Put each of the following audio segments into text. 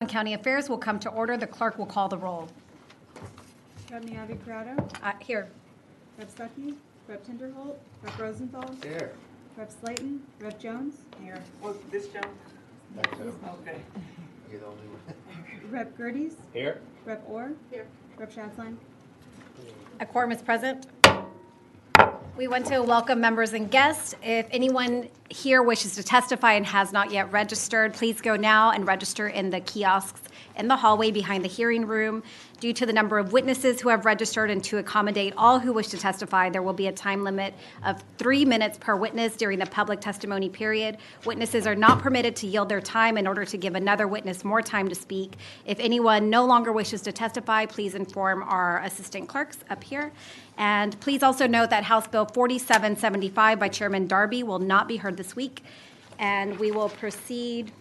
County Affairs will come to order. The clerk will call the roll. Rep. Miyavi Corrado, Here. Rep. Stuckey, Rep. Tinderholt, Rep. Rosenthal, Here. Rep. Slayton, Rep. Jones, Here. Was this Jones? Okay. You're the only one. Rep. Gerties, Here. Rep. Orr, Rep. Schatzline. A quorum is present. We want to welcome members and guests. If anyone here wishes to testify and has not yet registered, please go now and register in the kiosks in the hallway behind the hearing room. Due to the number of witnesses who have registered and to accommodate all who wish to testify, there will be a time limit of 3 minutes per witness during the public testimony period. Witnesses are not permitted to yield their time in order to give another witness more time to speak. If anyone no longer wishes to testify, please inform our assistant clerks up here. And please also note that House Bill 4775 by Chairman Darby will not be heard this week. And we will proceed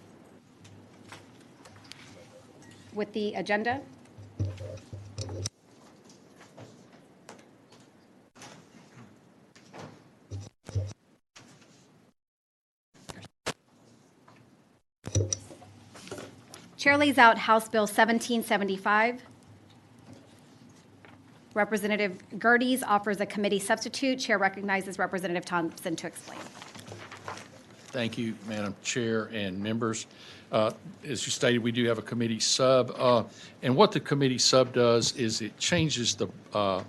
with the agenda. Chair lays out House Bill 1775. Representative Gerties offers a committee substitute. Chair recognizes Representative Thompson to explain. Thank you, Madam Chair and members. As you stated, we do have a committee sub, and what the committee sub does is it changes a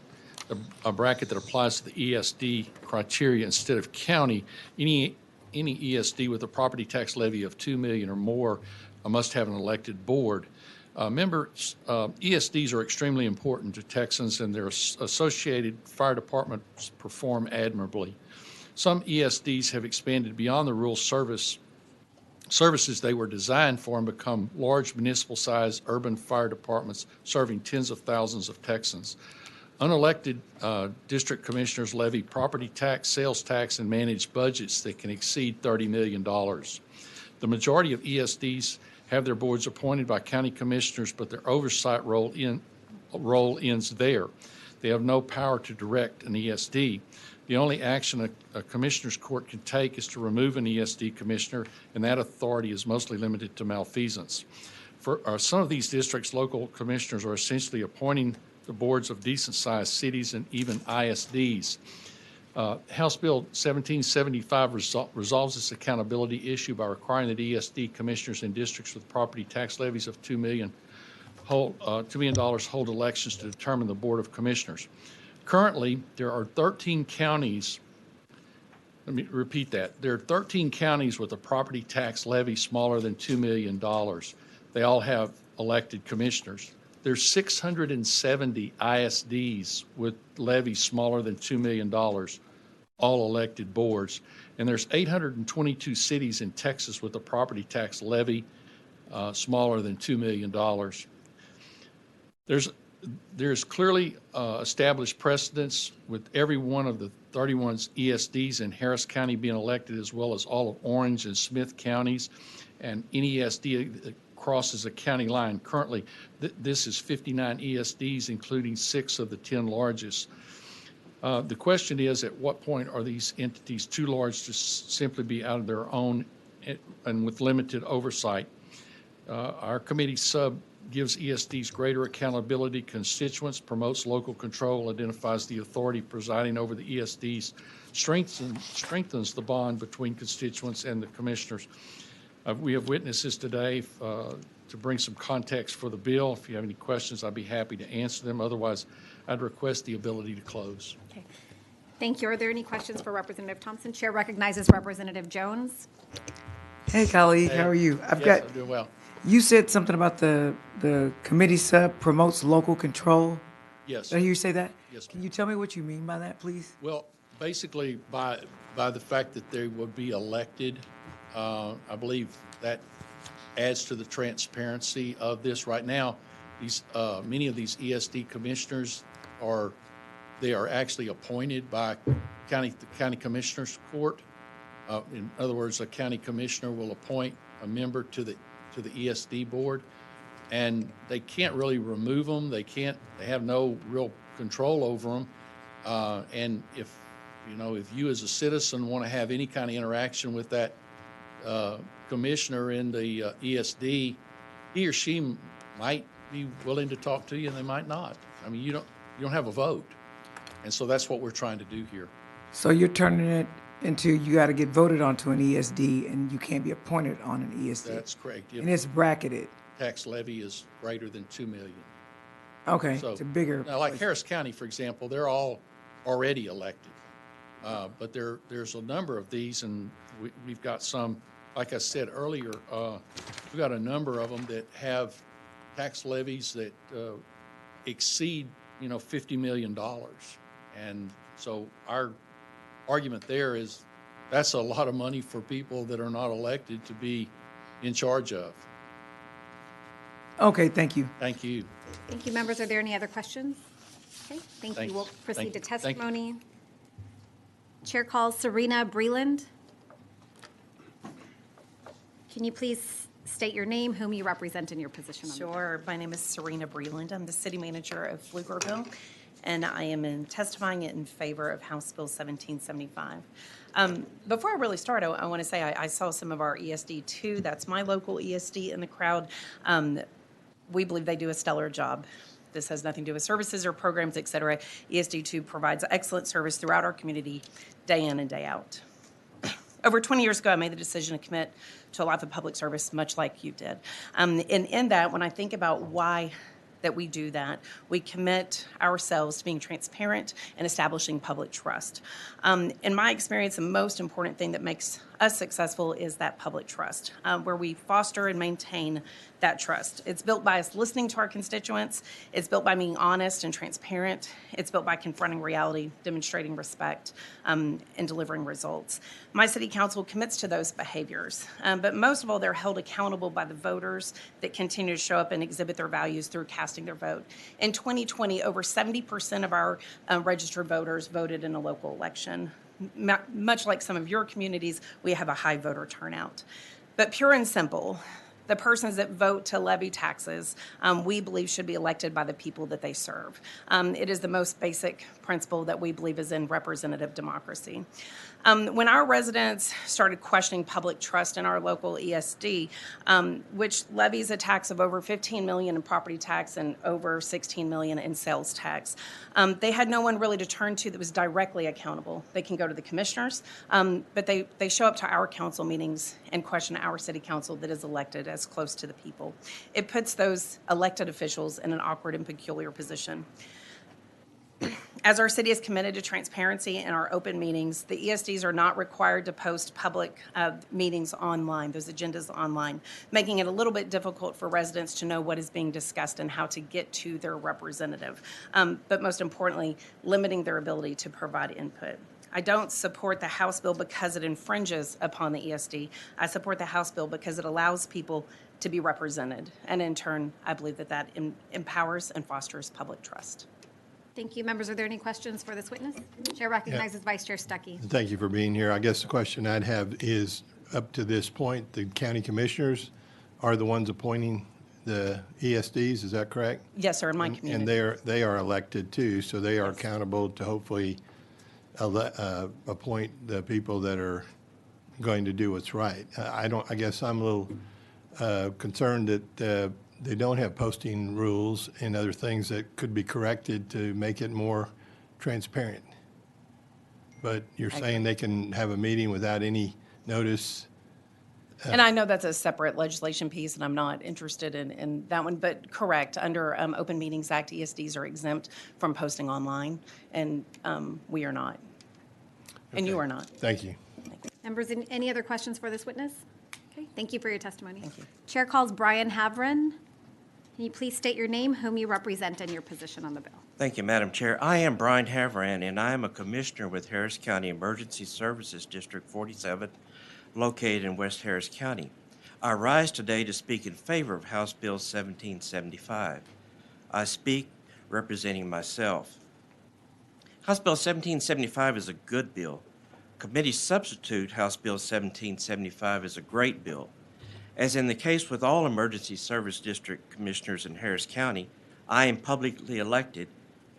bracket that applies to the ESD criteria instead of county. Any ESD with a property tax levy of $2 million or more must have an elected board. Members, ESDs are extremely important to Texans, and their associated fire departments perform admirably. Some ESDs have expanded beyond the rural services they were designed for and become large municipal-sized urban fire departments serving tens of thousands of Texans. Unelected district commissioners levy property tax, sales tax, and manage budgets that can exceed $30 million. The majority of ESDs have their boards appointed by county commissioners, but their oversight role ends there. They have no power to direct an ESD. The only action a commissioner's court can take is to remove an ESD commissioner, and that authority is mostly limited to malfeasance. For some of these districts, local commissioners are essentially appointing the boards of decent-sized cities and even ISDs. House Bill 1775 resolves this accountability issue by requiring that ESD commissioners in districts with property tax levies of $2 million hold elections to determine the Board of Commissioners. Currently, there are 13 counties. Let me repeat that. There are 13 counties with a property tax levy smaller than $2 million. They all have elected commissioners. There's 670 ISDs with levies smaller than $2 million, all elected boards. And there's 822 cities in Texas with a property tax levy smaller than $2 million. There's clearly established precedents with every one of the 31 ESDs in Harris County being elected, as well as all of Orange and Smith counties, and any ESD that crosses a county line. Currently, this is 59 ESDs, including 6 of the 10 largest. The question is, at what point are these entities too large to simply be out of their own and with limited oversight? Our committee sub gives ESDs greater accountability, constituents, promotes local control, identifies the authority presiding over the ESDs, strengthens the bond between constituents and the commissioners. We have witnesses today to bring some context for the bill. If you have any questions, I'd be happy to answer them. Otherwise, I'd request the ability to close. Okay. Thank you. Are there any questions for Representative Thompson? Chair recognizes Representative Jones. Hey, colleague, how are you? I'm doing well. You said something about the committee sub promotes local control. Yes. Did I hear you say that? Yes, Can you tell me what you mean by that, please? Well, basically, by the fact that they would be elected, I believe that adds to the transparency of this. Right now, these many of these ESD commissioners are actually appointed by the county commissioners court. In other words, a county commissioner will appoint a member to the ESD board, and they can't really remove them. They have no real control over them. And if you as a citizen want to have any kind of interaction with that commissioner in the ESD, he or she might be willing to talk to you and they might not. I mean, you don't have a vote. And so that's what we're trying to do here. So you're turning it into, you got to get voted onto an ESD and you can't be appointed on an ESD. That's correct. And If it's bracketed. tax levy is greater than 2 million. Okay, So it's a bigger. now, like Harris County, for example, they're all already elected. But there's a number of these, and we've got some, like I said earlier, we've got a number of them that have tax levies that exceed, $50 million. And so our argument there is that's a lot of money for people that are not elected to be in charge of. Okay, thank you. Thank you. Thank you, members. Are there any other questions? Okay, thank you. Thanks. We'll proceed to Thank you. testimony. Chair calls Serena Breland. Can you please state your name, whom you represent, in your position on the board? Sure. My name is Serena Breland. I'm the city manager of Pflugerville, and I am testifying in favor of House Bill 1775. Before I really start, I want to say I saw some of our ESD too. That's my local ESD in the crowd. We believe they do a stellar job. This has nothing to do with services or programs, et cetera. ESD2 provides excellent service throughout our community, day in and day out. Over 20 years ago, I made the decision to commit to a life of public service, much like you did. And in that, when I think about why that we do that, we commit ourselves to being transparent and establishing public trust. In my experience, the most important thing that makes us successful is that public trust, where we foster and maintain that trust. It's built by us listening to our constituents. It's built by being honest and transparent. It's built by confronting reality, demonstrating respect, and delivering results. My city council commits to those behaviors, but most of all, they're held accountable by the voters that continue to show up and exhibit their values through casting their vote. In 2020, over 70% of our registered voters voted in a local election. Much like some of your communities, we have a high voter turnout. But pure and simple, the persons that vote to levy taxes, we believe should be elected by the people that they serve. It is the most basic principle that we believe is in representative democracy. When our residents started questioning public trust in our local ESD, which levies a tax of over $15 million in property tax and over $16 million in sales tax, they had no one really to turn to that was directly accountable. They can go to the commissioners, but they show up to our council meetings and question our city council that is elected as close to the people. It puts those elected officials in an awkward and peculiar position. As our city is committed to transparency in our open meetings, the ESDs are not required to post public meetings online, those agendas online, making it a little bit difficult for residents to know what is being discussed and how to get to their representative. But most importantly, limiting their ability to provide input. I don't support the House bill because it infringes upon the ESD. I support the House bill because it allows people to be represented. And in turn, I believe that empowers and fosters public trust. Thank you. Members, are there any questions for this witness? Chair recognizes Vice Chair Stuckey. Thank you for being here. I guess the question I'd have is, up to this point, the county commissioners are the ones appointing the ESDs, is that correct? Yes, sir, in my community. And they are elected too, so they are accountable to hopefully appoint the people that are going to do what's right. I guess I'm a little concerned that they don't have posting rules and other things that could be corrected to make it more transparent. But you're saying they can have a meeting without any notice? And I know that's a separate legislation piece, and I'm not interested in that one, but correct, under Open Meetings Act, ESDs are exempt from posting online, and we are not. And you are not. Thank you. Members, any other questions for this witness? Okay, thank you for your testimony. Thank you. Chair calls Brian Havren. Can you please state your name, whom you represent, and your position on the bill? Thank you, Madam Chair. I am Brian Havran, and I am a commissioner with Harris County Emergency Services District 47, located in West Harris County. I rise today to speak in favor of House Bill 1775. I speak representing myself. House Bill 1775 is a good bill. Committee substitute House Bill 1775 is a great bill. As in the case with all emergency service district commissioners in Harris County, I am publicly elected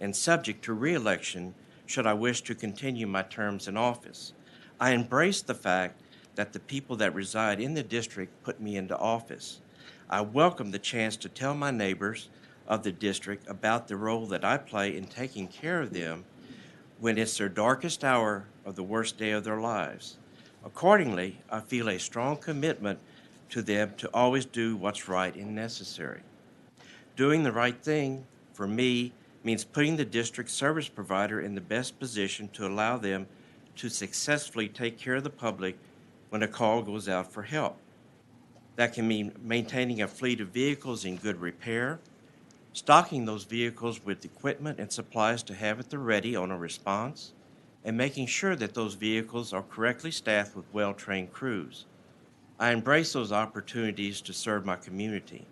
and subject to re-election should I wish to continue my terms in office. I embrace the fact that the people that reside in the district put me into office. I welcome the chance to tell my neighbors of the district about the role that I play in taking care of them when it's their darkest hour of the worst day of their lives. Accordingly, I feel a strong commitment to them to always do what's right and necessary. Doing the right thing, for me, means putting the district service provider in the best position to allow them to successfully take care of the public when a call goes out for help. That can mean maintaining a fleet of vehicles in good repair, stocking those vehicles with equipment and supplies to have at the ready on a response, and making sure that those vehicles are correctly staffed with well-trained crews. I embrace those opportunities to serve my community.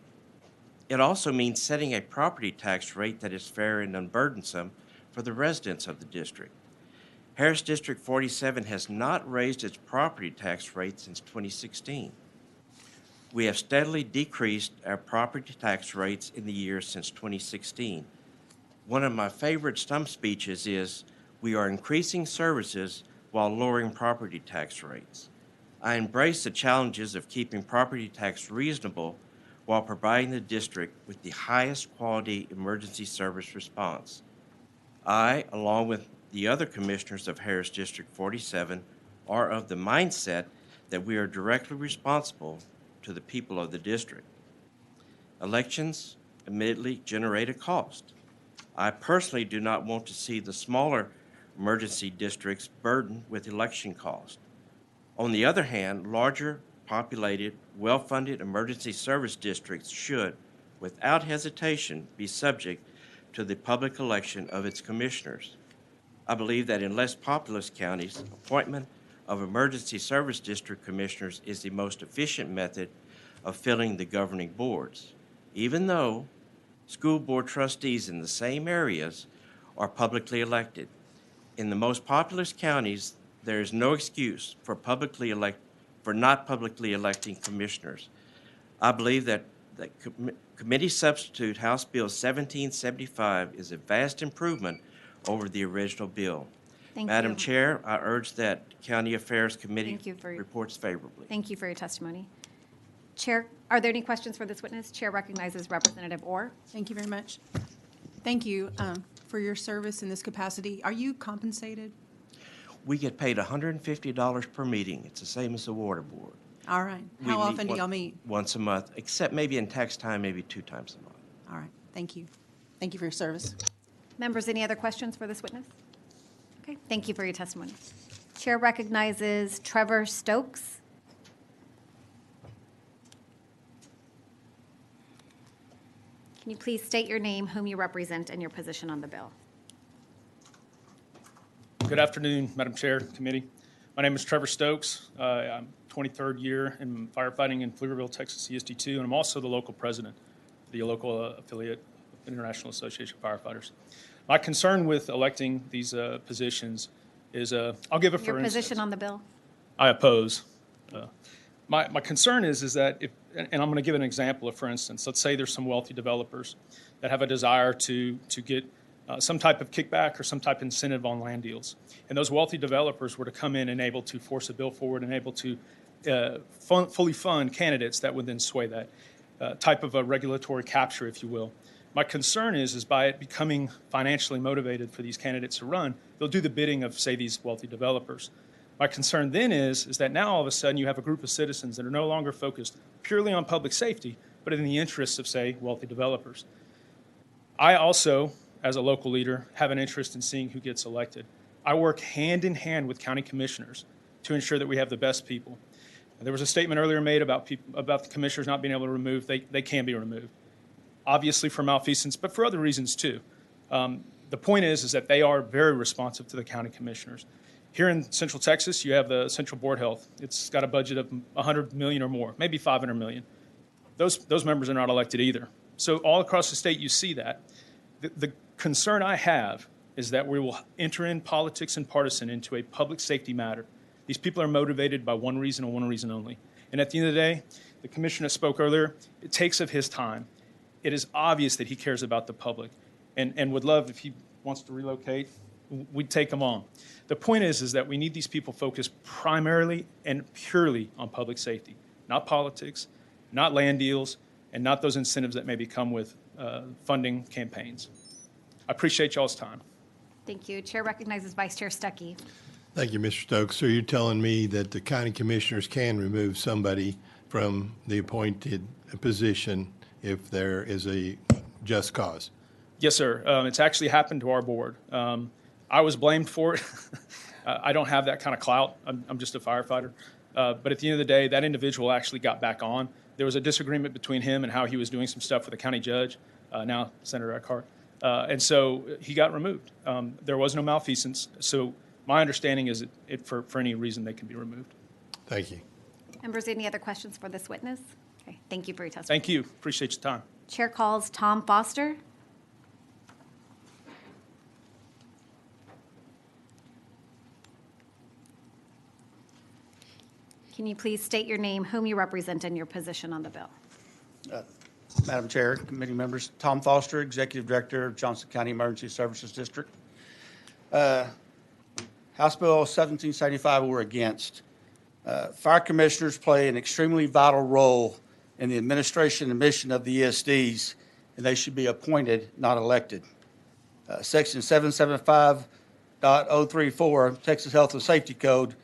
It also means setting a property tax rate that is fair and unburdensome for the residents of the district. Harris District 47 has not raised its property tax rate since 2016. We have steadily decreased our property tax rates in the years since 2016. One of my favorite stump speeches is, "We are increasing services while lowering property tax rates." I embrace the challenges of keeping property tax reasonable while providing the district with the highest quality emergency service response. I, along with the other commissioners of Harris District 47, are of the mindset that we are directly responsible to the people of the district. Elections admittedly generate a cost. I personally do not want to see the smaller emergency districts burdened with election costs. On the other hand, larger, populated, well-funded emergency service districts should, without hesitation, be subject to the public election of its commissioners. I believe that in less populous counties, appointment of emergency service district commissioners is the most efficient method of filling the governing boards, even though school board trustees in the same areas are publicly elected. In the most populous counties, there is no excuse for not publicly electing commissioners. I believe that the committee substitute House Bill 1775 is a vast improvement over the original bill. Thank Madam you. Chair, I urge that County Affairs Committee Thank you for your- reports favorably. Thank you for your testimony. Chair, are there any questions for this witness? Chair recognizes Representative Orr. Thank you very much. Thank you for your service in this capacity. Are you compensated? We get paid $150 per meeting. It's the same as the water board. All right. We How meet often do y'all meet? Once a month, except maybe in tax time, maybe 2 times a month. All right. Thank you. Thank you for your service. Members, any other questions for this witness? Okay, thank you for your testimony. Chair recognizes Trevor Stokes. Can you please state your name, whom you represent, and your position on the bill? Good afternoon, Madam Chair, Committee. My name is Trevor Stokes. I'm 23rd year in firefighting in Pflugerville, Texas, CSD2, and I'm also the local president, the local affiliate of International Association of Firefighters. My concern with electing these positions is, I'll give it for Your instance. position on the bill? I oppose. My concern is that if, and I'm going to give an example of, for instance, let's say there's some wealthy developers that have a desire to get some type of kickback or some type of incentive on land deals. And those wealthy developers were to come in and able to force a bill forward and able to fully fund candidates that would then sway that type of a regulatory capture, if you will. My concern is by it becoming financially motivated for these candidates to run, they'll do the bidding of, say, these wealthy developers. My concern then is that now all of a sudden you have a group of citizens that are no longer focused purely on public safety, but in the interests of, say, wealthy developers. I also, as a local leader, have an interest in seeing who gets elected. I work hand in hand with county commissioners to ensure that we have the best people. There was a statement earlier made about the commissioners not being able to remove. They can be removed, obviously for malfeasance, but for other reasons too. The point is that they are very responsive to the county commissioners. Here in Central Texas, you have the Central Board Health. It's got a budget of $100 million or more, maybe $500 million. Those members are not elected either. So all across the state, you see that. The concern I have is that we will enter in politics and partisan into a public safety matter. These people are motivated by one reason and one reason only. And at the end of the day, the commissioner spoke earlier, it takes of his time. It is obvious that he cares about the public and would love, if he wants to relocate, we'd take him on. The point is that we need these people focused primarily and purely on public safety, not politics, not land deals, and not those incentives that maybe come with funding campaigns. I appreciate y'all's time. Thank you. Chair recognizes Vice Chair Stuckey. Thank you, Mr. Stokes. So you're telling me that the county commissioners can remove somebody from the appointed position if there is a just cause? Yes, sir. It's actually happened to our board. I was blamed for it. I don't have that kind of clout. I'm just a firefighter. But at the end of the day, that individual actually got back on. There was a disagreement between him and how he was doing some stuff with the county judge, now Senator Eckhart. And so he got removed. There was no malfeasance. So my understanding is for any reason they can be removed. Thank you. Members, any other questions for this witness? Okay, thank you for your testimony. Thank you. Appreciate your time. Chair calls Tom Foster. Can you please state your name, whom you represent, and your position on the bill? Madam Chair, committee members, Tom Foster, Executive Director of Johnson County Emergency Services District. House Bill 1775 we're against. Fire commissioners play an extremely vital role in the administration and mission of the ESDs, and they should be appointed, not elected. Section 775.034 Texas Health and Safety Code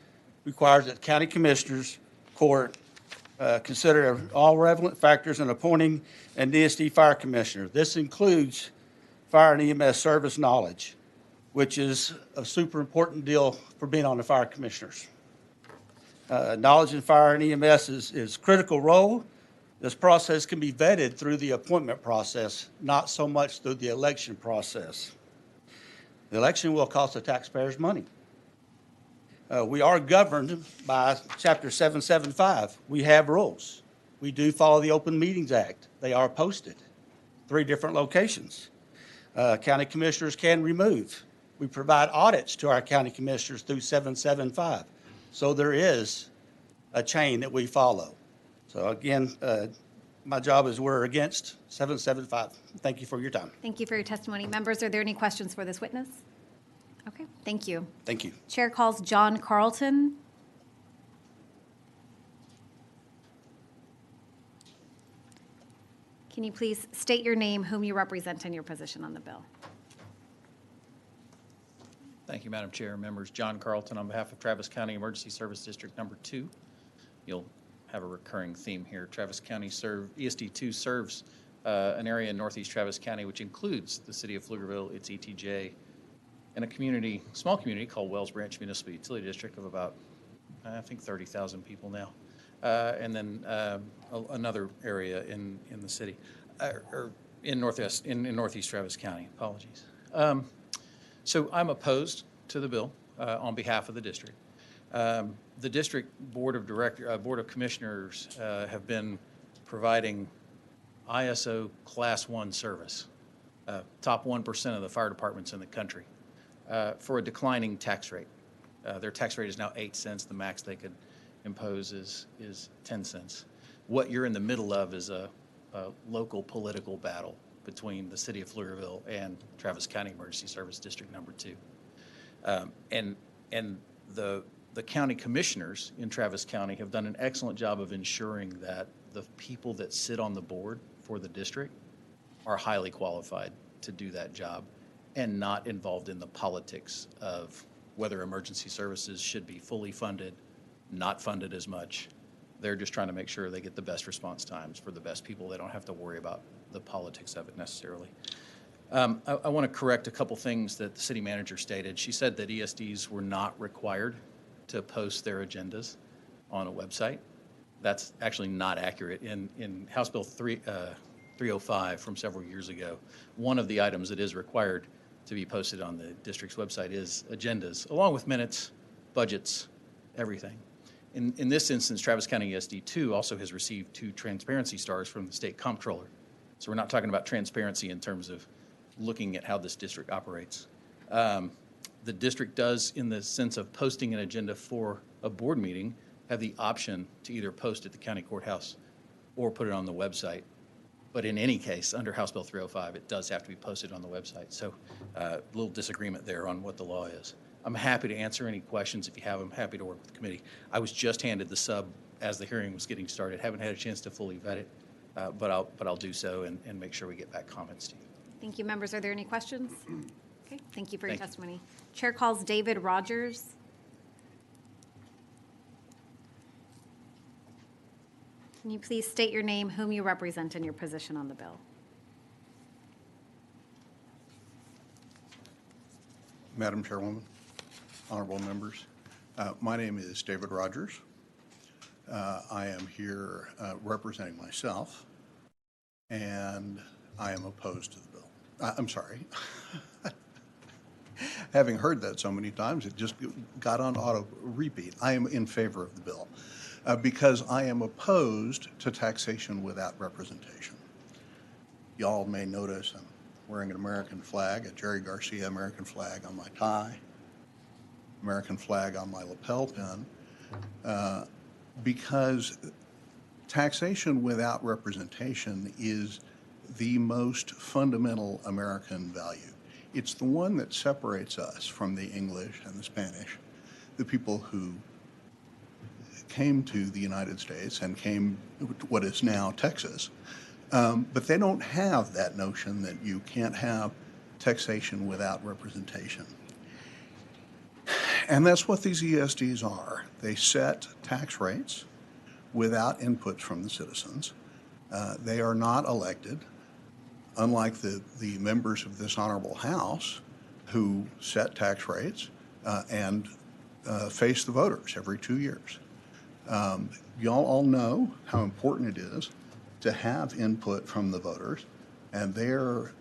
requires that county commissioners court consider all relevant factors in appointing an ESD fire commissioner. This includes fire and EMS service knowledge, which is a super important deal for being on the fire commissioners. Knowledge in fire and EMS is critical role. This process can be vetted through the appointment process, not so much through the election process. The election will cost the taxpayers money. We are governed by Chapter 775. We have rules. We do follow the Open Meetings Act. They are posted. 3 different locations. County commissioners can remove. We provide audits to our county commissioners through 775. So there is a chain that we follow. So again, my job is we're against 775. Thank you for your time. Thank you for your testimony. Members, are there any questions for this witness? Okay, thank you. Thank you. Chair calls John Carlton. Can you please state your name, whom you represent, and your position on the bill? Thank you, Madam Chair. Members, John Carlton on behalf of Travis County Emergency Service District Number 2. You'll have a recurring theme here. Travis County ESD2 serves an area in northeast Travis County, which includes the city of Pflugerville, its ETJ, and a community, small community called Wells Branch Municipal Utility District of about, I think, 30,000 people now. And then another area in the city, or in northeast Travis County. Apologies. So I'm opposed to the bill on behalf of the district. The district board of commissioners have been providing ISO Class 1 service, top 1% of the fire departments in the country, for a declining tax rate. Their tax rate is now 8 cents. The max they could impose is 10 cents. What you're in the middle of is a local political battle between the city of Pflugerville and Travis County Emergency Service District Number 2. And the county commissioners in Travis County have done an excellent job of ensuring that the people that sit on the board for the district are highly qualified to do that job and not involved in the politics of whether emergency services should be fully funded, not funded as much. They're just trying to make sure they get the best response times for the best people. They don't have to worry about the politics of it necessarily. I want to correct a couple things that the city manager stated. She said that ESDs were not required to post their agendas on a website. That's actually not accurate. In House Bill 305 from several years ago, one of the items that is required to be posted on the district's website is agendas, along with minutes, budgets, everything. In this instance, Travis County ESD2 also has received 2 transparency stars from the state comptroller. So we're not talking about transparency in terms of looking at how this district operates. The district does, in the sense of posting an agenda for a board meeting, have the option to either post at the county courthouse or put it on the website. But in any case, under House Bill 305, it does have to be posted on the website. So a little disagreement there on what the law is. I'm happy to answer any questions if you have them. Happy to work with the committee. I was just handed the sub as the hearing was getting started. Haven't had a chance to fully vet it. but I'll do so and make sure we get back comments to you. Thank you, members. Are there any questions? Okay, thank you for your Thank you. testimony. Chair calls David Rogers. Can you please state your name, whom you represent, and your position on the bill? Madam Chairwoman, honorable members, my name is David Rogers. I am here representing myself, and I am opposed to the bill. I'm sorry. Having heard that so many times, it just got on auto repeat. I am in favor of the bill because I am opposed to taxation without representation. Y'all may notice I'm wearing an American flag, a Jerry Garcia American flag on my tie, American flag on my lapel pin, because taxation without representation is the most fundamental American value. It's the one that separates us from the English and the Spanish, the people who came to the United States and came to what is now Texas. But they don't have that notion that you can't have taxation without representation. And that's what these ESDs are. They set tax rates without input from the citizens. They are not elected, unlike the members of this honorable House who set tax rates and face the voters every 2 years. Y'all all know how important it is to have input from the voters and their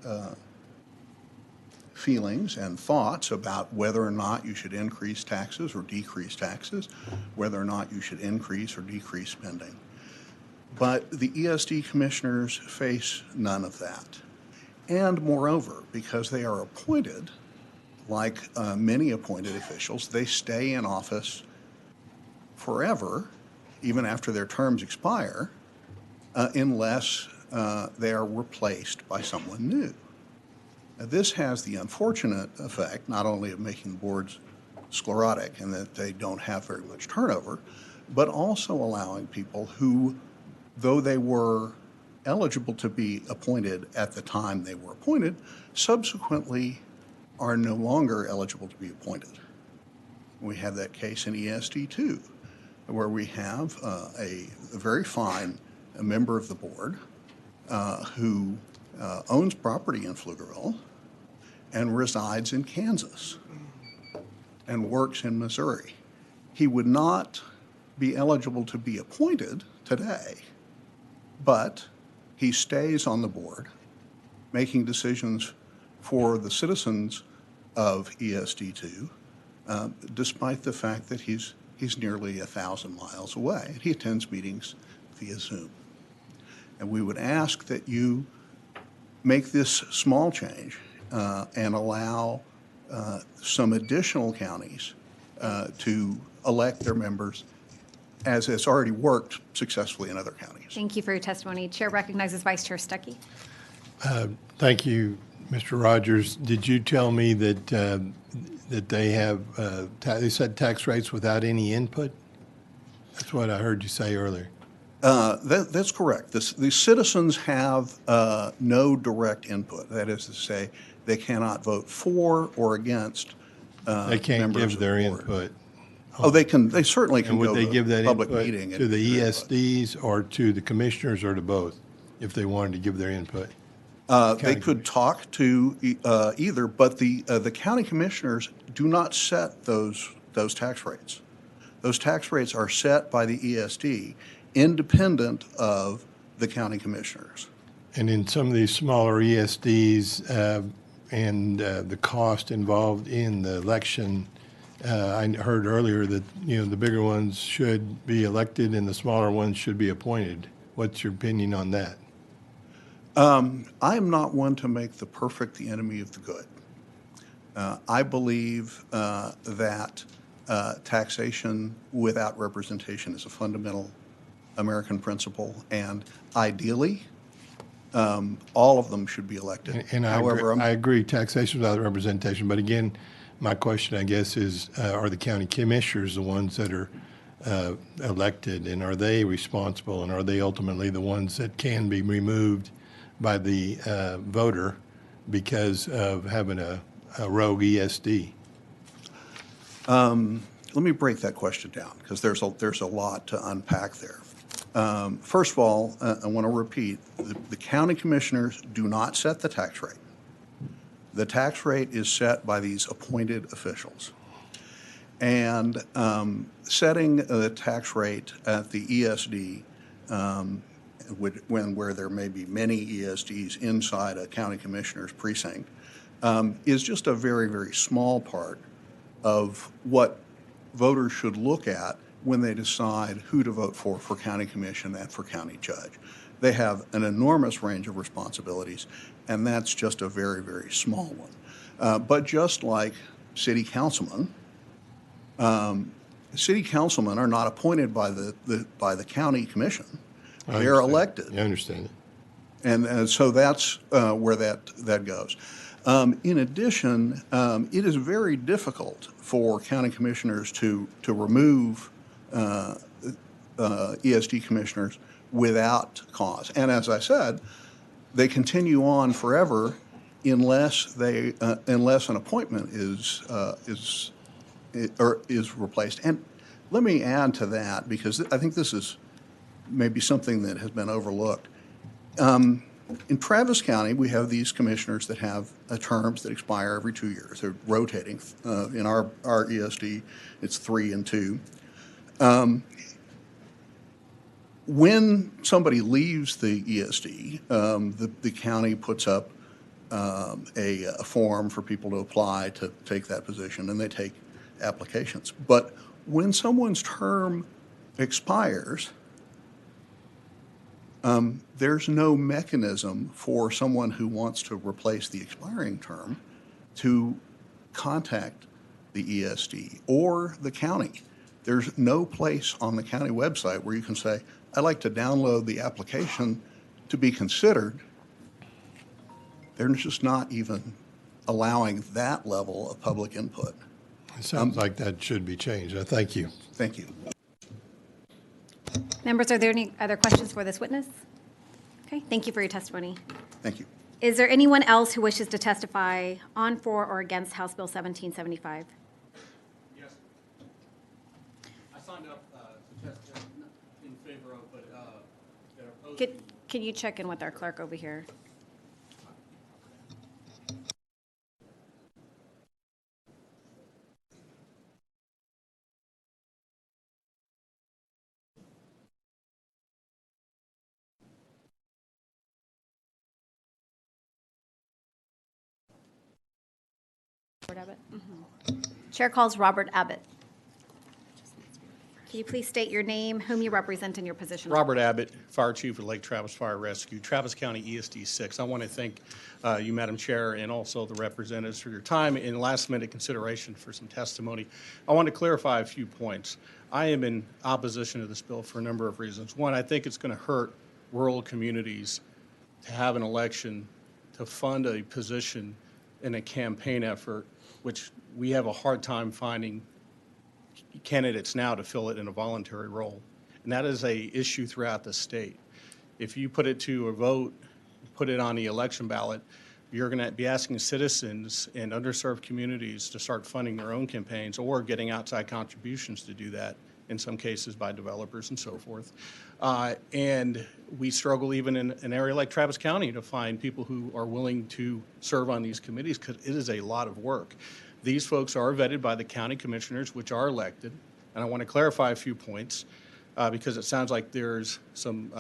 feelings and thoughts about whether or not you should increase taxes or decrease taxes, whether or not you should increase or decrease spending. But the ESD commissioners face none of that. And moreover, because they are appointed, like many appointed officials, they stay in office forever, even after their terms expire, unless they are replaced by someone new. Now, this has the unfortunate effect not only of making the boards sclerotic and that they don't have very much turnover, but also allowing people who, though they were eligible to be appointed at the time they were appointed, subsequently are no longer eligible to be appointed. We have that case in ESD 2, where we have a very fine member of the board who owns property in Pflugerville and resides in Kansas and works in Missouri. He would not be eligible to be appointed today, but he stays on the board, making decisions for the citizens of ESD2, despite the fact that he's nearly 1,000 miles away. And he attends meetings via Zoom. And we would ask that you make this small change and allow some additional counties to elect their members, as it's already worked successfully in other counties. Thank you for your testimony. Chair recognizes Vice Chair Stuckey. Thank you, Mr. Rogers. Did you tell me that that they have they set tax rates without any input? That's what I heard you say earlier. That's correct. The citizens have no direct input. That is to say, they cannot vote for or against They can't members give of their the board. input. Oh, they can. They certainly can And go would they to give that a public input meeting to the give their input. ESDs or to the commissioners or to both, if they wanted to give their input? They could talk to either, but the county commissioners do not set those tax rates. Those tax rates are set by the ESD, independent of the county commissioners. And in some of these smaller ESDs and the cost involved in the election, I heard earlier that, the bigger ones should be elected and the smaller ones should be appointed. What's your opinion on that? I am not one to make the perfect the enemy of the good. I believe that taxation without representation is a fundamental American principle, and ideally, all of them should be elected. And However, I agree, taxation without representation, but again, my question, I guess, is are the county commissioners the ones that are elected, and are they responsible, and are they ultimately the ones that can be removed by the voter because of having a rogue ESD? Let me break that question down, because there's a lot to unpack there. First of all, I want to repeat, the county commissioners do not set the tax rate. The tax rate is set by these appointed officials. And setting the tax rate at the ESD, where there may be many ESDs inside a county commissioner's precinct, is just a very, very small part of what voters should look at when they decide who to vote for county commission and for county judge. They have an enormous range of responsibilities, and that's just a very, very small one. But just like city councilmen are not appointed by the county commission. They're elected. I understand it. And so that's where that goes. In addition, it is very difficult for county commissioners to remove ESD commissioners without cause. And as I said, they continue on forever unless an appointment is replaced. And let me add to that, because I think this is maybe something that has been overlooked. In Travis County, we have these commissioners that have terms that expire every 2 years. They're rotating. In our ESD, it's 3 and 2. When somebody leaves the ESD, the county puts up a form for people to apply to take that position, and they take applications. But when someone's term expires, there's no mechanism for someone who wants to replace the expiring term to contact the ESD or the county. There's no place on the county website where you can say, I'd like to download the application to be considered. They're just not even allowing that level of public input. It sounds like that should be changed. Thank you. Thank you. Members, are there any other questions for this witness? Okay, thank you for your testimony. Thank you. Is there anyone else who wishes to testify on, for, or against House Bill 1775? Yes. I signed up to testify in favor of, but that are opposed. Can you check in with our clerk over here? Abbott. Chair calls Robert Abbott. Can you please state your name, whom you represent, in your position? Robert Abbott, Fire Chief of Lake Travis Fire Rescue, Travis County ESD 6. I want to thank you, Madam Chair, and also the representatives for your time and last-minute consideration for some testimony. I want to clarify a few points. I am in opposition to this bill for a number of reasons. One, I think it's going to hurt rural communities to have an election to fund a position in a campaign effort, which we have a hard time finding candidates now to fill it in a voluntary role. And that is a issue throughout the state. If you put it to a vote, put it on the election ballot, you're going to be asking citizens in underserved communities to start funding their own campaigns or getting outside contributions to do that, in some cases by developers and so forth. And we struggle even in an area like Travis County to find people who are willing to serve on these committees, because it is a lot of work. These folks are vetted by the county commissioners, which are elected. And I want to clarify a few points because it sounds like there's some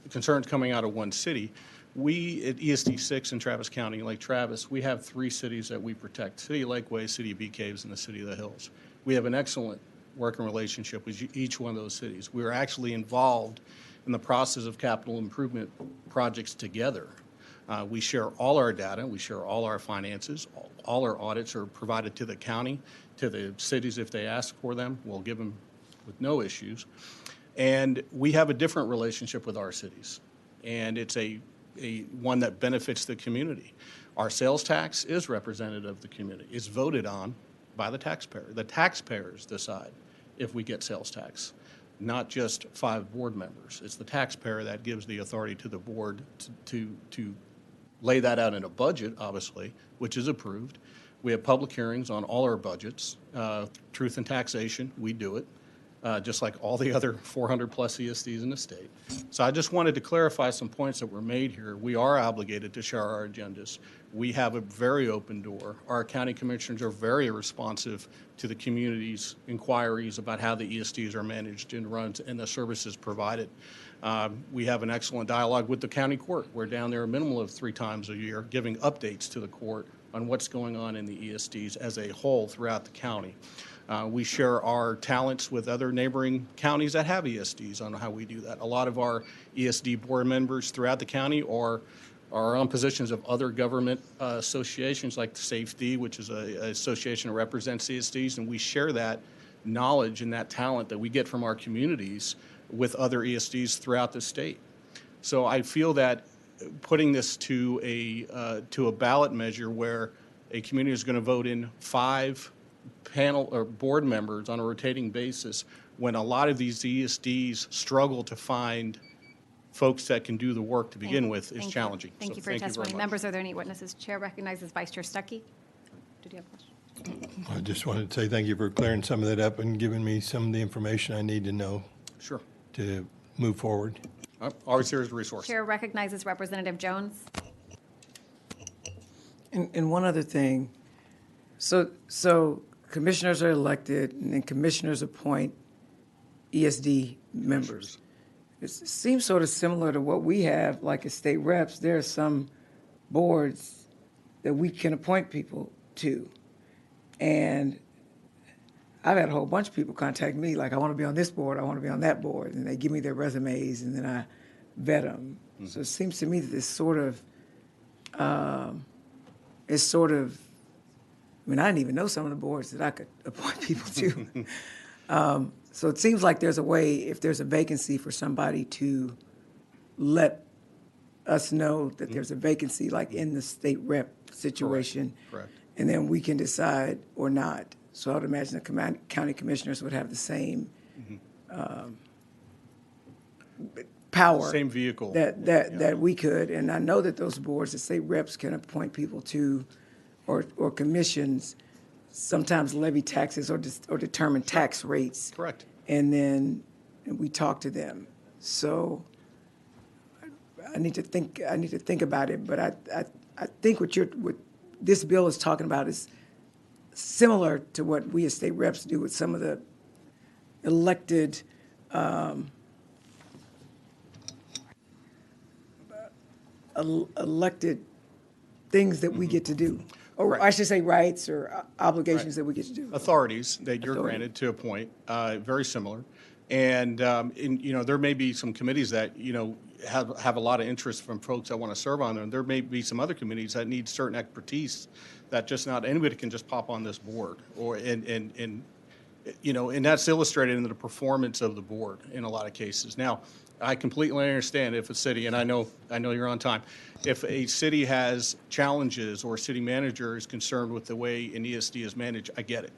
concerns coming out of one city. We at ESD 6 in Travis County, Lake Travis, we have 3 cities that we protect: City of Lakeway, City of Bee Caves, and the City of the Hills. We have an excellent working relationship with each one of those cities. We are actually involved in the process of capital improvement projects together. We share all our data, we share all our finances, all our audits are provided to the county, to the cities if they ask for them. We'll give them with no issues. And we have a different relationship with our cities, and it's a one that benefits the community. Our sales tax is representative of the community. It's voted on by the taxpayer. The taxpayers decide if we get sales tax, not just 5 board members. It's the taxpayer that gives the authority to the board to lay that out in a budget, obviously, which is approved. We have public hearings on all our budgets. Truth and taxation, we do it, just like all the other 400-plus ESDs in the state. So I just wanted to clarify some points that were made here. We are obligated to share our agendas. We have a very open door. Our county commissioners are very responsive to the community's inquiries about how the ESDs are managed and run and the services provided. We have an excellent dialogue with the county court. We're down there a minimum of 3 times a year giving updates to the court on what's going on in the ESDs as a whole throughout the county. We share our talents with other neighboring counties that have ESDs on how we do that. A lot of our ESD board members throughout the county are on positions of other government associations like the SAFE-D, which is an association that represents ESDs, and we share that knowledge and that talent that we get from our communities with other ESDs throughout the state. So I feel that putting this to a ballot measure where a community is going to vote in 5 panel or board members on a rotating basis, when a lot of these ESDs struggle to find folks that can do the work to begin with, is challenging. Thank you for your testimony. Members, are there any witnesses? Chair recognizes Vice Chair Stuckey. Did you have a question? I just wanted to say thank you for clearing some of that up and giving me some of the information I need to know Sure. to move forward. Always here as a resource. Chair recognizes Representative Jones. And one other thing, so commissioners are elected, and then commissioners appoint ESD members. It seems sort of similar to what we have, like as state reps. There are some boards that we can appoint people to. And I've had a whole bunch of people contact me, like, I want to be on this board, I want to be on that board, and they give me their resumes, and then I vet them. Mm-hmm. So it seems to me that this sort of, I mean, I didn't even know some of the boards that I could appoint people to. So it seems like there's a way, if there's a vacancy, for somebody to let us know that there's a vacancy, like in the state rep situation. Correct. And then we can decide or not. So I would imagine the county commissioners would have the same power. Same vehicle. That we could. And I know that those boards, the state reps can appoint people to, or commissions, sometimes levy taxes or determine tax rates. Correct. And then we talk to them. So I need to think about it, but I think what this bill is talking about is similar to what we as state reps do with some of the elected elected things that we get to do. Or Right. I should say rights or obligations that we get to do. Authorities that you're Authority. granted to appoint, very similar. And, there may be some committees that, have a lot of interest from folks that want to serve on them. There may be some other committees that need certain expertise that just not anybody can just pop on this board. And that's illustrated in the performance of the board in a lot of cases. Now, I completely understand if a city, and I know you're on time, if a city has challenges or a city manager is concerned with the way an ESD is managed, I get it.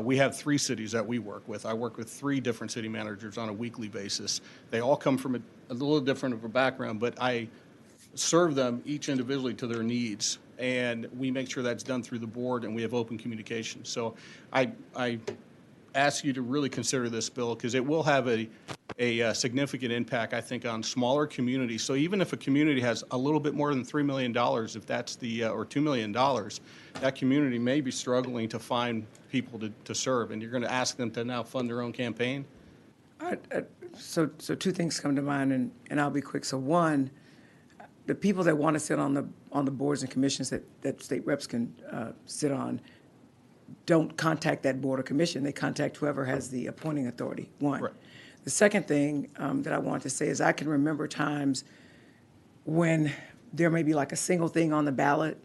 We have 3 cities that we work with. I work with 3 different city managers on a weekly basis. They all come from a little different of a background, but I serve them each individually to their needs. And we make sure that's done through the board, and we have open communication. So I ask you to really consider this bill, because it will have a significant impact, I think, on smaller communities. So even if a community has a little bit more than $3 million, if that's or $2 million, that community may be struggling to find people to serve, and you're going to ask them to now fund their own campaign? So 2 things come to mind, and I'll be quick. So one, the people that want to sit on the boards and commissions that state reps can sit on don't contact that board or commission. They contact whoever has the appointing authority, one. Right. The second thing that I want to say is I can remember times when there may be like a single thing on the ballot.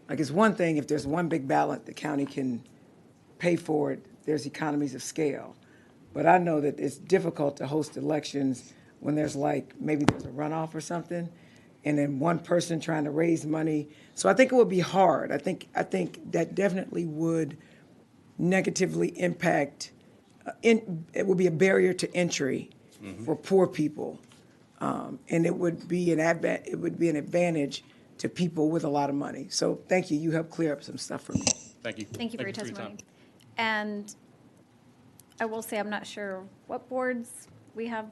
Like, it's one thing if there's one big ballot, the county can pay for it. There's economies of scale. But I know that it's difficult to host elections when there's maybe there's a runoff or something, and then one person trying to raise money. So I think it would be hard. I think that definitely would negatively impact it would be a barrier to entry for poor people. And it would be an advantage to people with a lot of money. So thank you. You helped clear up some stuff for me. Thank you. Thank you for your time. testimony. And I will say, I'm not sure what boards we have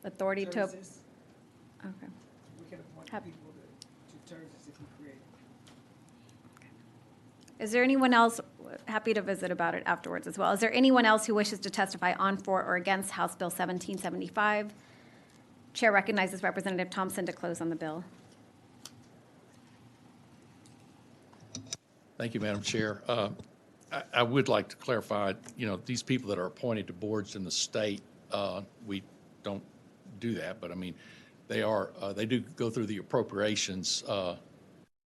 authority to. Okay. We can appoint Have- people to terms if we create. Is there anyone else, happy to visit about it afterwards as well. Is there anyone else who wishes to testify on, for, or against House Bill 1775? Chair recognizes Representative Thompson to close on the bill. Thank you, Madam Chair. I would like to clarify, these people that are appointed to boards in the state, we don't do that, but I mean, they do go through the appropriations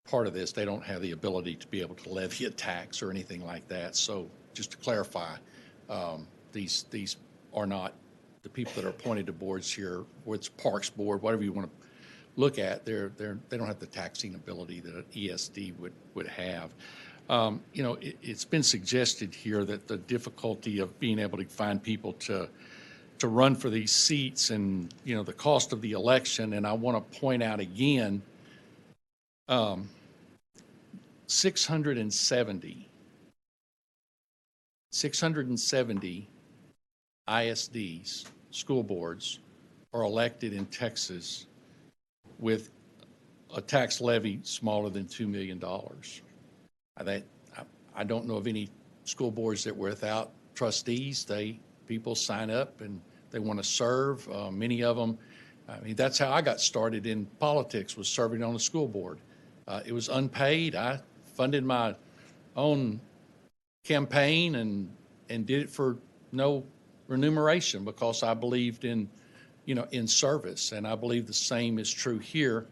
part of this. They don't have the ability to be able to levy a tax or anything like that. So just to clarify, these are not the people that are appointed to boards here, or it's Parks Board, whatever you want to look at, they don't have the taxing ability that an ESD would have. It's been suggested here that the difficulty of being able to find people to run for these seats and, the cost of the election, and I want to point out again, 670 ISDs, school boards, are elected in Texas with a tax levy smaller than $2 million. I don't know of any school boards that were without trustees. People sign up and they want to serve. Many of them, that's how I got started in politics, was serving on the school board. It was unpaid. I funded my own campaign and did it for no remuneration because I believed in service, and I believe the same is true here,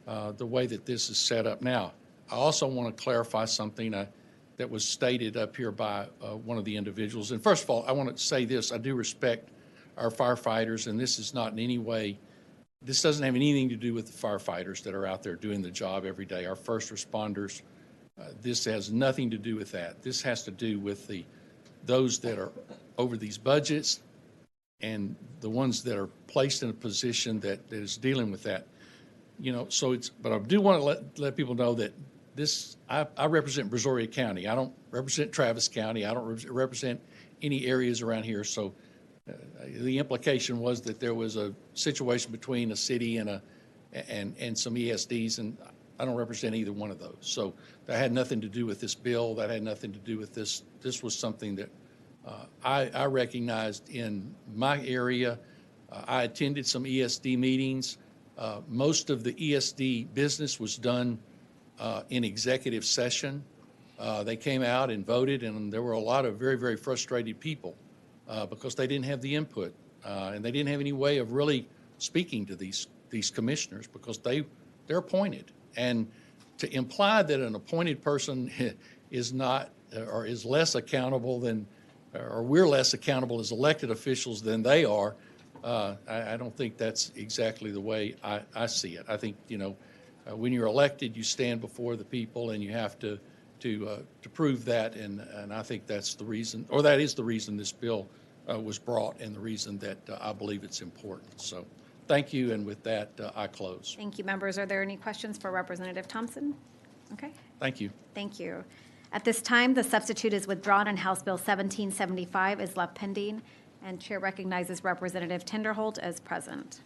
the way that this is set up now. I also want to clarify something that was stated up here by one of the individuals. And first of all, I want to say this: I do respect our firefighters, and this is not in any way, this doesn't have anything to do with the firefighters that are out there doing the job every day, our first responders. This has nothing to do with that. This has to do with those that are over these budgets and the ones that are placed in a position that is dealing with that. But I do want to let people know that I represent Brazoria County. I don't represent Travis County. I don't represent any areas around here. So the implication was that there was a situation between a city and some ESDs, and I don't represent either one of those. So that had nothing to do with this bill. That had nothing to do with this. This was something that I recognized in my area. I attended some ESD meetings. Most of the ESD business was done in executive session. They came out and voted, and there were a lot of very, very frustrated people because they didn't have the input, and they didn't have any way of really speaking to these commissioners because they're appointed. And to imply that an appointed person is not or is less accountable than, or we're less accountable as elected officials than they are, I don't think that's exactly the way I see it. I think, when you're elected, you stand before the people and you have to prove that, and I think that's the reason, or that is the reason this bill was brought, and the reason that I believe it's important. So thank you, and with that, I close. Thank you, members. Are there any questions for Representative Thompson? Okay. Thank you. Thank you. At this time, the substitute is withdrawn and House Bill 1775 is left pending, and Chair recognizes Representative Tinderholt as present.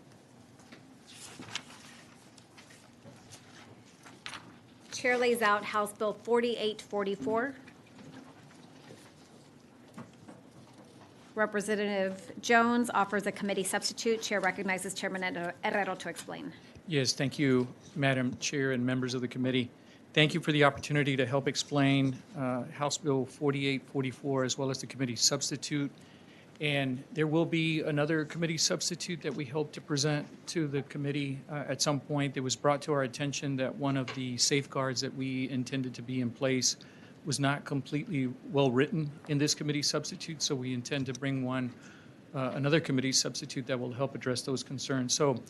Chair lays out House Bill 4844. Representative Jones offers a committee substitute. Chair recognizes Chairman Herrero to explain. Yes, thank you, Madam Chair and members of the committee. Thank you for the opportunity to help explain House Bill 4844 as well as the committee substitute. And there will be another committee substitute that we hope to present to the committee at some point. It was brought to our attention that one of the safeguards that we intended to be in place was not completely well written in this committee substitute, so we intend to bring another committee substitute that will help address those concerns. So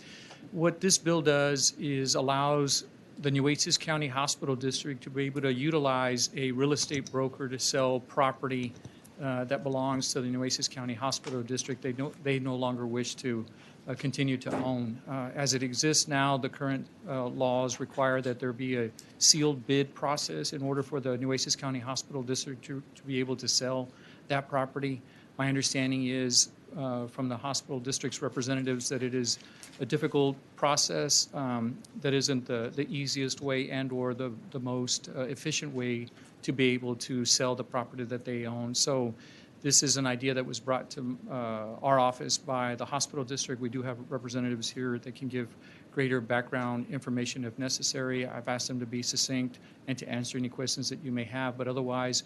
what this bill does is allows the Nueces County Hospital District to be able to utilize a real estate broker to sell property that belongs to the Nueces County Hospital District, they no longer wish to continue to own. As it exists now, the current laws require that there be a sealed bid process in order for the Nueces County Hospital District to be able to sell that property. My understanding is from the hospital district's representatives that it is a difficult process that isn't the easiest way and/or the most efficient way to be able to sell the property that they own. So this is an idea that was brought to our office by the hospital district. We do have representatives here that can give greater background information if necessary. I've asked them to be succinct and to answer any questions that you may have, but otherwise,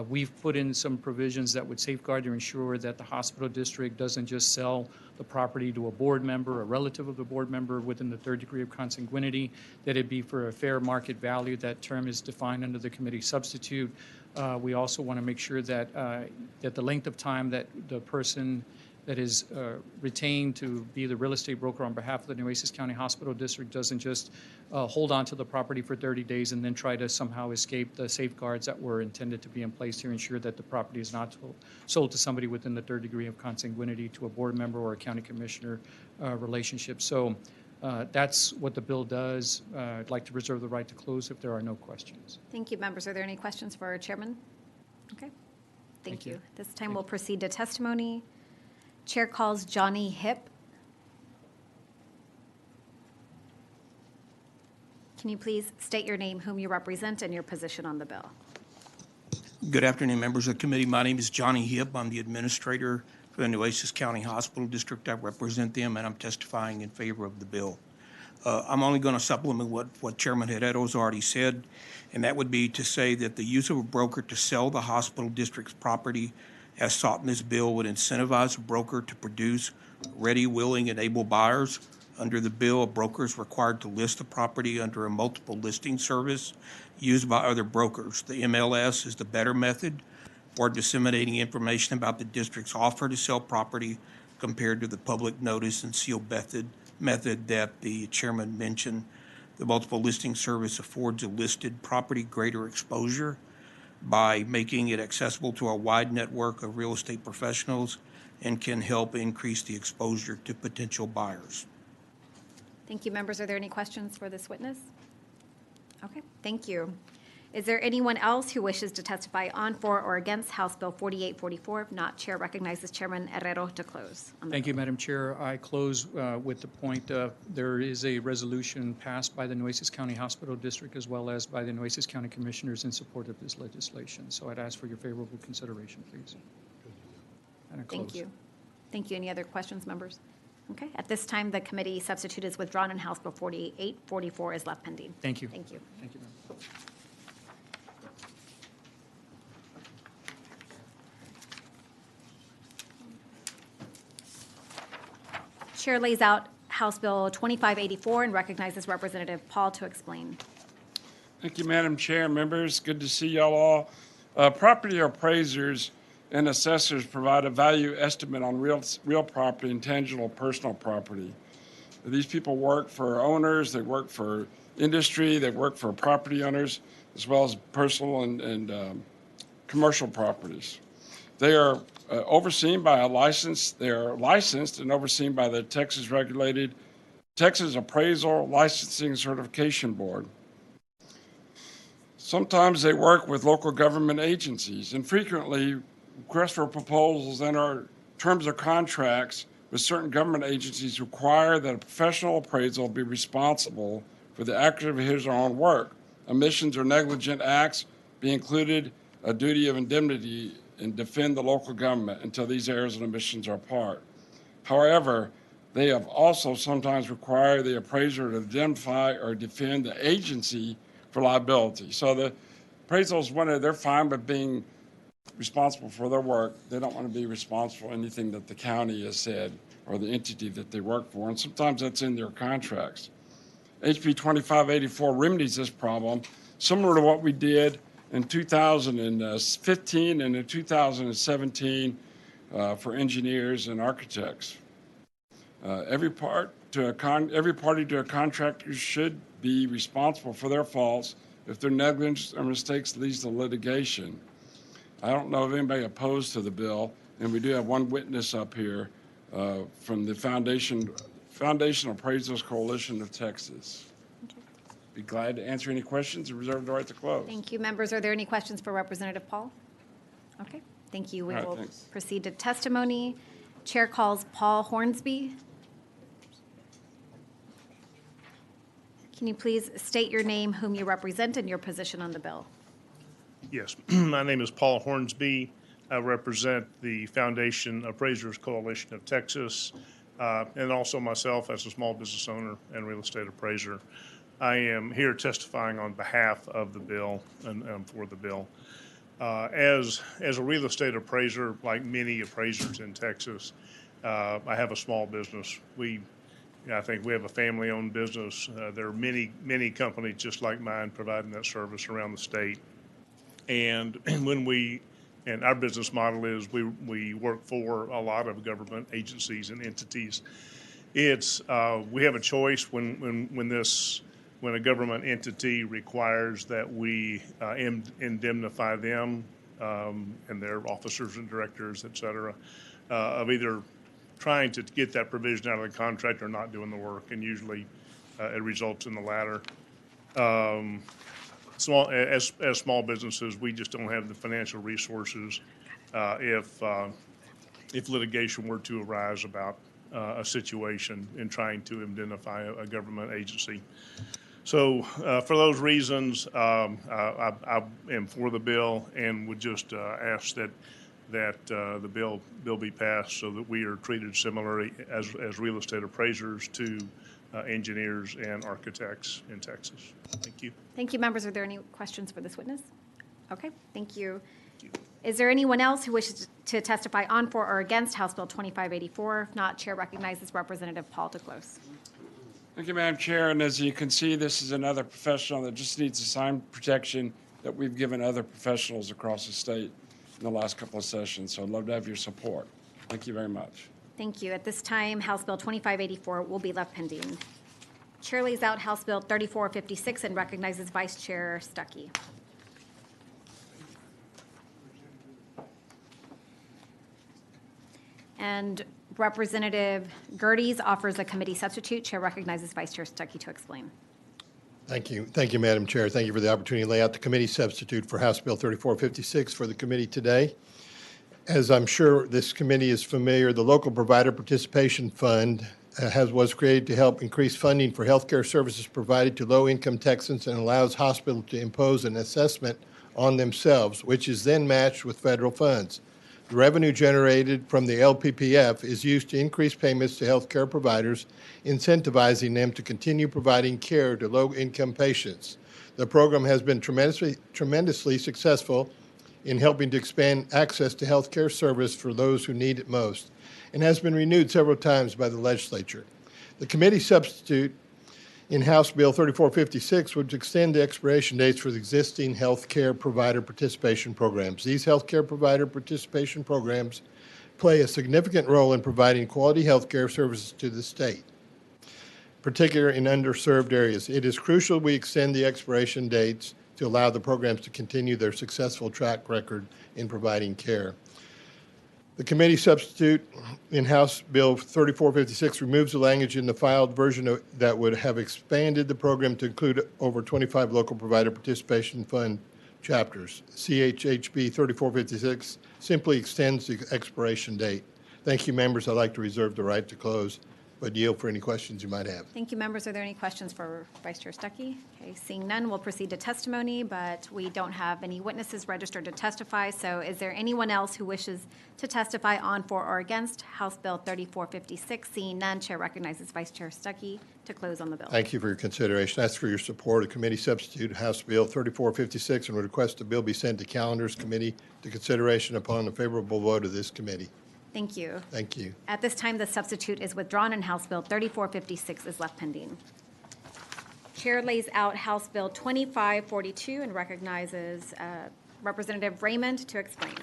we've put in some provisions that would safeguard to ensure that the hospital district doesn't just sell the property to a board member, a relative of the board member within the third degree of consanguinity, that it be for a fair market value. That term is defined under the committee substitute. We also want to make sure that that the length of time that the person that is retained to be the real estate broker on behalf of the Nueces County Hospital District doesn't just hold on to the property for 30 days and then try to somehow escape the safeguards that were intended to be in place to ensure that the property is not sold to somebody within the third degree of consanguinity, to a board member or a county commissioner relationship. So that's what the bill does. I'd like to reserve the right to close if there are no questions. Thank you, members. Are there any questions for our chairman? Okay. Thank you. This time we'll proceed to testimony. Chair calls Johnny Hip. Can you please state your name, whom you represent, and your position on the bill? Good afternoon, members of the committee. My name is Johnny Hip. I'm the administrator for the Nueces County Hospital District. I represent them, and I'm testifying in favor of the bill. I'm only going to supplement what Chairman Herrero's already said, and that would be to say that the use of a broker to sell the hospital district's property as sought in this bill would incentivize a broker to produce ready, willing, and able buyers. Under the bill, a broker is required to list the property under a multiple listing service used by other brokers. The MLS is the better method for disseminating information about the district's offer to sell property compared to the public notice and seal method that the chairman mentioned. The multiple listing service affords a listed property greater exposure by making it accessible to a wide network of real estate professionals and can help increase the exposure to potential buyers. Thank you, members. Are there any questions for this witness? Okay, thank you. Is there anyone else who wishes to testify on, for, or against House Bill 4844? If not, Chair recognizes Chairman Herrero to close. Thank you, Madam Chair. I close with the point there is a resolution passed by the Nueces County Hospital District as well as by the Nueces County Commissioners in support of this legislation. So I'd ask for your favorable consideration, please. And I close. Thank you. Thank you. Any other questions, members? Okay. At this time, the committee substitute is withdrawn and House Bill 4844 is left pending. Thank you. Thank you. Thank you, ma'am. Chair lays out House Bill 2584 and recognizes Representative Paul to explain. Thank you, Madam Chair, members. Good to see y'all all. Property appraisers and assessors provide a value estimate on real property and tangible personal property. These people work for owners, they work for industry, they work for property owners, as well as personal and commercial properties. They are overseen by they are licensed and overseen by the Texas Appraisal Licensing Certification Board. Sometimes they work with local government agencies, and frequently requests for proposals and our terms of contracts with certain government agencies require that a professional appraisal be responsible for the accuracy of his or her own work. Omissions or negligent acts be included a duty of indemnity and defend the local government until these errors and omissions are apart. However, they have also sometimes required the appraiser to identify or defend the agency for liability. So the appraisals, when they're fine with being responsible for their work, they don't want to be responsible for anything that the county has said or the entity that they work for, and sometimes that's in their contracts. HB 2584 remedies this problem, similar to what we did in 2015 and in 2017 for engineers and architects. Every party to a contractor should be responsible for their faults if their negligence or mistakes leads to litigation. I don't know of anybody opposed to the bill, and we do have one witness up here from the Foundation Appraisals Coalition of Texas. Be glad to answer any questions and reserve the right to close. Thank you, members. Are there any questions for Representative Paul? Okay, thank you. We All right, will thanks. proceed to testimony. Chair calls Paul Hornsby. Can you please state your name, whom you represent, and your position on the bill? Yes, my name is Paul Hornsby. I represent the Foundation Appraisers Coalition of Texas, and also myself as a small business owner and real estate appraiser. I am here testifying on behalf of the bill and for the bill. As a real estate appraiser, like many appraisers in Texas, I have a small business. I think we have a family-owned business. There are many companies just like mine providing that service around the state. And our business model is we work for a lot of government agencies and entities. We have a choice when a government entity requires that we indemnify them and their officers and directors, et cetera, of either trying to get that provision out of the contract or not doing the work, and usually it results in the latter. As small businesses, we just don't have the financial resources if litigation were to arise about a situation in trying to indemnify a government agency. So for those reasons, I am for the bill and would just ask that the bill be passed so that we are treated similarly as real estate appraisers to engineers and architects in Texas. Thank you. Thank you, members. Are there any questions for this witness? Okay, thank you. Is there anyone else who wishes to testify on, for, or against House Bill 2584? If not, Chair recognizes Representative Paul to close. Thank you, Madam Chair. And as you can see, this is another professional that just needs the same protection that we've given other professionals across the state in the last couple of sessions. So I'd love to have your support. Thank you very much. Thank you. At this time, House Bill 2584 will be left pending. Chair lays out House Bill 3456 and recognizes Vice Chair Stuckey. And Representative Gerdes offers a committee substitute. Chair recognizes Vice Chair Stuckey to explain. Thank you. Thank you, Madam Chair. Thank you for the opportunity to lay out the committee substitute for House Bill 3456 for the committee today. As I'm sure this committee is familiar, the Local Provider Participation Fund was created to help increase funding for healthcare services provided to low-income Texans and allows hospitals to impose an assessment on themselves, which is then matched with federal funds. The revenue generated from the LPPF is used to increase payments to healthcare providers, incentivizing them to continue providing care to low-income patients. The program has been tremendously successful in helping to expand access to healthcare service for those who need it most, and has been renewed several times by the legislature. The committee substitute in House Bill 3456 would extend the expiration dates for the existing health care provider participation programs. These health care provider participation programs play a significant role in providing quality health care services to the state, particularly in underserved areas. It is crucial we extend the expiration dates to allow the programs to continue their successful track record in providing care. The committee substitute in House Bill 3456 removes the language in the filed version that would have expanded the program to include over 25 local provider participation fund chapters. CHHB 3456 simply extends the expiration date. Thank you, members. I'd like to reserve the right to close, but yield for any questions you might have. Thank you, members. Are there any questions for Vice Chair Stuckey? Okay, seeing none, we'll proceed to testimony, but we don't have any witnesses registered to testify. So is there anyone else who wishes to testify on, for, or against House Bill 3456? Seeing none, Chair recognizes Vice Chair Stuckey to close on the bill. Thank you for your consideration. Ask for your support of committee substitute House Bill 3456 and would request the bill be sent to Calendars Committee to consideration upon a favorable vote of this committee. Thank you. Thank you. At this time, the substitute is withdrawn and House Bill 3456 is left pending. Chair lays out House Bill 2542 and recognizes Representative Raymond to explain.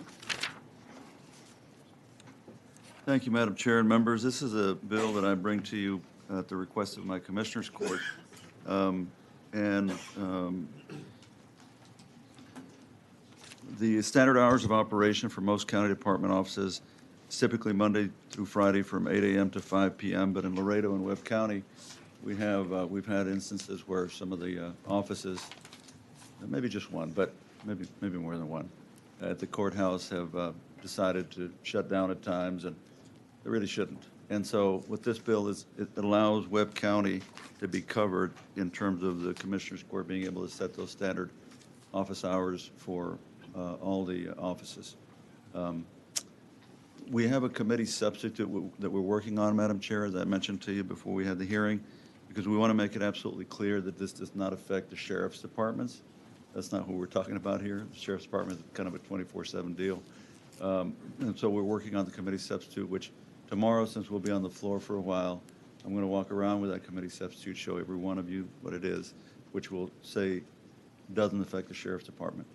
Thank you, Madam Chair and members. This is a bill that I bring to you at the request of my Commissioners Court. The standard hours of operation for most county department offices is typically Monday through Friday from 8 a.m. to 5 p.m., but in Laredo and Webb County, we've had instances where some of the offices, maybe just one, but maybe more than one, at the courthouse have decided to shut down at times, and they really shouldn't. And so what this bill is, it allows Webb County to be covered in terms of the Commissioners Court being able to set those standard office hours for all the offices. We have a committee substitute that we're working on, Madam Chair, as I mentioned to you before we had the hearing, because we want to make it absolutely clear that this does not affect the sheriff's departments. That's not who we're talking about here. The sheriff's department is kind of a 24/7 deal. And so we're working on the committee substitute, which tomorrow, since we'll be on the floor for a while, I'm going to walk around with that committee substitute, show every one of you what it is, which will say doesn't affect the sheriff's department.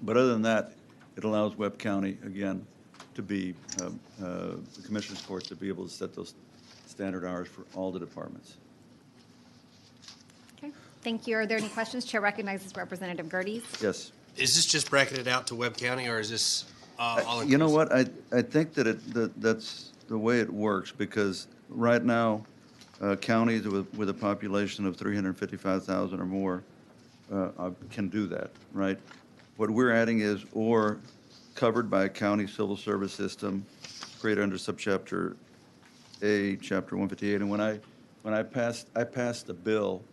But other than that, it allows Webb County, again, to be, the Commissioners Court to be able to set those standard hours for all the departments. Okay, thank you. Are there any questions? Chair recognizes Representative Gerdes. Yes. Is this just bracketed out to Webb County, or is this all You know what, I think that that's the way it works, because right now, counties with a population of 355,000 or more can do that, right? What we're adding is, or covered by a county civil service system created under subchapter A, chapter 158. And when I passed a bill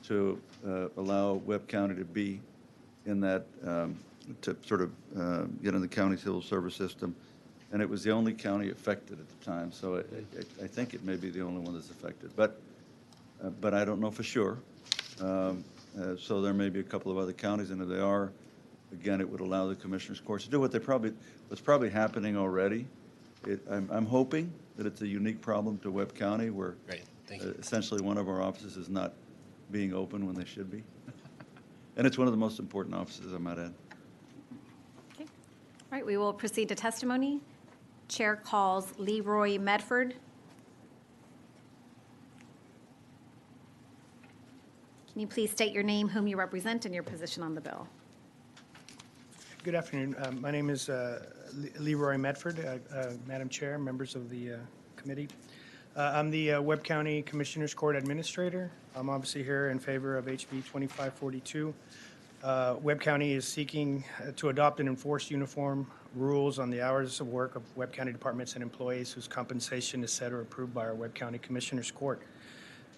to allow Webb County to be in that, to sort of get in the county civil service system, and it was the only county affected at the time. So I think it may be the only one that's affected, but I don't know for sure. So there may be a couple of other counties, and if they are, again, it would allow the Commissioners Court to do what's probably happening already. I'm hoping that it's a unique problem to Webb County, where essentially one of our offices is not being open when they should be. And it's one of the most important offices, I might add. Okay. All right, we will proceed to testimony. Chair calls Leroy Medford. Can you please state your name, whom you represent, and your position on the bill? Good afternoon. My name is Leroy Medford, Madam Chair, members of the committee. I'm the Webb County Commissioners Court Administrator. I'm obviously here in favor of HB 2542. Webb County is seeking to adopt and enforce uniform rules on the hours of work of Webb County departments and employees whose compensation is set or approved by our Webb County Commissioners Court.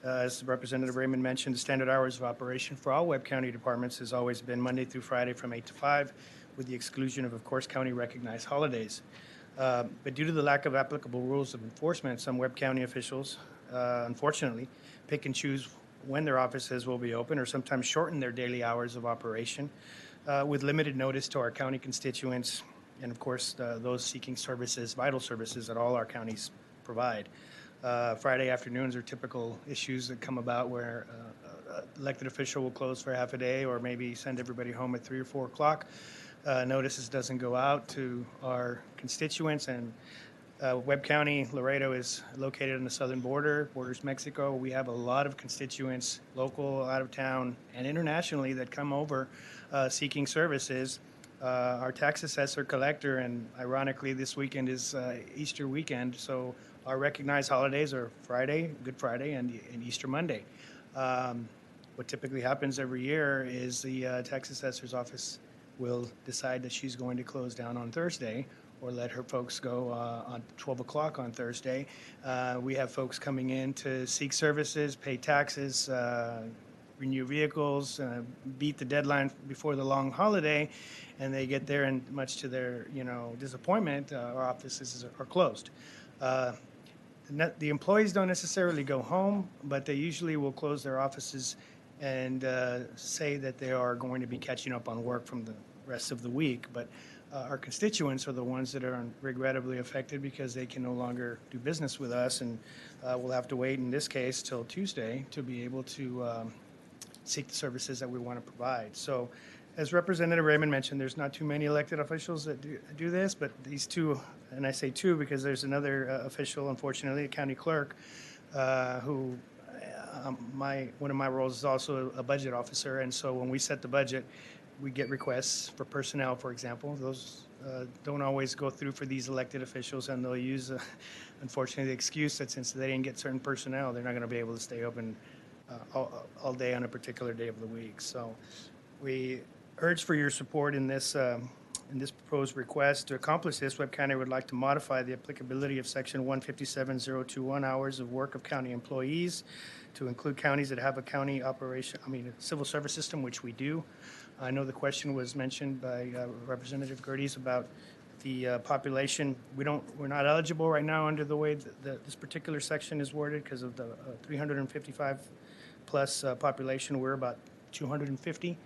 As Representative Raymond mentioned, the standard hours of operation for all Webb County departments has always been Monday through Friday from 8 to 5, with the exclusion of course, county-recognized holidays. But due to the lack of applicable rules of enforcement, some Webb County officials, unfortunately, pick and choose when their offices will be open, or sometimes shorten their daily hours of operation with limited notice to our county constituents and, of course, those seeking services, vital services that all our counties provide. Friday afternoons are typical issues that come about where elected official will close for half a day or maybe send everybody home at 3 or 4 o'clock. Notices doesn't go out to our constituents, and Webb County, Laredo is located on the southern border, borders Mexico. We have a lot of constituents, local, out of town, and internationally that come over seeking services. Our tax assessor collector, and ironically this weekend is Easter weekend, so our recognized holidays are Friday, Good Friday, and Easter Monday. What typically happens every year is the tax assessor's office will decide that she's going to close down on Thursday, or let her folks go on 12 o'clock on Thursday. We have folks coming in to seek services, pay taxes, renew vehicles, beat the deadline before the long holiday, and they get there, and much to their disappointment, our offices are closed. The employees don't necessarily go home, but they usually will close their offices and say that they are going to be catching up on work from the rest of the week. But our constituents are the ones that are regrettably affected because they can no longer do business with us, and we'll have to wait, in this case, till Tuesday to be able to seek the services that we want to provide. So, as Representative Raymond mentioned, there's not too many elected officials that do this, but these two, and I say two because there's another official, unfortunately, a county clerk, who one of my roles is also a budget officer, and so when we set the budget, we get requests for personnel, for example. Those don't always go through for these elected officials, and they'll use, unfortunately, the excuse that since they didn't get certain personnel, they're not going to be able to stay open all day on a particular day of the week. So we urge for your support in this proposed request. To accomplish this, Webb County would like to modify the applicability of Section 157.021 hours of work of county employees to include counties that have a county operation, a civil service system, which we do. I know the question was mentioned by Representative Gerdes about the population. We're not eligible right now under the way that this particular section is worded because of the 355 plus population. We're about 250.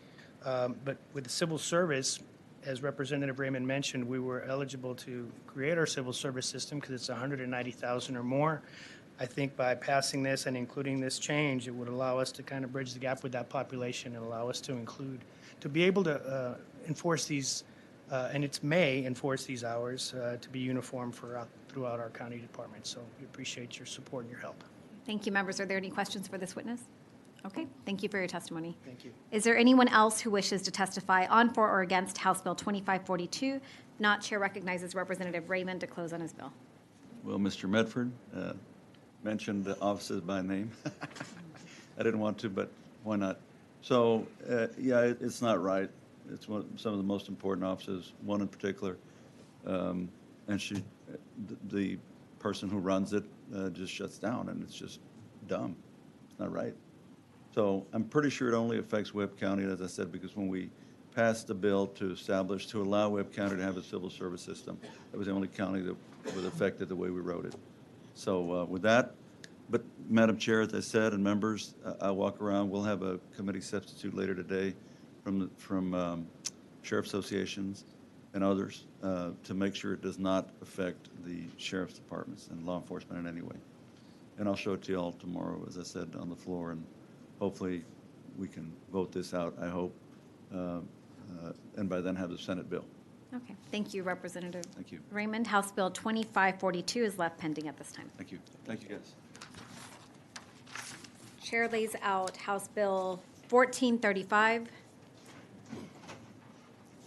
But with the civil service, as Representative Raymond mentioned, we were eligible to create our civil service system because it's 190,000 or more. I think by passing this and including this change, it would allow us to kind of bridge the gap with that population and allow us to be able to enforce these, and it's may enforce these hours to be uniform throughout our county department. So we appreciate your support and your help. Thank you, members. Are there any questions for this witness? Okay, thank you for your testimony. Thank you. Is there anyone else who wishes to testify on, for, or against House Bill 2542? Not. Chair recognizes Representative Raymond to close on his bill. Well, Mr. Medford mentioned the offices by name. I didn't want to, but why not? So, yeah, it's not right. It's some of the most important offices, one in particular. And the person who runs it just shuts down, and it's just dumb. It's not right. So I'm pretty sure it only affects Webb County, as I said, because when we passed the bill to allow Webb County to have a civil service system, that was the only county that was affected the way we wrote it. So with that, but Madam Chair, as I said, and members, I walk around. We'll have a committee substitute later today from sheriff associations and others to make sure it does not affect the sheriff's departments and law enforcement in any way. And I'll show it to you all tomorrow, as I said, on the floor, and hopefully we can vote this out, I hope, and by then have the Senate bill. Okay, thank you, Representative. Thank you. Raymond. House Bill 2542 is left pending at this time. Thank you. Thank you, guys. Chair lays out House Bill 1435.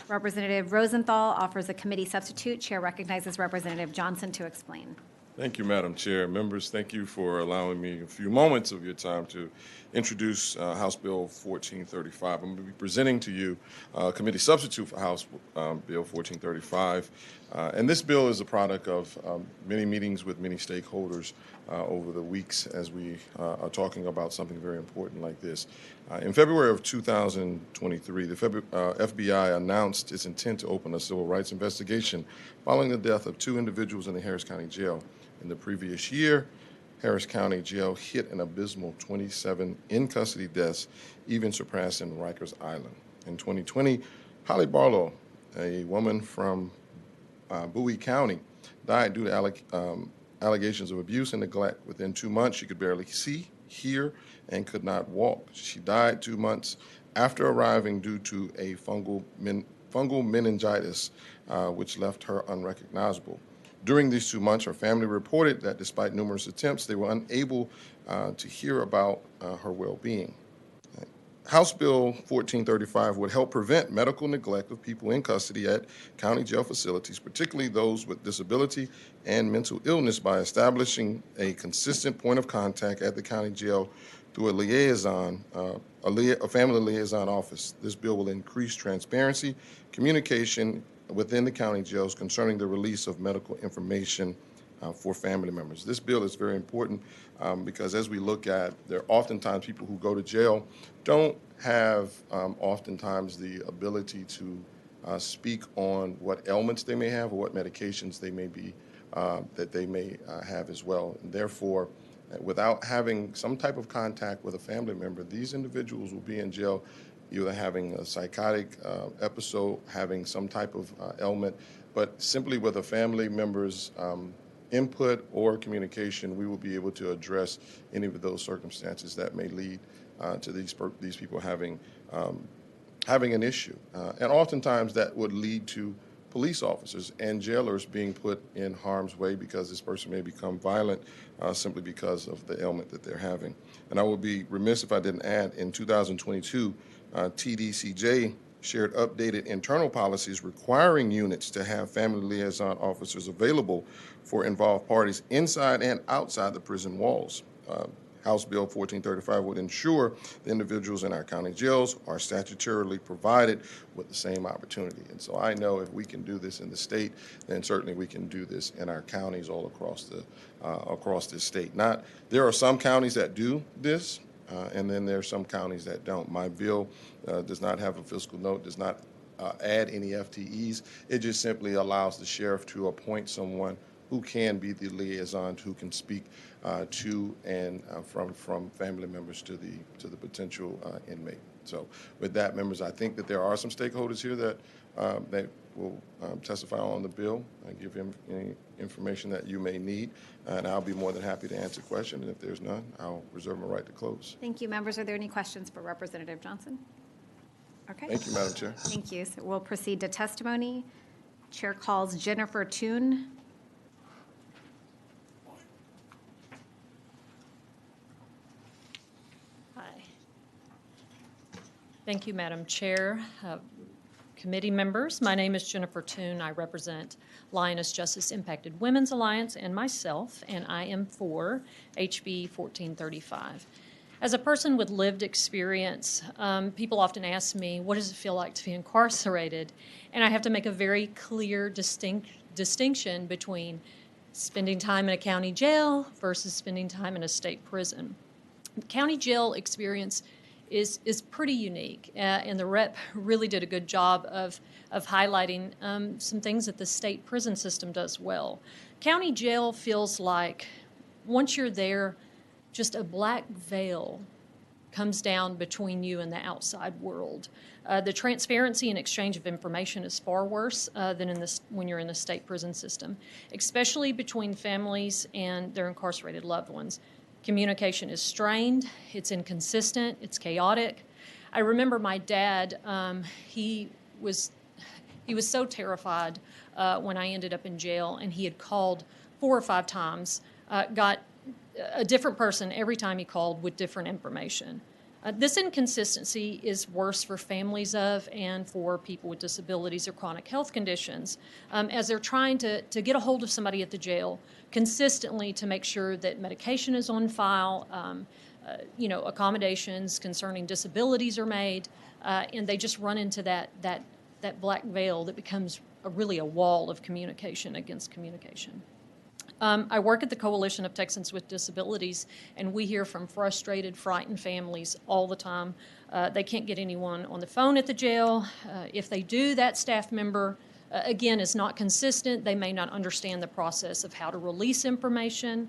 Representative Rosenthal offers a committee substitute. Chair recognizes Representative Johnson to explain. Thank you, Madam Chair. Members, thank you for allowing me a few moments of your time to introduce House Bill 1435. I'm going to be presenting to you a committee substitute for House Bill 1435. And this bill is a product of many meetings with many stakeholders over the weeks as we are talking about something very important like this. In February of 2023, the FBI announced its intent to open a civil rights investigation following the death of 2 individuals in the Harris County Jail. In the previous year, Harris County Jail hit an abysmal 27 in-custody deaths, even surpassing Rikers Island. In 2020, Holly Barlow, a woman from Bowie County, died due to allegations of abuse and neglect. Within 2 months, she could barely see, hear, and could not walk. She died 2 months after arriving due to a fungal meningitis, which left her unrecognizable. During these 2 months, her family reported that despite numerous attempts, they were unable to hear about her well-being. House Bill 1435 would help prevent medical neglect of people in custody at county jail facilities, particularly those with disability and mental illness, by establishing a consistent point of contact at the county jail through a liaison, a family liaison office. This bill will increase transparency, communication within the county jails concerning the release of medical information for family members. This bill is very important because as we look at, there are oftentimes people who go to jail don't have oftentimes the ability to speak on what ailments they may have or what medications they may be, that they may have as well. And therefore, without having some type of contact with a family member, these individuals will be in jail either having a psychotic episode, having some type of ailment, but simply with a family member's input or communication, we will be able to address any of those circumstances that may lead to these people having an issue. And oftentimes that would lead to police officers and jailers being put in harm's way because this person may become violent simply because of the ailment that they're having. And I would be remiss if I didn't add, in 2022, TDCJ shared updated internal policies requiring units to have family liaison officers available for involved parties inside and outside the prison walls. House Bill 1435 would ensure the individuals in our county jails are statutorily provided with the same opportunity. And so I know if we can do this in the state, then certainly we can do this in our counties all across this state. There are some counties that do this, and then there are some counties that don't. My bill does not have a fiscal note, does not add any FTEs. It just simply allows the sheriff to appoint someone who can be the liaison, who can speak to and from family members to the potential inmate. So with that, members, I think that there are some stakeholders here that will testify on the bill and give him any information that you may need, and I'll be more than happy to answer questions. And if there's none, I'll reserve my right to close. Thank you, members. Are there any questions for Representative Johnson? Okay. Thank you, Madam Chair. Thank you. So we'll proceed to testimony. Chair calls Jennifer Toon. Thank you, Madam Chair. Committee members, my name is Jennifer Toon. I represent Lioness Justice Impacted Women's Alliance and myself, and I am for HB 1435. As a person with lived experience, people often ask me, what does it feel like to be incarcerated? And I have to make a very clear distinction between spending time in a county jail versus spending time in a state prison. The county jail experience is pretty unique, and the rep really did a good job of highlighting some things that the state prison system does well. County jail feels like once you're there, just a black veil comes down between you and the outside world. The transparency and exchange of information is far worse than when you're in the state prison system, especially between families and their incarcerated loved ones. Communication is strained, it's inconsistent, it's chaotic. I remember my dad, he was so terrified when I ended up in jail, and he had called 4 or 5 times, got a different person every time he called with different information. This inconsistency is worse for families of and for people with disabilities or chronic health conditions as they're trying to get a hold of somebody at the jail consistently to make sure that medication is on file, accommodations concerning disabilities are made, and they just run into that black veil that becomes really a wall of communication against communication. I work at the Coalition of Texans with Disabilities, and we hear from frustrated, frightened families all the time. They can't get anyone on the phone at the jail. If they do, that staff member, again, is not consistent. They may not understand the process of how to release information.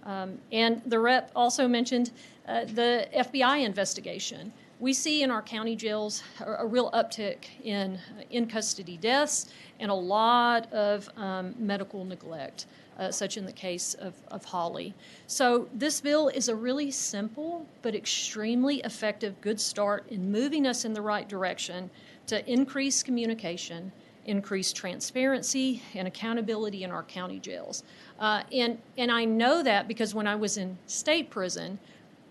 And the rep also mentioned the FBI investigation. We see in our county jails a real uptick in in-custody deaths and a lot of medical neglect. Such in the case of Holly. So this bill is a really simple but extremely effective good start in moving us in the right direction to increase communication, increase transparency and accountability in our county jails. And I know that because when I was in state prison,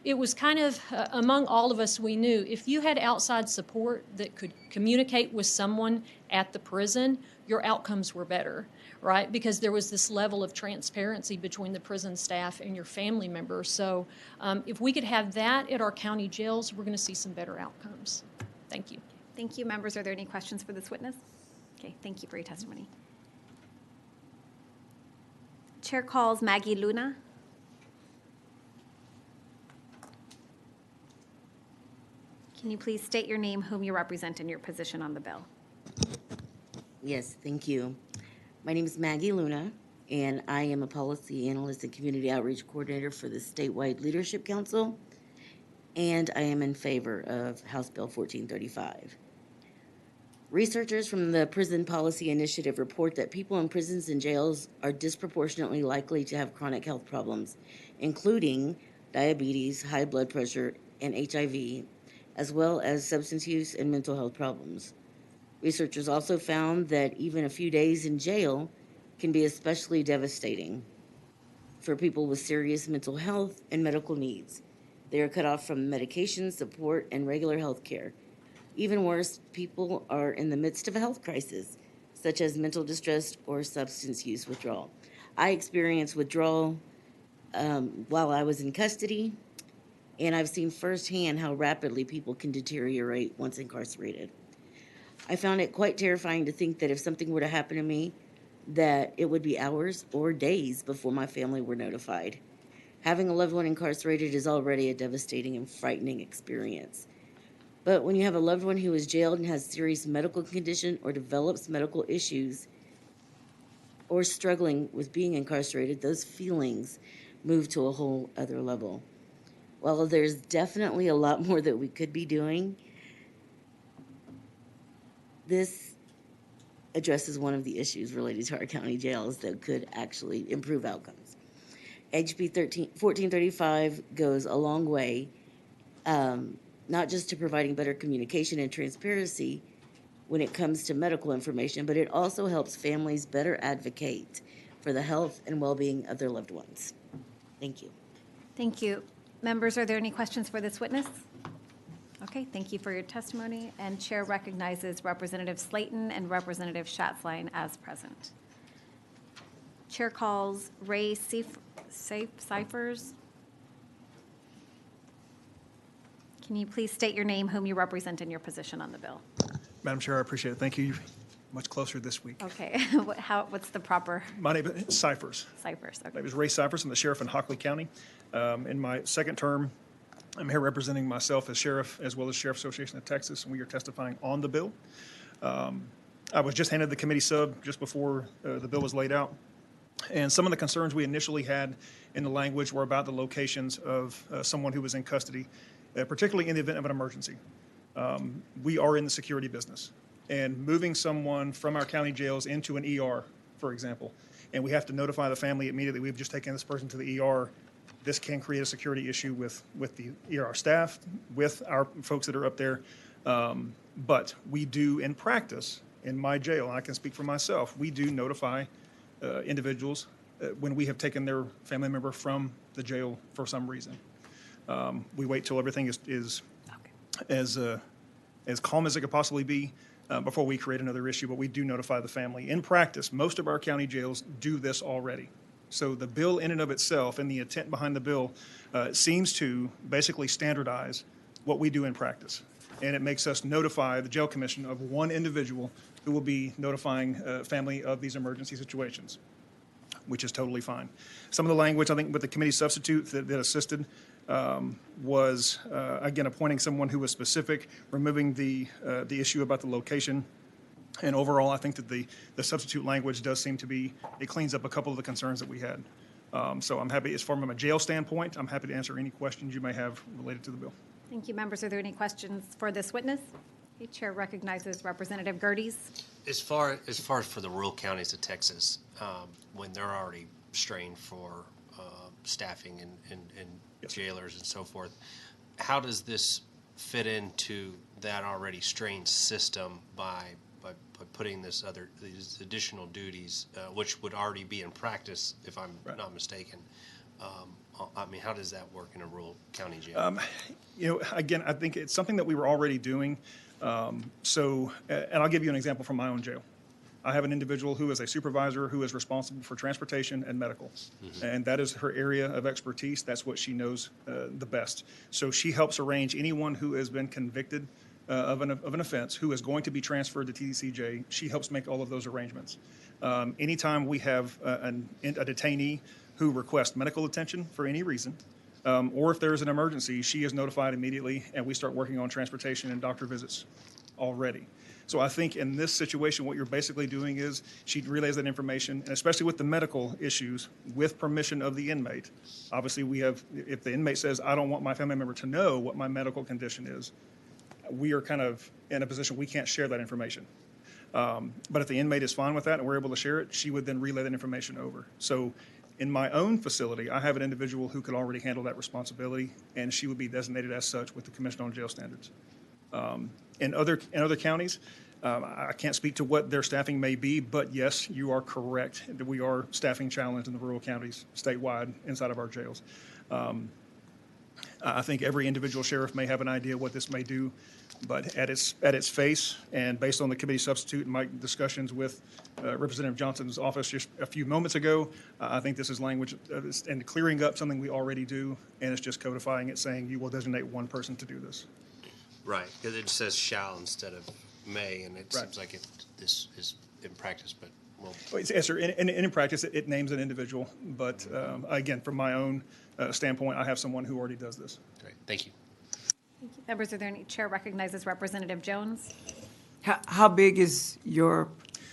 it was kind of among all of us, we knew if you had outside support that could communicate with someone at the prison, your outcomes were better. Right? Because there was this level of transparency between the prison staff and your family members. So if we could have that at our county jails, we're going to see some better outcomes. Thank you. Thank you, members. Are there any questions for this witness? Okay, thank you for your testimony. Chair calls Maggie Luna. Can you please state your name, whom you represent, and your position on the bill? Yes, thank you. My name is Maggie Luna, and I am a policy analyst and community outreach coordinator for the Statewide Leadership Council, and I am in favor of House Bill 1435. Researchers from the Prison Policy Initiative report that people in prisons and jails are disproportionately likely to have chronic health problems, including diabetes, high blood pressure, and HIV, as well as substance use and mental health problems. Researchers also found that even a few days in jail can be especially devastating for people with serious mental health and medical needs. They are cut off from medication, support, and regular health care. Even worse, people are in the midst of a health crisis, such as mental distress or substance use withdrawal. I experienced withdrawal while I was in custody, and I've seen firsthand how rapidly people can deteriorate once incarcerated. I found it quite terrifying to think that if something were to happen to me, that it would be hours or days before my family were notified. Having a loved one incarcerated is already a devastating and frightening experience. But when you have a loved one who is jailed and has serious medical condition or develops medical issues or struggling with being incarcerated, those feelings move to a whole other level. While there's definitely a lot more that we could be doing, this addresses one of the issues related to our county jails that could actually improve outcomes. HB 1435 goes a long way, not just to providing better communication and transparency when it comes to medical information, but it also helps families better advocate for the health and well-being of their loved ones. Thank you. Thank you. Members, are there any questions for this witness? Okay, thank you for your testimony. And Chair recognizes Representative Slayton and Representative Schatzline as present. Chair calls Ray Cyphers. Can you please state your name, whom you represent, and your position on the bill? Madam Chair, I appreciate it. Thank you. Much closer this week. Okay, what's the proper? My name is Cyphers. Cyphers, okay. My name is Ray Cyphers. I'm the sheriff in Hockley County. In my second term, I'm here representing myself as sheriff as well as Sheriff Association of Texas, and we are testifying on the bill. I was just handed the committee sub just before the bill was laid out. And some of the concerns we initially had in the language were about the locations of someone who was in custody, particularly in the event of an emergency. We are in the security business, and moving someone from our county jails into an ER, for example, and we have to notify the family immediately, we've just taken this person to the ER, this can create a security issue with the ER staff, with our folks that are up there. But we do, in practice, in my jail, and I can speak for myself, we do notify individuals when we have taken their family member from the jail for some reason. We wait till everything is as calm as it could possibly be before we create another issue, but we do notify the family. In practice, most of our county jails do this already. So the bill in and of itself and the intent behind the bill seems to basically standardize what we do in practice. And it makes us notify the jail commission of one individual who will be notifying family of these emergency situations, which is totally fine. Some of the language, I think, with the committee substitute that assisted was, again, appointing someone who was specific, removing the issue about the location. And overall, I think that the substitute language does seem to be, it cleans up a couple of the concerns that we had. So I'm happy, as far from a jail standpoint, I'm happy to answer any questions you may have related to the bill. Thank you, members. Are there any questions for this witness? Okay, Chair recognizes Representative Gerdes. As far as for the rural counties of Texas, when they're already strained for staffing and jailers and so forth, how does this fit into that already strained system by putting these additional duties, which would already be in practice, if I'm not mistaken? I mean, how does that work in a rural county jail? Again, I think it's something that we were already doing. And I'll give you an example from my own jail. I have an individual who is a supervisor who is responsible for transportation and medical. Mm-hmm. And that is her area of expertise. That's what she knows the best. So she helps arrange anyone who has been convicted of an offense who is going to be transferred to TDCJ. She helps make all of those arrangements. Anytime we have a detainee who requests medical attention for any reason, or if there's an emergency, she is notified immediately, and we start working on transportation and doctor visits already. So I think in this situation, what you're basically doing is she relays that information, and especially with the medical issues, with permission of the inmate. Obviously, if the inmate says, I don't want my family member to know what my medical condition is, we are kind of in a position we can't share that information. But if the inmate is fine with that and we're able to share it, she would then relay that information over. So in my own facility, I have an individual who could already handle that responsibility, and she would be designated as such with the Commission on Jail Standards. In other counties, I can't speak to what their staffing may be, but yes, you are correct that we are staffing challenged in the rural counties statewide inside of our jails. I think every individual sheriff may have an idea what this may do, but at its face, and based on the committee substitute and my discussions with Representative Johnson's office just a few moments ago, I think this is language and clearing up something we already do, and it's just codifying it, saying you will designate one person to do this. Right, because it says shall instead of may, and it Right. seems like this is in practice, but well. Yes, sir. In practice, it names an individual, but again, from my own standpoint, I have someone who already does this. Great, thank you. Thank you. Members, are there any, Chair recognizes Representative Jones. How big is your,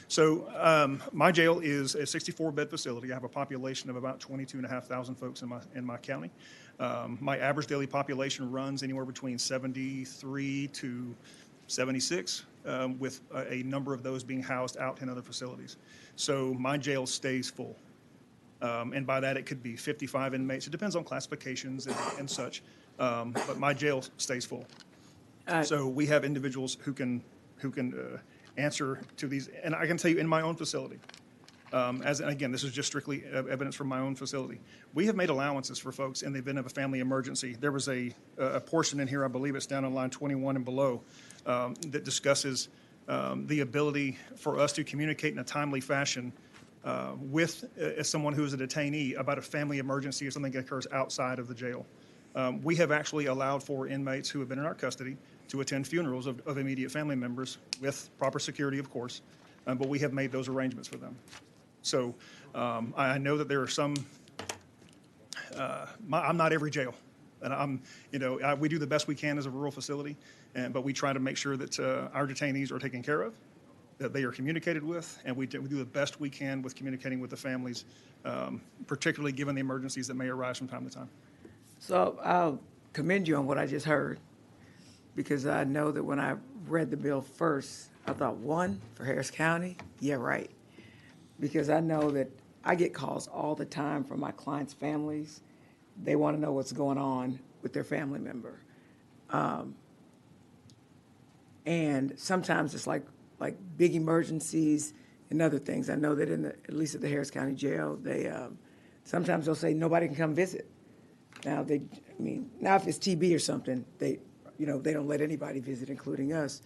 So my jail is a 64-bed facility. I have a population of about 22,500 folks in my county. My average daily population runs anywhere between 73 to 76, with a number of those being housed out in other facilities. So my jail stays full. And by that, it could be 55 inmates. It depends on classifications and such. But my jail stays full. So we have individuals who can answer to these. And I can tell you in my own facility, and again, this is just strictly evidence from my own facility. We have made allowances for folks in the event of a family emergency. There was a portion in here, I believe it's down on line 21 and below, that discusses the ability for us to communicate in a timely fashion with someone who is a detainee about a family emergency or something that occurs outside of the jail. We have actually allowed for inmates who have been in our custody to attend funerals of immediate family members with proper security, of course, but we have made those arrangements for them. So I know that there are some, I'm not every jail. And we do the best we can as a rural facility, but we try to make sure that our detainees are taken care of, that they are communicated with, and we do the best we can with communicating with the families, particularly given the emergencies that may arise from time to time. so I'll commend you on what I just heard, because I know that when I read the bill first, I thought, one, for Harris County? Yeah, right. Because I know that I get calls all the time from my clients' families. They want to know what's going on with their family member. And sometimes it's like big emergencies and other things. I know that at least at the Harris County Jail, they sometimes they'll say nobody can come visit. Now now if it's TB or something, they don't let anybody visit, including us.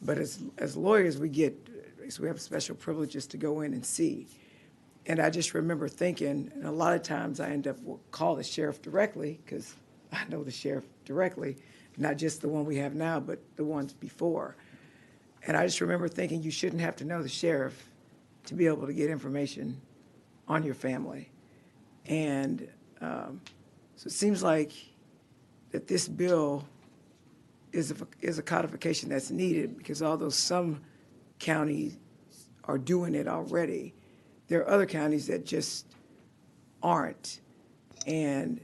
But as lawyers, we have special privileges to go in and see. And I just remember thinking, and a lot of times I end up will call the sheriff directly, because I know the sheriff directly, not just the one we have now, but the ones before. And I just remember thinking you shouldn't have to know the sheriff to be able to get information on your family. And so it seems like that this bill is a codification that's needed, because although some counties are doing it already, there are other counties that just aren't. And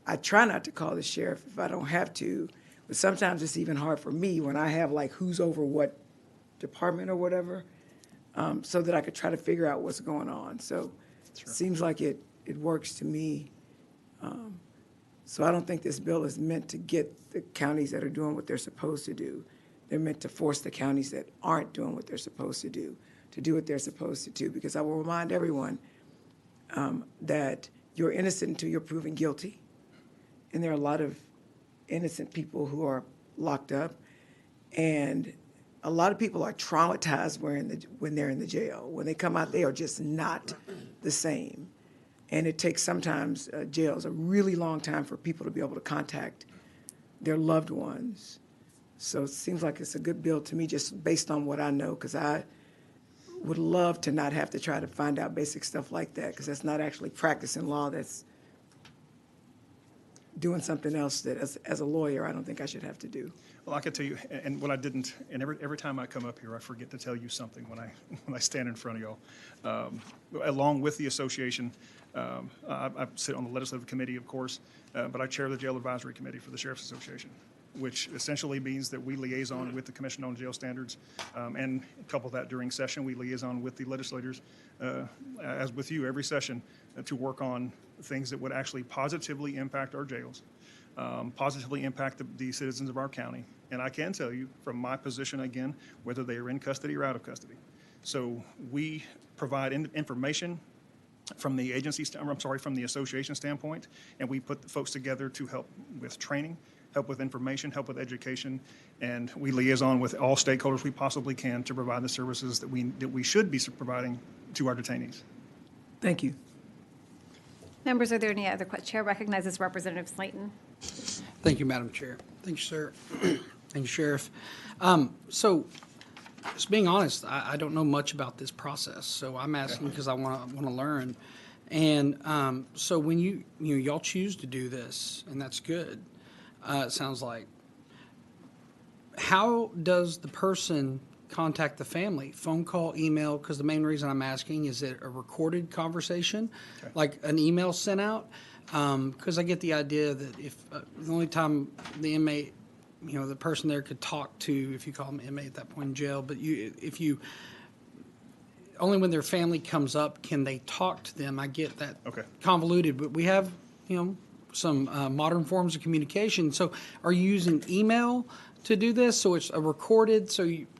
I try not to call the sheriff if I don't have to, but sometimes it's even hard for me when I have who's over what department or whatever, so that I could try to figure out what's going on. So it seems like it works to me. So I don't think this bill is meant to get the counties that are doing what they're supposed to do. They're meant to force the counties that aren't doing what they're supposed to do what they're supposed to do. Because I will remind everyone that you're innocent until you're proven guilty. And there are a lot of innocent people who are locked up. And a lot of people are traumatized when they're in the jail. When they come out, they are just not the same. And it takes sometimes jails a really long time for people to be able to contact their loved ones. So it seems like it's a good bill to me, just based on what I know, because I would love to not have to try to find out basic stuff like that, because that's not actually practicing law. That's doing something else that, as a lawyer, I don't think I should have to do. Well, I could tell you, and what I didn't, and every time I come up here, I forget to tell you something when I stand in front of y'all. Along with the association, I sit on the legislative committee, of course, but I chair the jail advisory committee for the Sheriff's Association, which essentially means that we liaison with the Commission on Jail Standards, and couple that during session, we liaison with the legislators, as with you every session, to work on things that would actually positively impact our jails, positively impact the citizens of our county. And I can tell you from my position, again, whether they are in custody or out of custody. So we provide information from the agency, from the association standpoint, and we put the folks together to help with training, help with information, help with education, and we liaison with all stakeholders we possibly can to provide the services that we should be providing to our detainees. Thank you. Members, are there any other questions? Chair recognizes Representative Slayton. Thank you, Madam Chair. Thank you, sir. Thank you, Sheriff. So, just being honest, I don't know much about this process, so I'm asking because I want to learn. And so when y'all choose to do this, and that's good, it sounds like, how does the person contact the family? Phone call, email? Because the main reason I'm asking is it a recorded conversation, like an email sent out? Because I get the idea that if the only time the inmate, the person there could talk to, if you call them inmate at that point in jail, but only when their family comes up can they talk to them. I get that convoluted, but we have, some modern forms of communication. So are you using email to do this? So it's a recorded,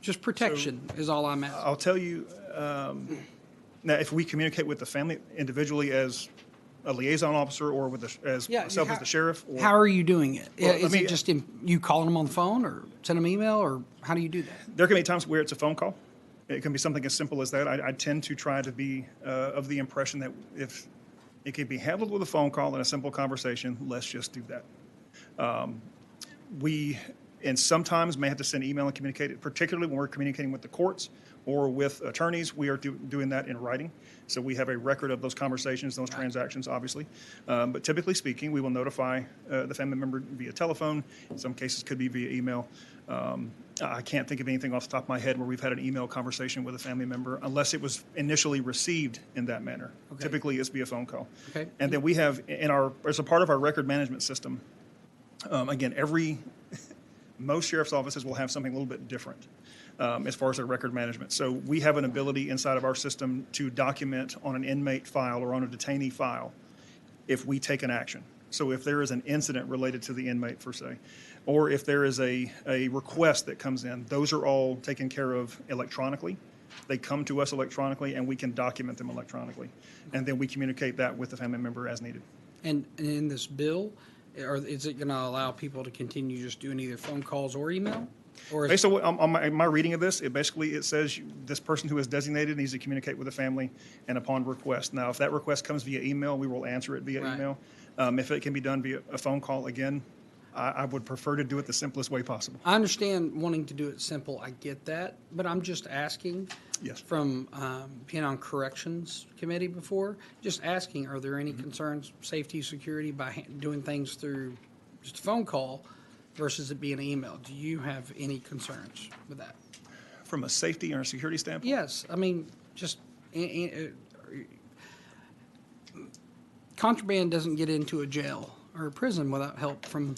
just protection is all I'm asking. I'll tell you, now if we communicate with the family individually as a liaison officer or with myself as the sheriff. Or, how are you doing it? Well, Is it just you calling them on the phone or send them email, or how do you do that? There can be times where it's a phone call. It can be something as simple as that. I tend to try to be of the impression that if it can be handled with a phone call and a simple conversation, let's just do that. And sometimes may have to send email and communicate it, particularly when we're communicating with the courts or with attorneys. We are doing that in writing. So we have a record of those conversations, those transactions, obviously. But typically speaking, we will notify the family member via telephone. In some cases, could be via email. I can't think of anything off the top of my head where we've had an email conversation with a family member unless it was initially received in that manner. Okay. Typically, it's via phone call. Okay. And then we have as a part of our record management system, again, most sheriff's offices will have something a little bit different as far as their record management. So we have an ability inside of our system to document on an inmate file or on a detainee file if we take an action. So if there is an incident related to the inmate, per se, or if there is a request that comes in, those are all taken care of electronically. They come to us electronically, and we can document them electronically. And then we communicate that with the family member as needed. And in this bill, is it going to allow people to continue just doing either phone calls or email? Or based on my reading of this, it says this person who is designated needs to communicate with the family and upon request. Now, if that request comes via email, we will answer it via email. If it can be done via a phone call, again, I would prefer to do it the simplest way possible. I understand wanting to do it simple. I get that. But I'm just asking, from being on Corrections Committee before, just asking, are there any concerns, safety, security, by doing things through just a phone call versus it being an email? Do you have any concerns with that? From a safety or a security standpoint? Yes. I mean, just contraband doesn't get into a jail or a prison without help from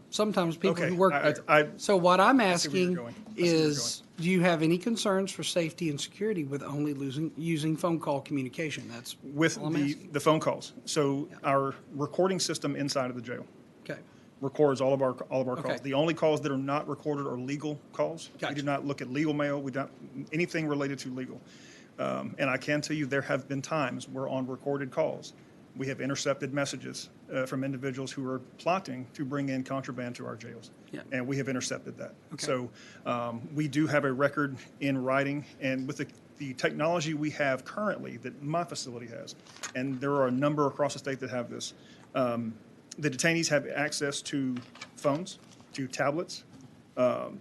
sometimes people who work there. So what I'm asking is, do you have any concerns for safety and security with only using phone call communication? That's with the phone calls. So our recording system inside of the jail records all of our calls. The only calls that are not recorded are legal calls. We do not look at legal mail. We don't anything related to legal. And I can tell you there have been times where on recorded calls we have intercepted messages from individuals who are plotting to bring in contraband to our jails. And we have intercepted that. So we do have a record in writing, and with the technology we have currently that my facility has, and there are a number across the state that have this, the detainees have access to phones, to tablets,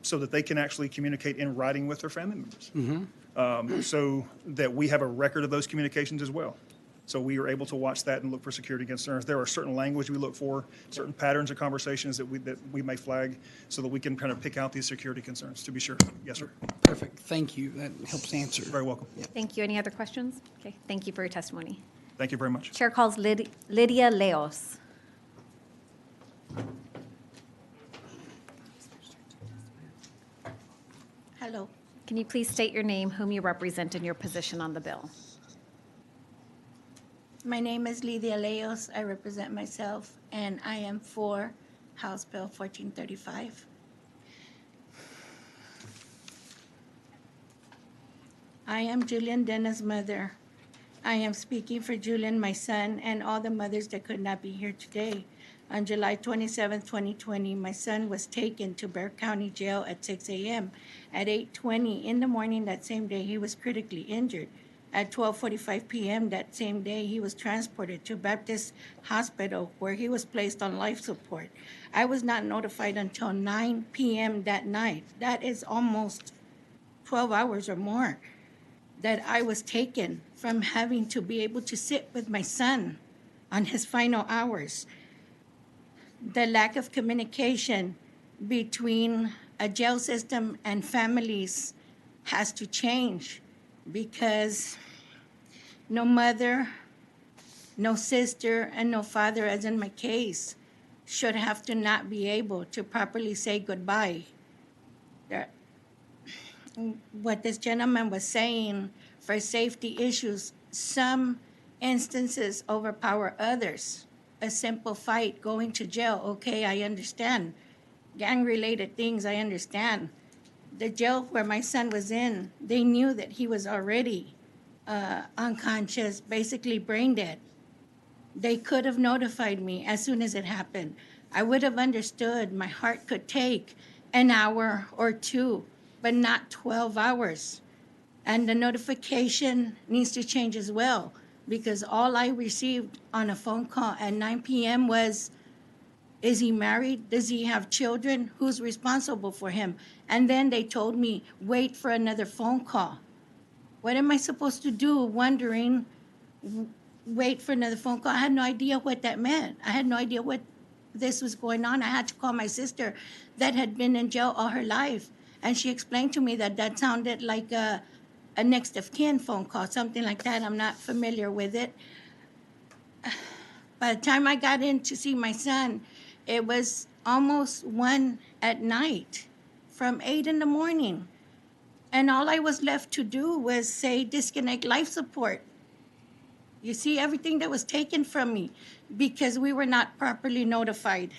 so that they can actually communicate in writing with their family members. So that we have a record of those communications as well. So we are able to watch that and look for security concerns. There are certain language we look for, certain patterns of conversations that we may flag, so that we can kind of pick out these security concerns, to be sure. Yes, sir. Perfect. Thank you. That helps answer. You're very welcome. Thank you. Any other questions? Okay. Thank you for your testimony. Thank you very much. Chair calls Lydia Leos. Hello. Can you please state your name, whom you represent, and your position on the bill? My name is Lydia Leos. I represent myself, and I am for House Bill 1435. I am Julian Dennis' mother, I am speaking for Julian, my son, and all the mothers that could not be here today. On July 27, 2020, my son was taken to Bexar County Jail at 6 a.m. At 8:20 in the morning that same day, he was critically injured. At 12:45 p.m. that same day, he was transported to Baptist Hospital where he was placed on life support. I was not notified until 9 p.m. that night. That is almost 12 hours or more that I was taken from having to be able to sit with my son on his final hours. The lack of communication between a jail system and families has to change because no mother, no sister, and no father, as in my case, should have to not be able to properly say goodbye. What this gentleman was saying, for safety issues, some instances overpower others. A simple fight, going to jail, okay, I understand. Gang-related things, I understand. The jail where my son was in, they knew that he was already unconscious, basically brain dead. They could have notified me as soon as it happened. I would have understood my heart could take an hour or two, but not 12 hours. And the notification needs to change as well, because all I received on a phone call at 9 p.m. was, is he married? Does he have children? Who's responsible for him? And then they told me, wait for another phone call. What am I supposed to do wondering, wait for another phone call? I had no idea what that meant. I had no idea what this was going on. I had to call my sister that had been in jail all her life. And she explained to me that that sounded like a next of kin phone call, something like that. I'm not familiar with it. By the time I got in to see my son, it was almost 1 at night, from 8 in the morning. And all I was left to do was say, disconnect life support. You see, everything that was taken from me because we were not properly notified.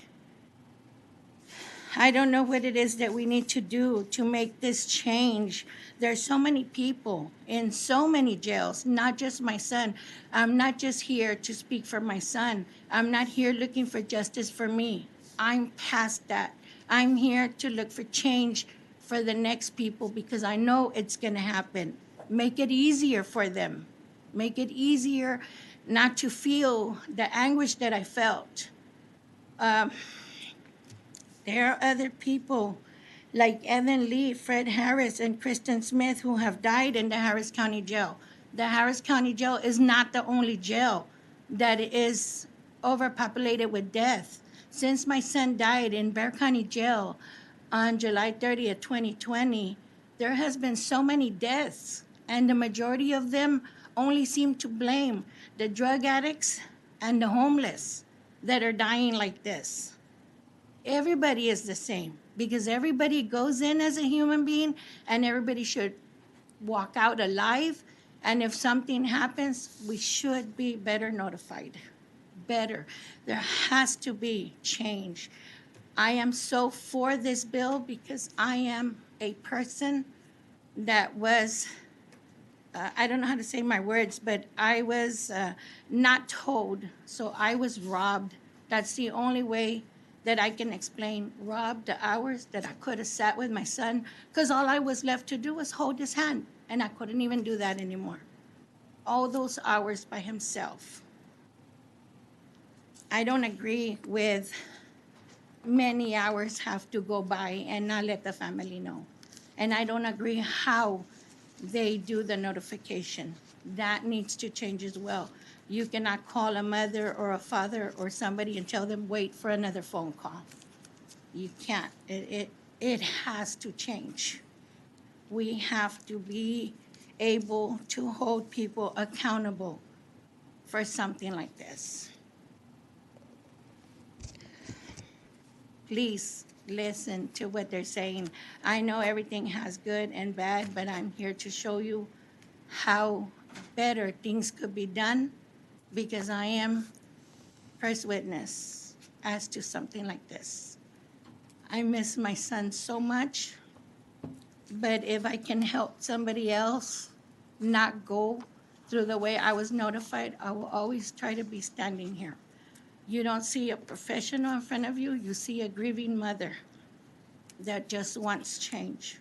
I don't know what it is that we need to do to make this change. There's so many people in so many jails, not just my son. I'm not just here to speak for my son. I'm not here looking for justice for me. I'm past that. I'm here to look for change for the next people because I know it's going to happen. Make it easier for them. Make it easier not to feel the anguish that I felt. There are other people like Evan Lee, Fred Harris, and Kristen Smith who have died in the Harris County Jail. The Harris County Jail is not the only jail that is overpopulated with death. Since my son died in Bexar County Jail on July 30th, 2020, there has been so many deaths, and the majority of them only seem to blame the drug addicts and the homeless that are dying like this. Everybody is the same because everybody goes in as a human being and everybody should walk out alive. And if something happens, we should be better notified. Better. There has to be change. I am so for this bill because I am a person that was, I don't know how to say my words, but I was not told, so I was robbed. That's the only way that I can explain, robbed the hours that I could have sat with my son, because all I was left to do was hold his hand, and I couldn't even do that anymore. All those hours by himself. I don't agree with many hours have to go by and not let the family know. And I don't agree how they do the notification. That needs to change as well. You cannot call a mother or a father or somebody and tell them, wait for another phone call. You can't. It has to change. We have to be able to hold people accountable for something like this. Please listen to what they're saying. I know everything has good and bad, but I'm here to show you how better things could be done, because I am first witness as to something like this. I miss my son so much, but if I can help somebody else not go through the way I was notified, I will always try to be standing here. You don't see a professional in front of you, you see a grieving mother that just wants change.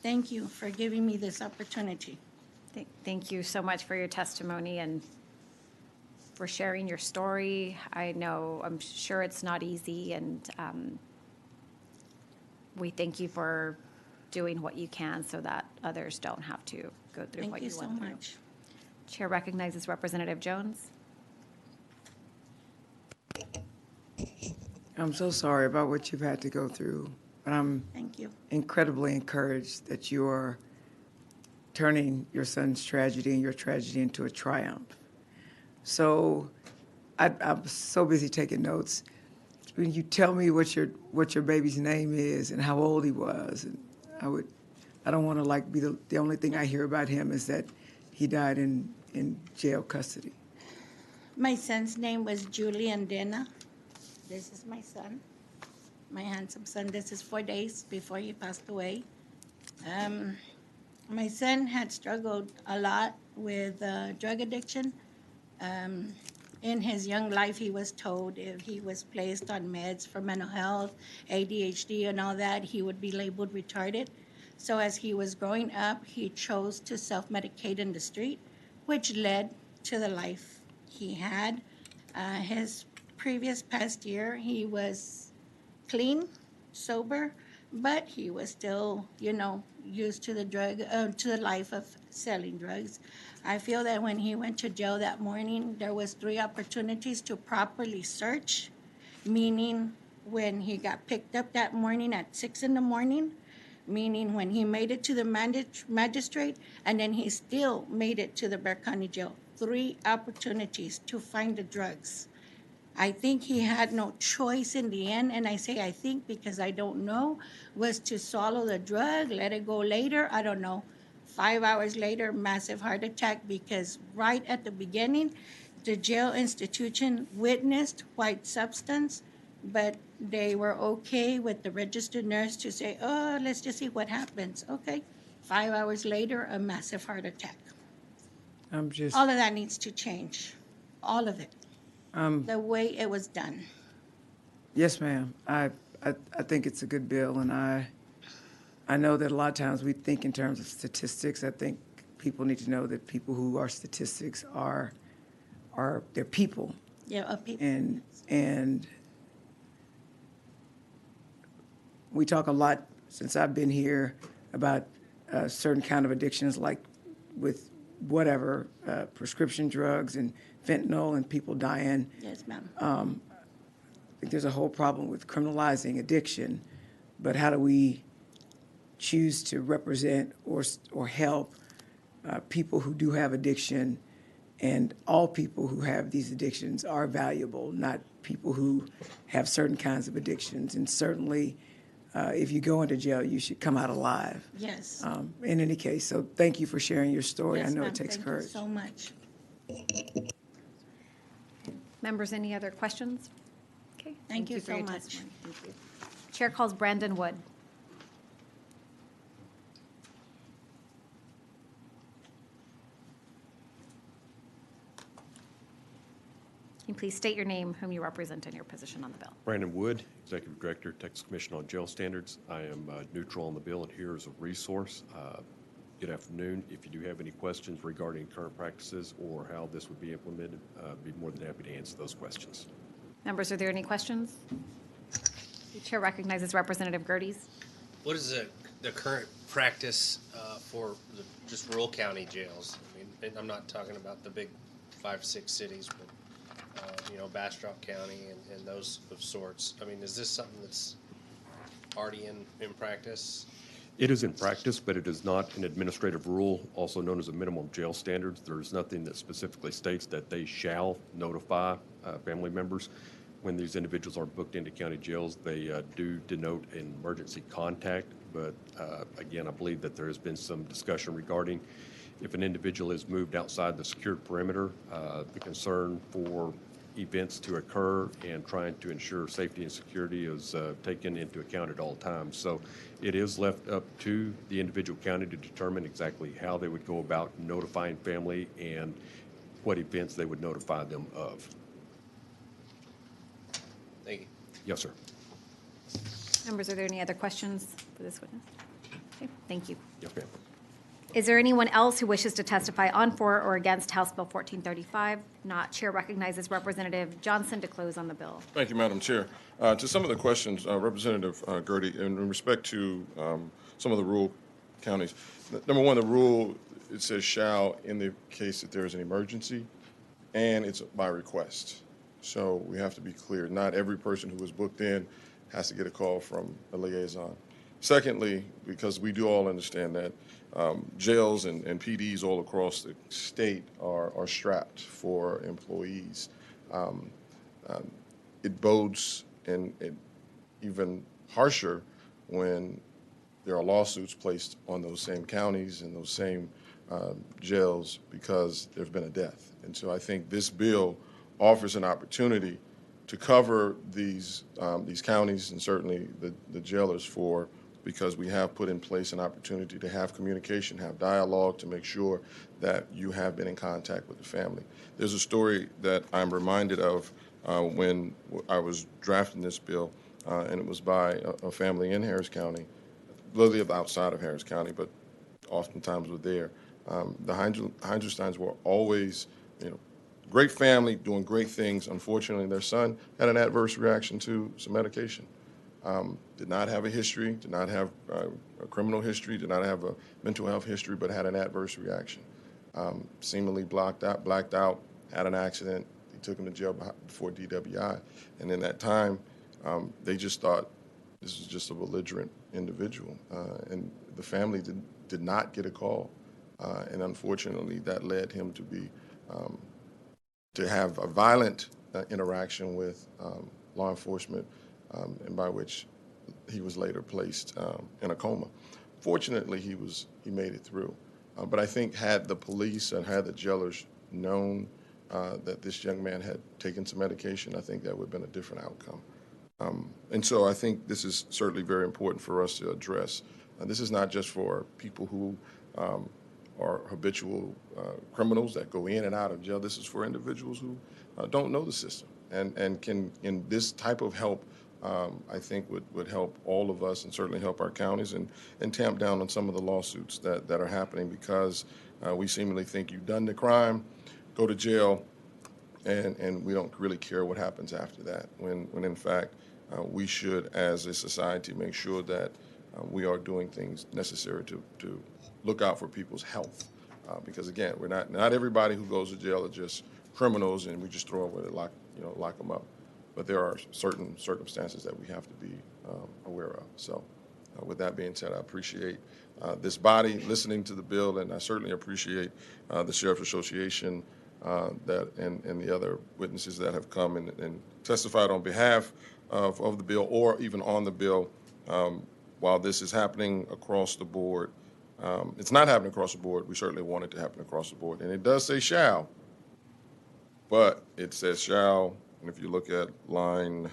Thank you for giving me this opportunity. Thank you so much for your testimony and for sharing your story. I'm sure it's not easy, and we thank you for doing what you can so that others don't have to go through Thank what you you so went through. much. Chair recognizes Representative Jones. I'm so sorry about what you've had to go through, but I'm Thank you. incredibly encouraged that you are turning your son's tragedy and your tragedy into a triumph. So I'm so busy taking notes. When you tell me what your baby's name is and how old he was, and I don't want to be the only thing I hear about him is that he died in jail custody. My son's name was Julian Dena. This is my son, my handsome son. This is 4 days before he passed away. My son had struggled a lot with drug addiction. In his young life, he was told if he was placed on meds for mental health, ADHD, and all that, he would be labeled retarded. So as he was growing up, he chose to self-medicate in the street, which led to the life he had. His previous past year, he was clean, sober, but he was still, used to the life of selling drugs. I feel that when he went to jail that morning, there was 3 opportunities to properly search, meaning when he got picked up that morning at 6 in the morning, meaning when he made it to the magistrate, and then he still made it to the Bexar County Jail. 3 opportunities to find the drugs. I think he had no choice in the end, and I say I think because I don't know, was to swallow the drug, let it go later, I don't know. 5 hours later, massive heart attack, because right at the beginning, the jail institution witnessed white substance, but they were okay with the registered nurse to say, oh, let's just see what happens. Okay. 5 hours later, a massive heart attack. All of that needs to change. All of it. The way it was done. Yes, ma'am. I think it's a good bill, and I know that a lot of times we think in terms of statistics. I think people need to know that people who are statistics are they're people. Yeah, people. And we talk a lot since I've been here about certain kind of addictions, like with whatever prescription drugs and fentanyl and people dying. Yes, ma'am. I think there's a whole problem with criminalizing addiction, but how do we choose to represent or help people who do have addiction? And all people who have these addictions are valuable, not people who have certain kinds of addictions. And certainly, if you go into jail, you should come out alive. Yes. In any case, so thank you for sharing your story. Yes, I know ma'am. it takes Thank courage. you so much. Members, any other questions? Okay. Thank you for so your much. testimony. Thank you. Chair calls Brandon Wood. Can you please state your name, whom you represent, and your position on the bill? Brandon Wood, Executive Director, Texas Commission on Jail Standards. I am neutral on the bill and here as a resource. Good afternoon. If you do have any questions regarding current practices or how this would be implemented, I'd be more than happy to answer those questions. Members, are there any questions? The chair recognizes Representative Gerdes. What is the current practice for just rural county jails? I mean, and I'm not talking about the big 5, 6 cities, but Bastrop County and those of sorts. I mean, is this something that's already in practice? It is in practice, but it is not an administrative rule, also known as a minimum jail standards. There's nothing that specifically states that they shall notify family members. When these individuals are booked into county jails, they do denote an emergency contact. But again, I believe that there has been some discussion regarding if an individual is moved outside the secured perimeter, the concern for events to occur and trying to ensure safety and security is taken into account at all times. So it is left up to the individual county to determine exactly how they would go about notifying family and what events they would notify them of. Thank you. Yes, sir. Members, are there any other questions for this witness? Okay, thank you. Yes, ma'am. Is there anyone else who wishes to testify on, for, or against House Bill 1435? Not. Chair recognizes Representative Johnson to close on the bill. Thank you, Madam Chair. To some of the questions, Representative Gertie, in respect to some of the rural counties, number one, the rule, it says shall in the case that there is an emergency, and it's by request. So we have to be clear. Not every person who is booked in has to get a call from a liaison. Secondly, because we do all understand that jails and PDs all across the state are strapped for employees. It bodes and even harsher when there are lawsuits placed on those same counties and those same jails because there's been a death. And so I think this bill offers an opportunity to cover these counties and certainly the jailers because we have put in place an opportunity to have communication, have dialogue, to make sure that you have been in contact with the family. There's a story that I'm reminded of when I was drafting this bill, and it was by a family in Harris County. They live outside of Harris County, but oftentimes were there. The Heinzelsteins were always, great family, doing great things. Unfortunately, their son had an adverse reaction to some medication. Did not have a history, did not have a criminal history, did not have a mental health history, but had an adverse reaction. Seemingly blacked out, had an accident. They took him to jail before DWI. And in that time, they just thought this was just a belligerent individual. And the family did not get a call. And unfortunately, that led him to have a violent interaction with law enforcement, and by which he was later placed in a coma. Fortunately, he made it through. But I think had the police and had the jailers known that this young man had taken some medication, I think that would have been a different outcome. And so I think this is certainly very important for us to address. This is not just for people who are habitual criminals that go in and out of jail. This is for individuals who don't know the system and can, in this type of help, I think would help all of us and certainly help our counties and tamp down on some of the lawsuits that are happening because we seemingly think you've done the crime, go to jail, and we don't really care what happens after that, when in fact we should, as a society, make sure that we are doing things necessary to look out for people's health. Because again, we're not everybody who goes to jail are just criminals and we just throw them away, lock them up. But there are certain circumstances that we have to be aware of. So with that being said, I appreciate this body listening to the bill, and I certainly appreciate the Sheriff's Association and the other witnesses that have come and testified on behalf of the bill or even on the bill. While this is happening across the board, it's not happening across the board. We certainly want it to happen across the board. And it does say shall, but it says shall. And if you look at line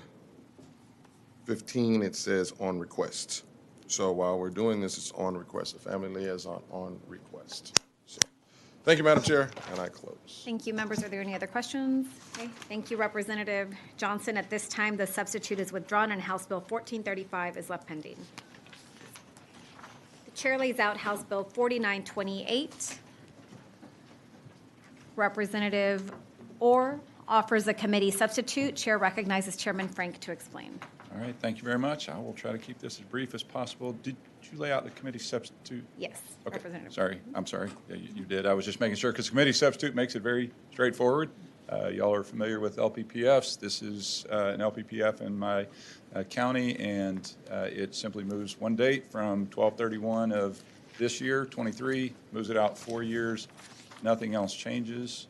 15, it says on request. So while we're doing this, it's on request. The family liaison on request. So, thank you, Madam Chair, and I close. Thank you. Members, are there any other questions? Okay. Thank you, Representative Johnson. At this time, the substitute is withdrawn and House Bill 1435 is left pending. The chair lays out House Bill 4928. Representative Orr offers a committee substitute. Chair recognizes Chairman Frank to explain. All right, thank you very much. I will try to keep this as brief as possible. Did you lay out the committee substitute? Yes, Okay, Representative. sorry, I'm sorry. Yeah, you did. I was just making sure because committee substitute makes it very straightforward. Y'all are familiar with LPPFs. This is an LPPF in my county, and it simply moves one date from 12/31 of this year, 23, moves it out 4 years. Nothing else changes.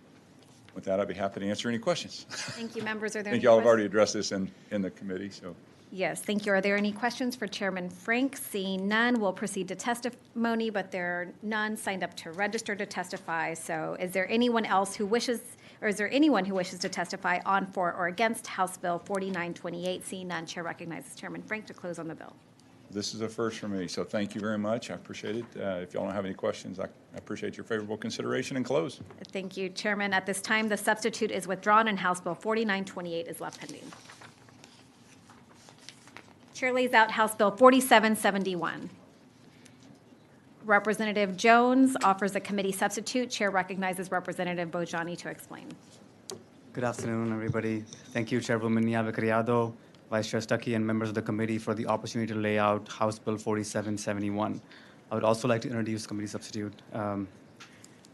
With that, I'd be happy to answer any questions. Thank you, members. Are I there think any y'all have questions? already addressed this in the committee, so. Yes, thank you. Are there any questions for Chairman Frank? Seeing none, we'll proceed to testimony, but there are none signed up to register to testify. So is there anyone else who wishes Or is there anyone who wishes to testify on, for, or against House Bill 4928? Seeing none, Chair recognizes Chairman Frank to close on the bill. This is a first for me, so thank you very much. I appreciate it. If y'all don't have any questions, I appreciate your favorable consideration and close. Thank you, Chairman. At this time, the substitute is withdrawn and House Bill 4928 is left pending. Chair lays out House Bill 4771. Representative Jones offers a committee substitute. Chair recognizes Representative Bojani to explain. Good afternoon, everybody. Thank you, Chairwoman Niave Criado, Vice Chair Stuckey, and members of the committee for the opportunity to lay out House Bill 4771. I would also like to introduce committee substitute.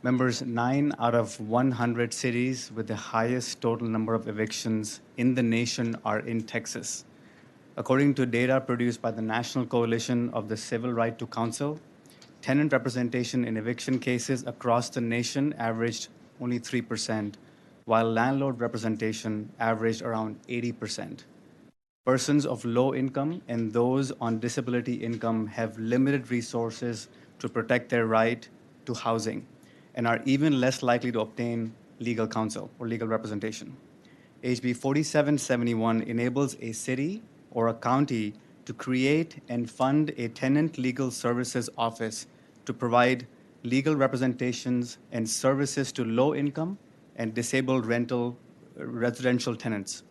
Members, 9 out of 100 cities with the highest total number of evictions in the nation are in Texas. According to data produced by the National Coalition of the Civil Right to Counsel, tenant representation in eviction cases across the nation averaged only 3%, while landlord representation averaged around 80%. Persons of low income and those on disability income have limited resources to protect their right to housing and are even less likely to obtain legal counsel or legal representation. HB 4771 enables a city or a county to create and fund a tenant legal services office to provide legal representations and services to low-income and disabled residential tenants.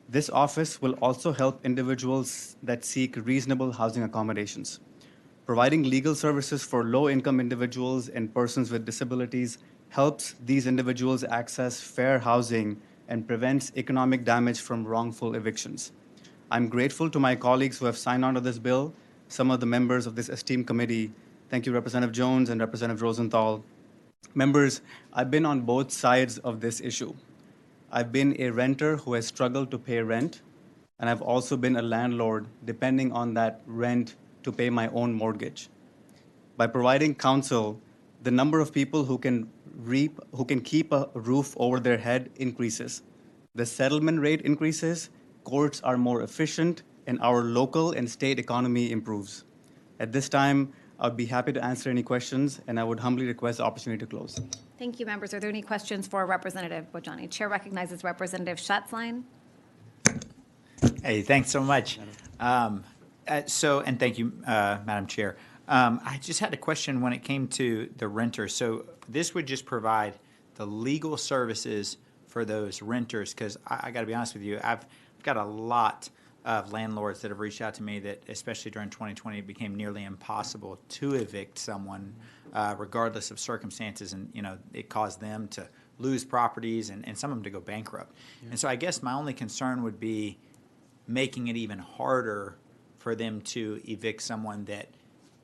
This office will also help individuals that seek reasonable housing accommodations. Providing legal services for low-income individuals and persons with disabilities helps these individuals access fair housing and prevents economic damage from wrongful evictions. I'm grateful to my colleagues who have signed on to this bill, some of the members of this esteemed committee. Thank you, Representative Jones and Representative Rosenthal. Members, I've been on both sides of this issue. I've been a renter who has struggled to pay rent, and I've also been a landlord depending on that rent to pay my own mortgage. By providing counsel, the number of people who can keep a roof over their head increases. The settlement rate increases, courts are more efficient, and our local and state economy improves. At this time, I'd be happy to answer any questions, and I would humbly request the opportunity to close. Thank you, members. Are there any questions for Representative Bojani? Chair recognizes Representative Schatzline. Hey, thanks so much. And thank you, Madam Chair. I just had a question when it came to the renters. So this would just provide the legal services for those renters, because I got to be honest with you, I've got a lot of landlords that have reached out to me that, especially during 2020, it became nearly impossible to evict someone, regardless of circumstances, and it caused them to lose properties and some of them to go bankrupt. Yeah. And so I guess my only concern would be making it even harder for them to evict someone that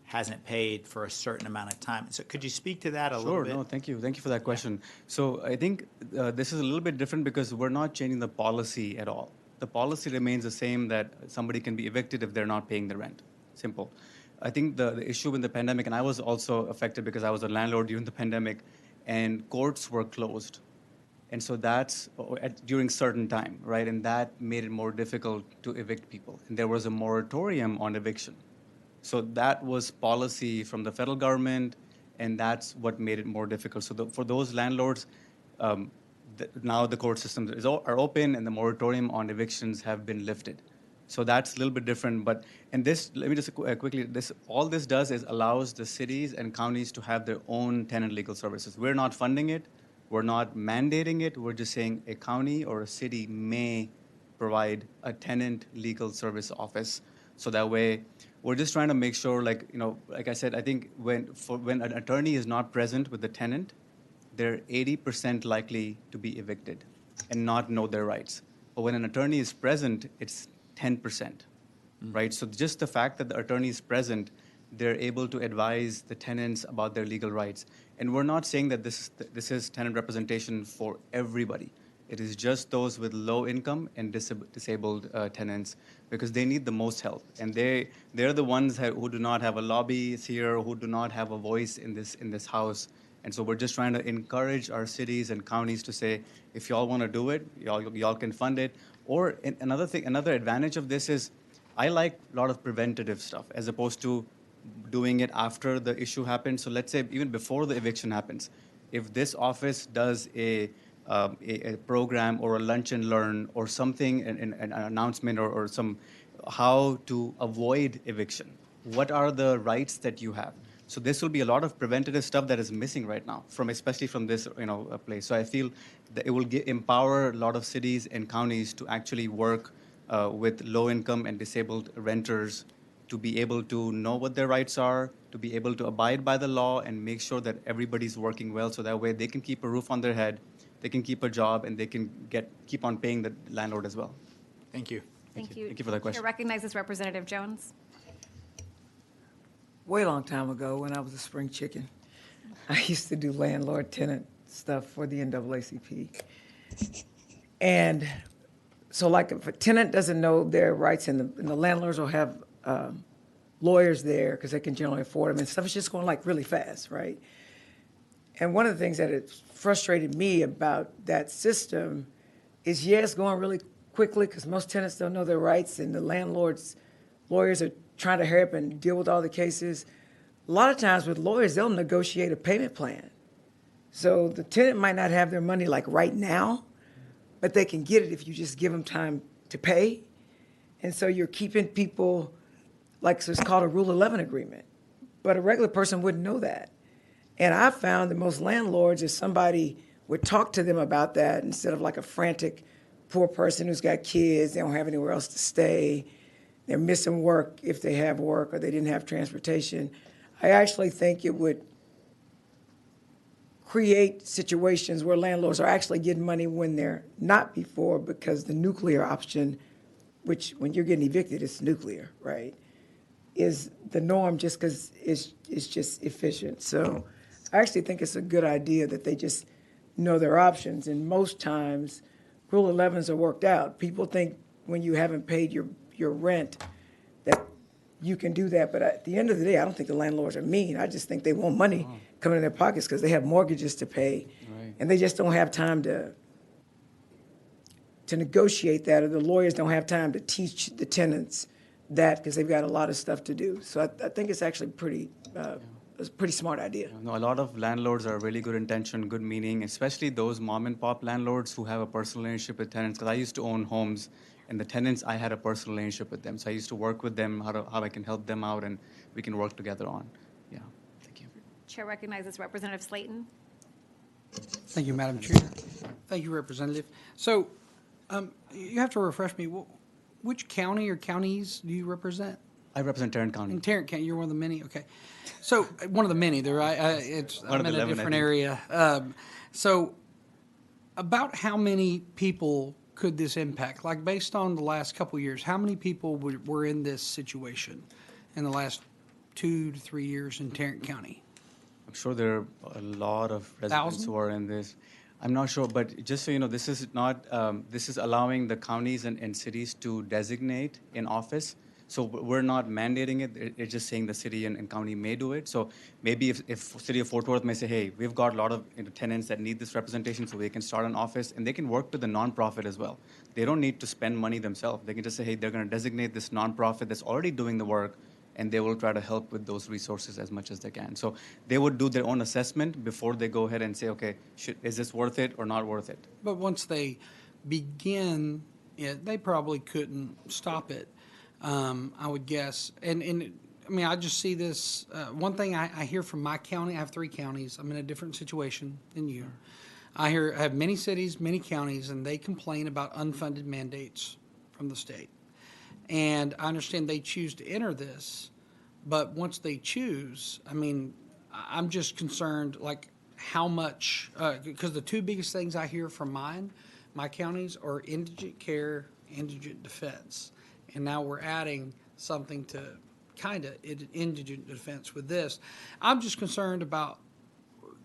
hasn't paid for a certain amount of time. So could you speak to that a little bit? Sure, no, thank you. Thank you for that question. So I think this is a little bit different because we're not changing the policy at all. The policy remains the same, that somebody can be evicted if they're not paying the rent. Simple. I think the issue in the pandemic, and I was also affected because I was a landlord during the pandemic, and courts were closed. And so that's during certain time, right? And that made it more difficult to evict people. And there was a moratorium on eviction. So that was policy from the federal government, and that's what made it more difficult. So for those landlords, now the court systems are open and the moratorium on evictions have been lifted. So that's a little bit different. But and this, let me just quickly, all this does is allows the cities and counties to have their own tenant legal services. We're not funding it. We're not mandating it. We're just saying a county or a city may provide a tenant legal service office. So that way, we're just trying to make sure, like I said, I think when an attorney is not present with the tenant, they're 80% likely to be evicted and not know their rights. But when an attorney is present, it's 10%, right? So just the fact that the attorney is present, they're able to advise the tenants about their legal rights. And we're not saying that this is tenant representation for everybody. It is just those with low income and disabled tenants, because they need the most help. And they're the ones who do not have a lobby here, who do not have a voice in this house. And so we're just trying to encourage our cities and counties to say, if y'all want to do it, y'all can fund it. Or another advantage of this is, I like a lot of preventative stuff as opposed to doing it after the issue happens. So let's say even before the eviction happens, if this office does a a program or a lunch and learn or something, an announcement or some, how to avoid eviction. What are the rights that you have? So this will be a lot of preventative stuff that is missing right now, especially from this place. So I feel that it will empower a lot of cities and counties to actually work with low-income and disabled renters to be able to know what their rights are, to be able to abide by the law and make sure that everybody's working well, so that way they can keep a roof on their head, they can keep a job, and they can keep on paying the landlord as well. Thank you. Thank you. Thank you for that question. Chair recognizes Representative Jones. Way long time ago when I was a spring chicken, I used to do landlord-tenant stuff for the NAACP. And so like if a tenant doesn't know their rights and the landlords will have lawyers there because they can generally afford them and stuff is just going like really fast, right? And one of the things that it frustrated me about that system is, it's going really quickly because most tenants don't know their rights and the landlord's lawyers are trying to hurry up and deal with all the cases. A lot of times with lawyers, they'll negotiate a payment plan. So the tenant might not have their money like right now, but they can get it if you just give them time to pay. And so you're keeping people, so it's called a Rule 11 agreement. But a regular person wouldn't know that. And I found that most landlords, if somebody would talk to them about that instead of like a frantic poor person who's got kids, they don't have anywhere else to stay, they're missing work if they have work or they didn't have transportation, I actually think it would create situations where landlords are actually getting money when they're not before, because the nuclear option, which when you're getting evicted, it's nuclear, right, is the norm just because it's just efficient. So I actually think it's a good idea that they just know their options. And most times, Rule 11s are worked out. People think when you haven't paid your rent that you can do that. But at the end of the day, I don't think the landlords are mean. I just think they want money coming in their pockets because they have mortgages to pay. Right. And they just don't have time to negotiate that, or the lawyers don't have time to teach the tenants that because they've got a lot of stuff to do. So I think it's actually it's a pretty smart idea. No, a lot of landlords are really good intention, good meaning, especially those mom and pop landlords who have a personal relationship with tenants. Because I used to own homes, and the tenants, I had a personal relationship with them. So I used to work with them, how I can help them out, and we can work together on. Yeah, thank you. Chair recognizes Representative Slayton. Thank you, Madam Chair. Thank you, Representative. So you have to refresh me. Which county or counties do you represent? I represent Tarrant County. In Tarrant County, you're one of the many. Okay, so one of the many. There, I'm in a different area. So, about how many people could this impact? Like based on the last couple of years, how many people were in this situation in the last 2 to 3 years in Tarrant County? I'm sure there are a lot of residents who are in this. I'm not sure, but just so you know, this is not. This is allowing the counties and cities to designate an office. So we're not mandating it. It's just saying the city and county may do it. So maybe if City of Fort Worth may say, hey, we've got a lot of tenants that need this representation, so they can start an office, and they can work with a nonprofit as well. They don't need to spend money themselves. They can just say, hey, they're going to designate this nonprofit that's already doing the work, and they will try to help with those resources as much as they can. So they would do their own assessment before they go ahead and say, okay, is this worth it or not worth it? But once they begin it, they probably couldn't stop it. I would guess. And I mean, I just see this. One thing I hear from my county, I have 3 counties. I'm in a different situation than you. I have many cities, many counties, and they complain about unfunded mandates from the state. And I understand they choose to enter this, but once they choose, I mean, I'm just concerned, like, how much, because the 2 biggest things I hear from my counties are indigent care, indigent defense. And now we're adding something to kind of indigent defense with this. I'm just concerned about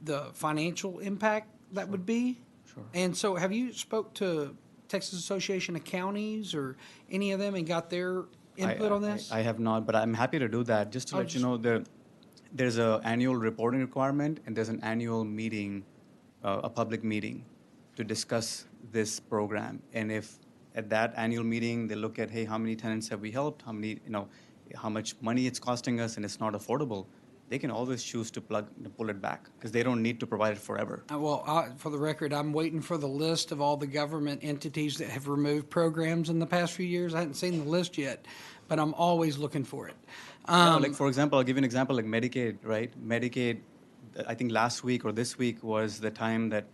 the financial impact that would be. Sure. And so have you spoke to Texas Association of Counties or any of them and got their input on this? I have not, but I'm happy to do that. Just to let you know, there's an annual reporting requirement, and there's an annual meeting, a public meeting, to discuss this program. And if at that annual meeting, they look at, hey, how many tenants have we helped? How many, how much money it's costing us, and it's not affordable. they can always choose to pull it back because they don't need to provide it forever. For the record, I'm waiting for the list of all the government entities that have removed programs in the past few years. I hadn't seen the list yet, but I'm always looking for it. Like, for example, I'll give you an example like Medicaid, right? Medicaid, I think last week or this week was the time that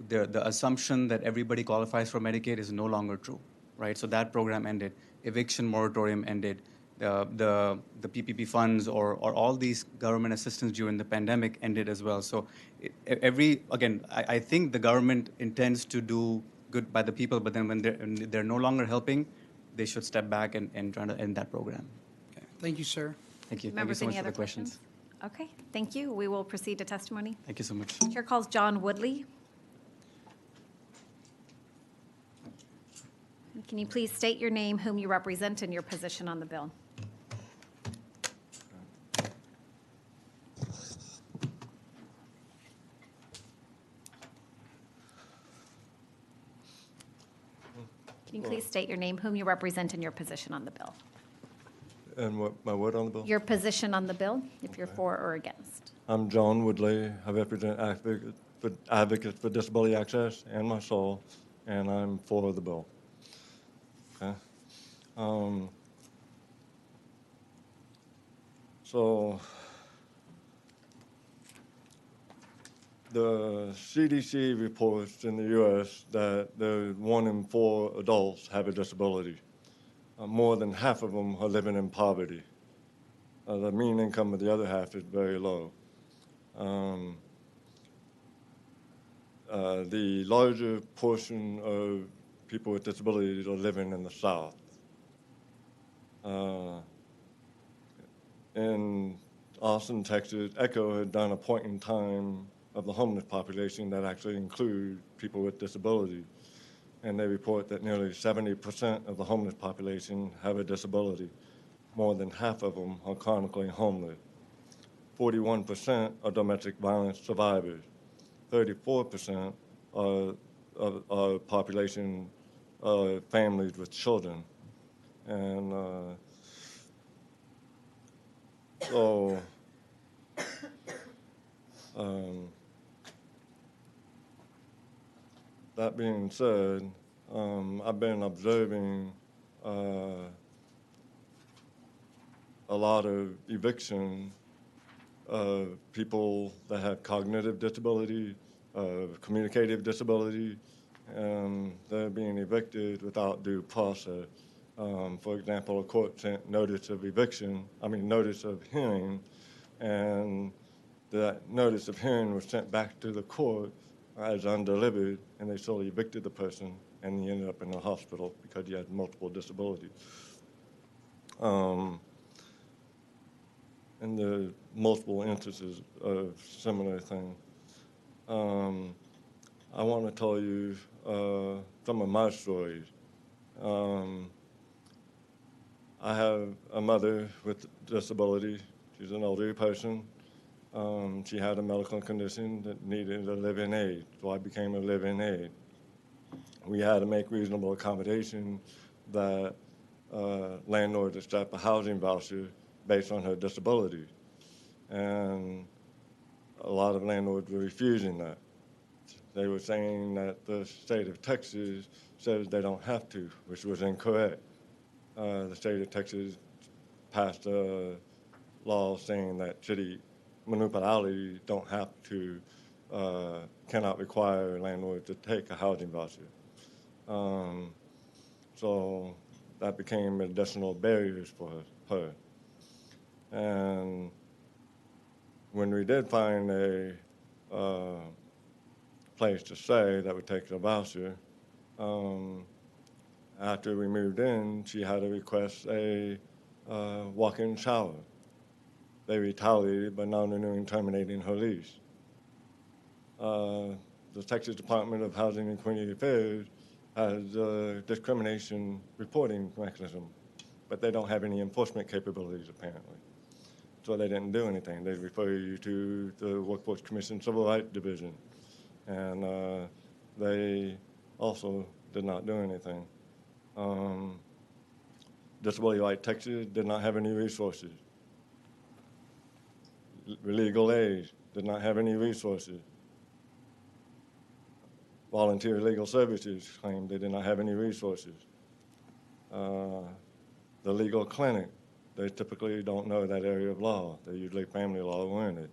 the assumption that everybody qualifies for Medicaid is no longer true, right? So that program ended. Eviction moratorium ended. The PPP funds or all these government assistance during the pandemic ended as well. So I think the government intends to do good by the people, but then when they're no longer helping, they should step back and try to end that program. Thank you, sir. Thank you. Thank you Members, so much any for other the questions. Okay, thank you. We will proceed to testimony. Thank you so much. Chair calls John Woodley. Can you please state your name, whom you represent, and your position on the bill? Can you please state your name, whom you represent, and your position on the bill? And what, my word on the bill? Your position on the bill, if you're for or against. I'm John Woodley. I represent Advocates for Disability Access and my soul, and I'm for the bill. Okay. So the CDC reports in the U.S. that 1 in 4 adults have a disability. More than half of them are living in poverty. The mean income of the other half is very low. The larger portion of people with disabilities are living in the South. In Austin, Texas, ECHO had done a point in time of the homeless population that actually include people with disabilities. And they report that nearly 70% of the homeless population have a disability. More than half of them are chronically homeless. 41% are domestic violence survivors. 34% are population families with children. And that being said, I've been observing a lot of eviction of people that have cognitive disability, communicative disability, and they're being evicted without due process. For example, a court sent notice of hearing, and that notice of hearing was sent back to the court as undelivered, and they still evicted the person, and he ended up in the hospital because he had multiple disabilities. And the multiple instances of similar things. I want to tell you some of my stories. I have a mother with disability. She's an elderly person. She had a medical condition that needed a live-in aid, so I became a live-in aid. We had to make reasonable accommodation that landlords accept a housing voucher based on her disability. And a lot of landlords were refusing that. They were saying that the state of Texas says they don't have to, which was incorrect. The state of Texas passed a law saying that city municipalities don't have to, cannot require landlords to take a housing voucher. So that became additional barriers for her. And when we did find a place to stay that would take the voucher, after we moved in, she had to request a walk-in shower. They retaliated by non-renewing and terminating her lease. The Texas Department of Housing and Community Affairs has a discrimination reporting mechanism, but they don't have any enforcement capabilities, apparently. So they didn't do anything. They refer you to the Workforce Commission Civil Rights Division, and they also did not do anything. Disability Right Texas did not have any resources. legal aid did not have any resources. Volunteer Legal Services claimed they did not have any resources. The legal clinic, they typically don't know that area of law. They're usually family law oriented.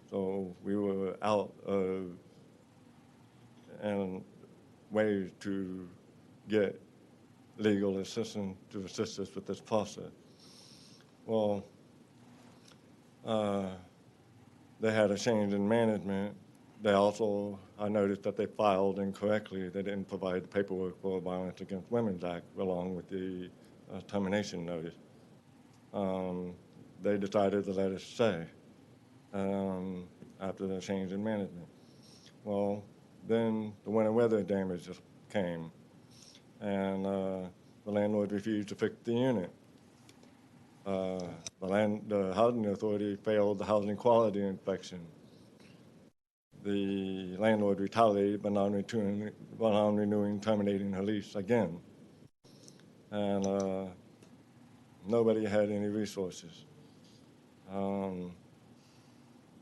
So we were out of and ways to get legal assistance to assist us with this process. Well, they had a change in management. They also, I noticed that they filed incorrectly. They didn't provide the paperwork for a Violence Against Women's Act along with the termination notice. They decided to let us stay after the change in management. Well, then the winter weather damage just came, and the landlord refused to fix the unit. The housing authority failed the housing quality inspection. The landlord retaliated by non-renewing, terminating her lease again. And nobody had any resources.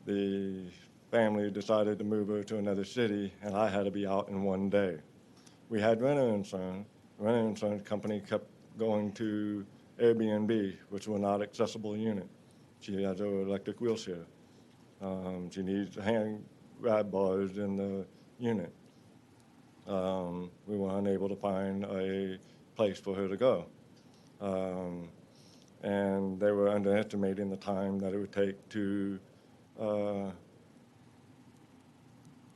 The family decided to move her to another city, and I had to be out in one day. We had renter insurance. The renter insurance company kept going to Airbnb, which were not accessible unit. She has an electric wheelchair. She needs hand grab bars in the unit. We were unable to find a place for her to go. And they were underestimating the time that it would take to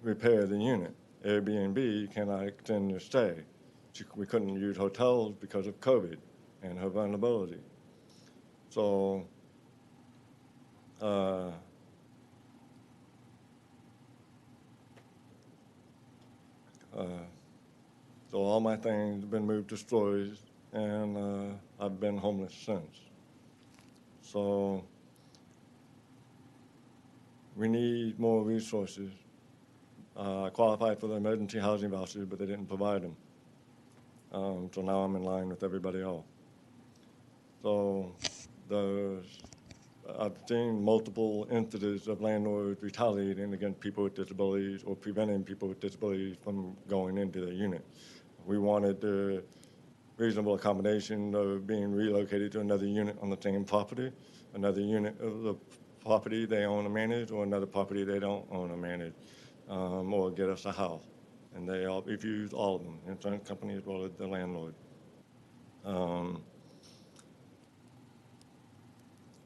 repair the unit. Airbnb cannot extend their stay. We couldn't use hotels because of COVID and her vulnerability. So so all my things have been moved to storage, and I've been homeless since. So we need more resources. I qualified for the emergency housing vouchers, but they didn't provide them. So now I'm in line with everybody else. So I've seen multiple incidents of landlords retaliating against people with disabilities or preventing people with disabilities from going into their unit. We wanted the reasonable accommodation of being relocated to another unit on the same property, another unit of the property they own and manage, or another property they don't own or manage, or get us a house. And they all refused all of them, insurance company as well as the landlord.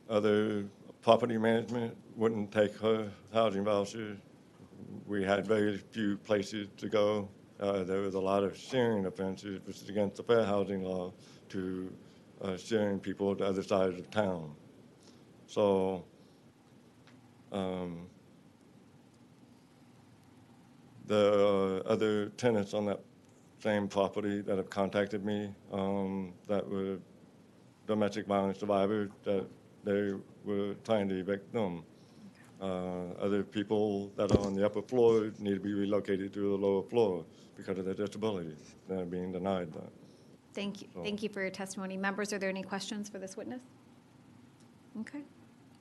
Other property management wouldn't take her housing vouchers. We had very few places to go. There was a lot of sharing offenses, which is against the fair housing law, to sharing people to other sides of town. So the other tenants on that same property that have contacted me that were domestic violence survivors, that they were trying to evict them. Other people that are on the upper floor need to be relocated to the lower floor because of their disabilities. They're being denied that. Thank you. Thank you for your testimony. Members, are there any questions for this witness? Okay.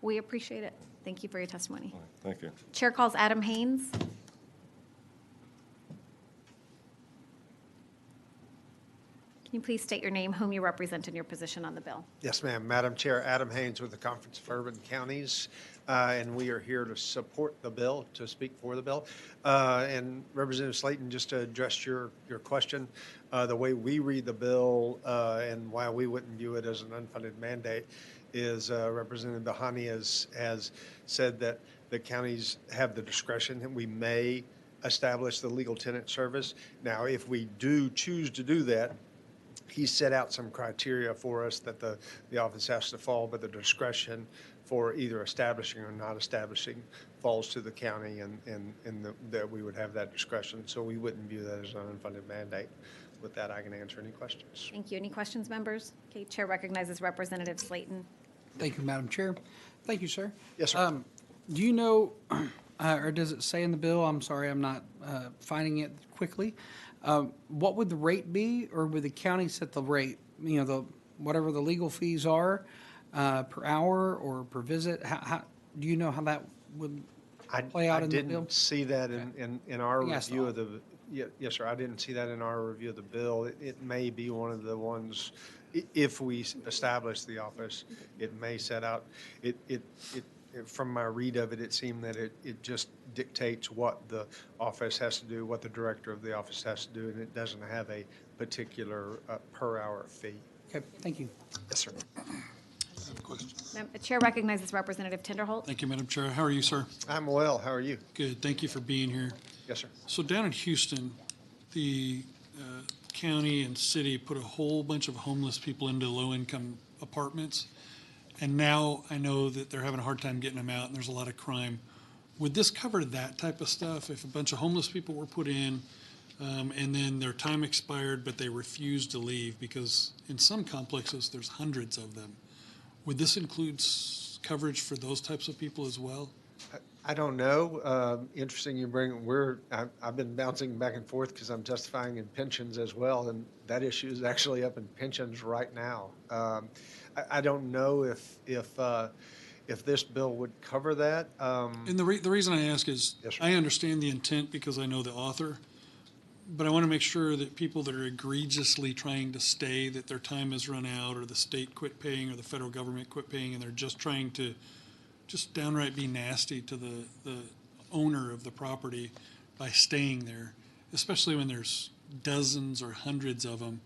We appreciate it. Thank you for your testimony. All right, thank you. Chair calls Adam Haynes. Can you please state your name, whom you represent, and your position on the bill? Yes, ma'am. Madam Chair, Adam Haynes with the Conference of Urban Counties, and we are here to support the bill, to speak for the bill. And Representative Slayton, just to address your question, the way we read the bill and why we wouldn't view it as an unfunded mandate is Representative Bahani has said that the counties have the discretion and we may establish the legal tenant service. Now, if we do choose to do that, he set out some criteria for us that the office has to follow, but the discretion for either establishing or not establishing falls to the county, and that we would have that discretion. So we wouldn't view that as an unfunded mandate. With that, I can answer any questions. Thank you. Any questions, members? Okay, Chair recognizes Representative Slayton. Thank you, Madam Chair. Thank you, sir. Yes, sir. Do you know, or does it say in the bill, I'm sorry, I'm not finding it quickly, what would the rate be, or would the county set the rate? You know, whatever the legal fees are per hour or per visit. Do you know how that would I play out in the bill? didn't see that in our Yes, review of the, yes, sir, I didn't see that in our review of the bill. It may be one of the ones, if we establish the office, it may set out, from my read of it, it seemed that it just dictates what the office has to do, what the director of the office has to do, and it doesn't have a particular per hour fee. Okay, thank you. Yes, sir. The chair recognizes Representative Tinderholt. Thank you, Madam Chair. How are you, sir? I'm well. How are you? Good. Thank you for being here. Yes, sir. So down in Houston, the county and city put a whole bunch of homeless people into low-income apartments. And now I know that they're having a hard time getting them out, and there's a lot of crime. Would this cover that type of stuff? If a bunch of homeless people were put in, and then their time expired, but they refused to leave, because in some complexes, there's hundreds of them. Would this include coverage for those types of people as well? I don't know. Interesting you bring, I've been bouncing back and forth because I'm testifying in pensions as well, and that issue is actually up in pensions right now. I don't know if this bill would cover that. And the reason I ask is, Yes, sir. I understand the intent because I know the author, but I want to make sure that people that are egregiously trying to stay, that their time has run out, or the state quit paying, or the federal government quit paying, and they're just trying to just downright be nasty to the owner of the property by staying there, especially when there's dozens or hundreds of them,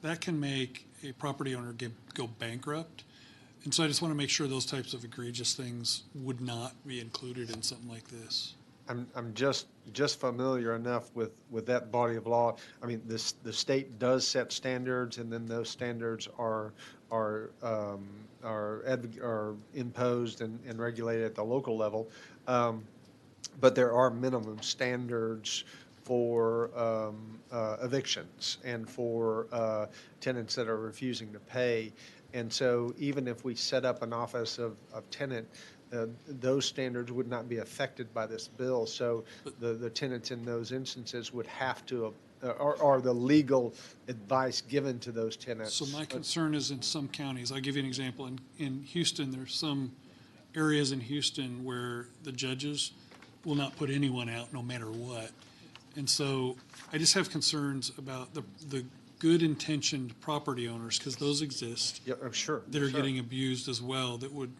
that can make a property owner go bankrupt. And so I just want to make sure those types of egregious things would not be included in something like this. I'm just familiar enough with that body of law. I mean, the state does set standards, and then those standards are imposed and regulated at the local level. But there are minimum standards for evictions and for tenants that are refusing to pay. And so even if we set up an office of tenant, those standards would not be affected by this bill. So the tenants in those instances would have to, or the legal advice given to those tenants. So my concern is in some counties, I'll give you an example. In Houston, there's some areas in Houston where the judges will not put anyone out no matter what. And so I just have concerns about the good-intentioned property owners, because those exist. Yeah, I'm sure. That are Sure. getting abused as well,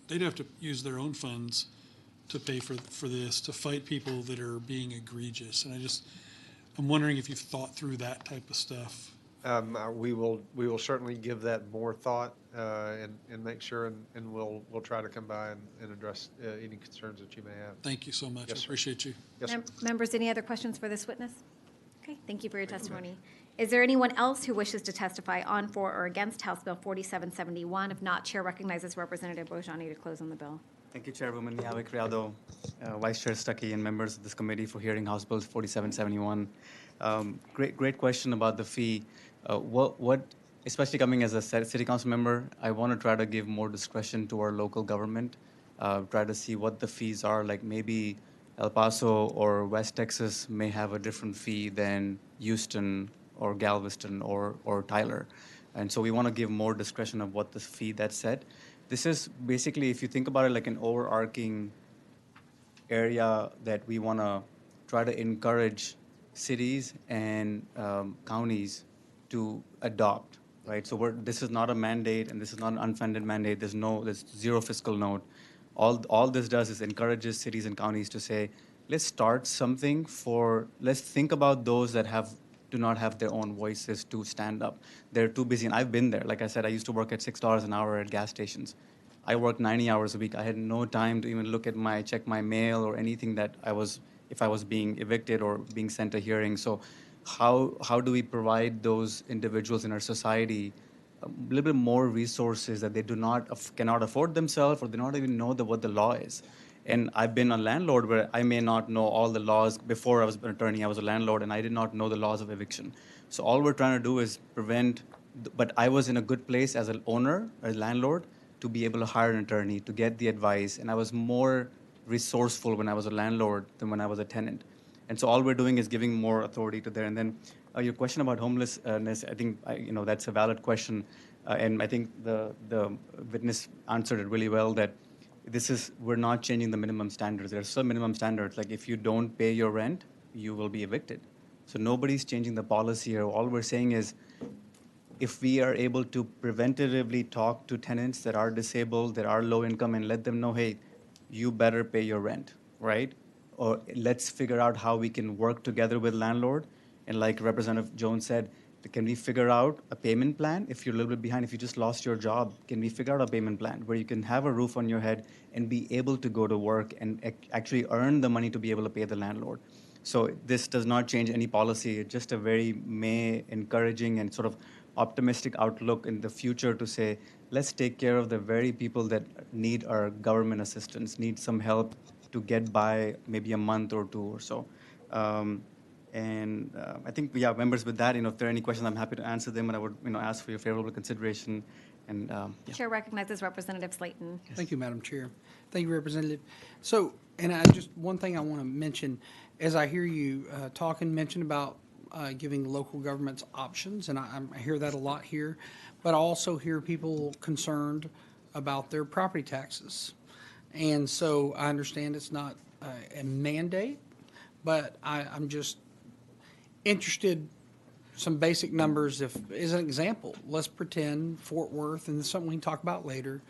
they'd have to use their own funds to pay for this, to fight people that are being egregious. And I'm wondering if you've thought through that type of stuff. We will certainly give that more thought and make sure, and we'll try to come by and address any concerns that you may have. Thank you so much. Yes, I sir. appreciate you. Yes, sir. Members, any other questions for this witness? Okay, thank you for your testimony. Is there anyone else who wishes to testify on, for, or against House Bill 4771? If not, Chair recognizes Representative Bojani to close on the bill. Thank you, Chairwoman Yahweh Criado, Vice Chair Stuckey, and members of this committee for hearing House Bill 4771. Great question about the fee. Especially coming as a city council member, I want to try to give more discretion to our local government, try to see what the fees are. Like maybe El Paso or West Texas may have a different fee than Houston or Galveston or Tyler. And so we want to give more discretion of what the fee that's set. This is basically, if you think about it, like an overarching area that we want to try to encourage cities and counties to adopt, right? So this is not a mandate, and this is not an unfunded mandate. There's zero fiscal note. All this does is encourages cities and counties to say, let's start something let's think about those that do not have their own voices to stand up. They're too busy, and I've been there. Like I said, I used to work at $6 an hour at gas stations. I worked 90 hours a week. I had no time to even check my mail or anything if I was being evicted or being sent a hearing. So how do we provide those individuals in our society a little bit more resources that they cannot afford themselves, or they don't even know what the law is? And I've been a landlord where I may not know all the laws. Before I was an attorney, I was a landlord, and I did not know the laws of eviction. So all we're trying to do is prevent, but I was in a good place as an owner, as a landlord, to be able to hire an attorney, to get the advice. And I was more resourceful when I was a landlord than when I was a tenant. And so all we're doing is giving more authority to there. And then your question about homelessness, I think that's a valid question. And I think the witness answered it really well, that we're not changing the minimum standards. There are still minimum standards. Like if you don't pay your rent, you will be evicted. So nobody's changing the policy here. All we're saying is, if we are able to preventatively talk to tenants that are disabled, that are low income, and let them know, hey, you better pay your rent, right? Or let's figure out how we can work together with landlord. And like Representative Jones said, can we figure out a payment plan? If you're a little bit behind, if you just lost your job, can we figure out a payment plan where you can have a roof on your head and be able to go to work and actually earn the money to be able to pay the landlord? So this does not change any policy. It's just a very encouraging and sort of optimistic outlook in the future to say, let's take care of the very people that need our government assistance, need some help to get by maybe a month or two or so. I think, yeah, members, with that, if there are any questions, I'm happy to answer them, and I would, ask for your favorable consideration. And yeah. Chair recognizes Representative Slayton. Thank you, Madam Chair. Thank you, Representative. So, and one thing I want to mention, as I hear you mention about giving local governments options, and I hear that a lot here, but I also hear people concerned about their property taxes. And so I understand it's not a mandate, but I'm just interested, some basic numbers. If, as an example, let's pretend Fort Worth, and this is something we can talk about later,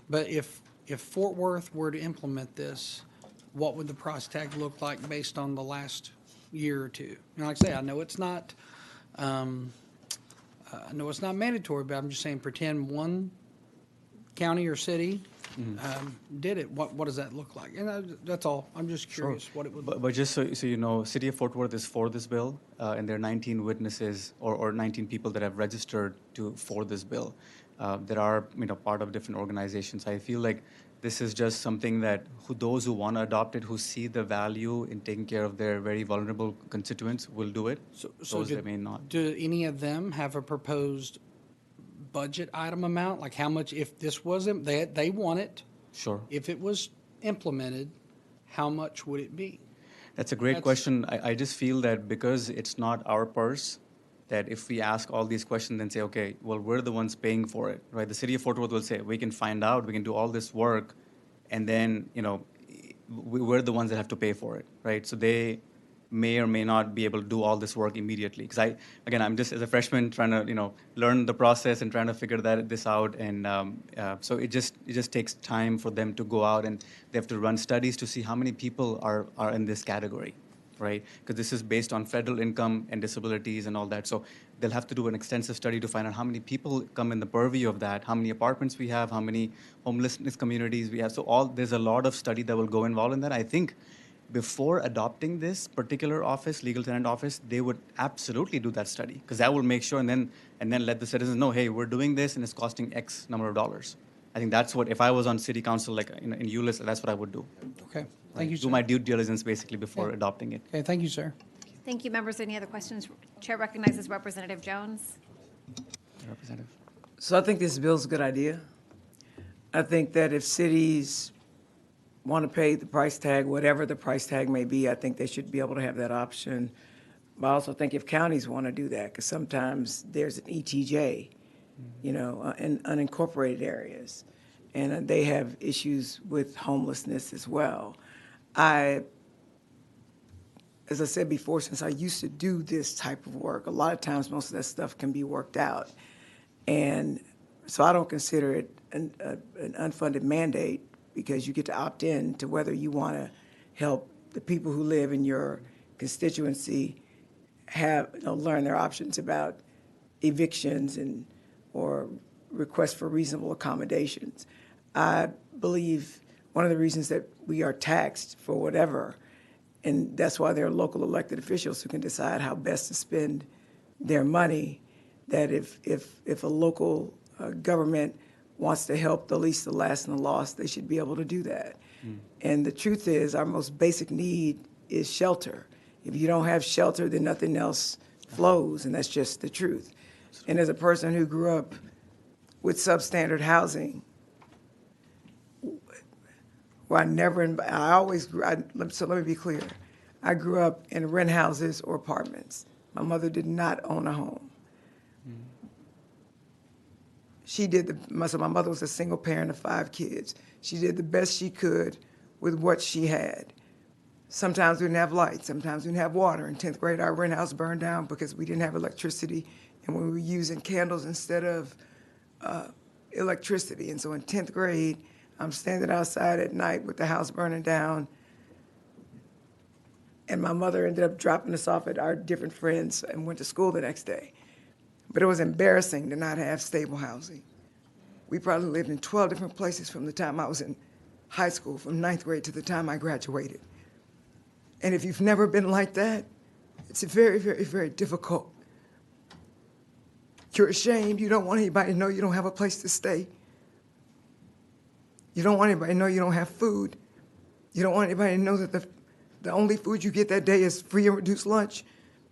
but if Fort Worth were to implement this, what would the price tag look like based on the last year or two? Like I say, I know it's not mandatory, but I'm just saying, pretend one county or city did it. What does that look like? And that's all. I'm just curious what it would look like. But just so you know, City of Fort Worth is for this bill, and there are 19 witnesses or 19 people that have registered for this bill. That are part of different organizations. I feel like this is just something that those who want to adopt it, who see the value in taking care of their very vulnerable constituents, will do it. So those that may not. Do any of them have a proposed budget item amount? Like how much, if this wasn't, they want it. Sure. If it was implemented, how much would it be? That's a great question. I just feel that because it's not our purse, that if we ask all these questions and say, okay, well, we're the ones paying for it, right? The City of Fort Worth will say, we can find out, we can do all this work, and then, we're the ones that have to pay for it, right? So they may or may not be able to do all this work immediately. Because I'm just, as a freshman, trying to, learn the process and trying to figure this out. And so it just takes time for them to go out, and they have to run studies to see how many people are in this category, right? Because this is based on federal income and disabilities and all that. So they'll have to do an extensive study to find out how many people come in the purview of that, how many apartments we have, how many homelessness communities we have. So there's a lot of study that will go involved in that. I think before adopting this particular office, legal tenant office, they would absolutely do that study, because that will make sure and then let the citizens know, hey, we're doing this and it's costing X number of dollars. I think that's what, if I was on city council, like in ULIS, that's what I would do. Okay, thank you, sir. Do my due diligence basically before adopting it. Okay, thank you, sir. Thank you, members. Any other questions? Chair recognizes Representative Jones. Representative. So I think this bill's a good idea. I think that if cities want to pay the price tag, whatever the price tag may be, I think they should be able to have that option. But I also think if counties want to do that, because sometimes there's an ETJ, in unincorporated areas, and they have issues with homelessness as well. As I said before, since I used to do this type of work, a lot of times most of that stuff can be worked out. And so I don't consider it an unfunded mandate, because you get to opt in to whether you want to help the people who live in your constituency learn their options about evictions or requests for reasonable accommodations. I believe one of the reasons that we are taxed for whatever, and that's why there are local elected officials who can decide how best to spend their money, that if a local government wants to help the least, the last, and the lost, they should be able to do that. And the truth is, our most basic need is shelter. If you don't have shelter, then nothing else flows, and that's just the truth. And as a person who grew up with substandard housing, where so let me be clear. I grew up in rent houses or apartments. My mother did not own a home. she did so my mother was a single parent of 5 kids. She did the best she could with what she had. Sometimes we didn't have lights, sometimes we didn't have water. In 10th grade, our rent house burned down because we didn't have electricity, and we were using candles instead of electricity. And so in 10th grade, I'm standing outside at night with the house burning down, and my mother ended up dropping us off at our different friends and went to school the next day. But it was embarrassing to not have stable housing. We probably lived in 12 different places from the time I was in high school, from 9th grade to the time I graduated. And if you've never been like that, it's very, very, very difficult. You're ashamed. You don't want anybody to know you don't have a place to stay. You don't want anybody to know you don't have food. You don't want anybody to know that the only food you get that day is free and reduced lunch,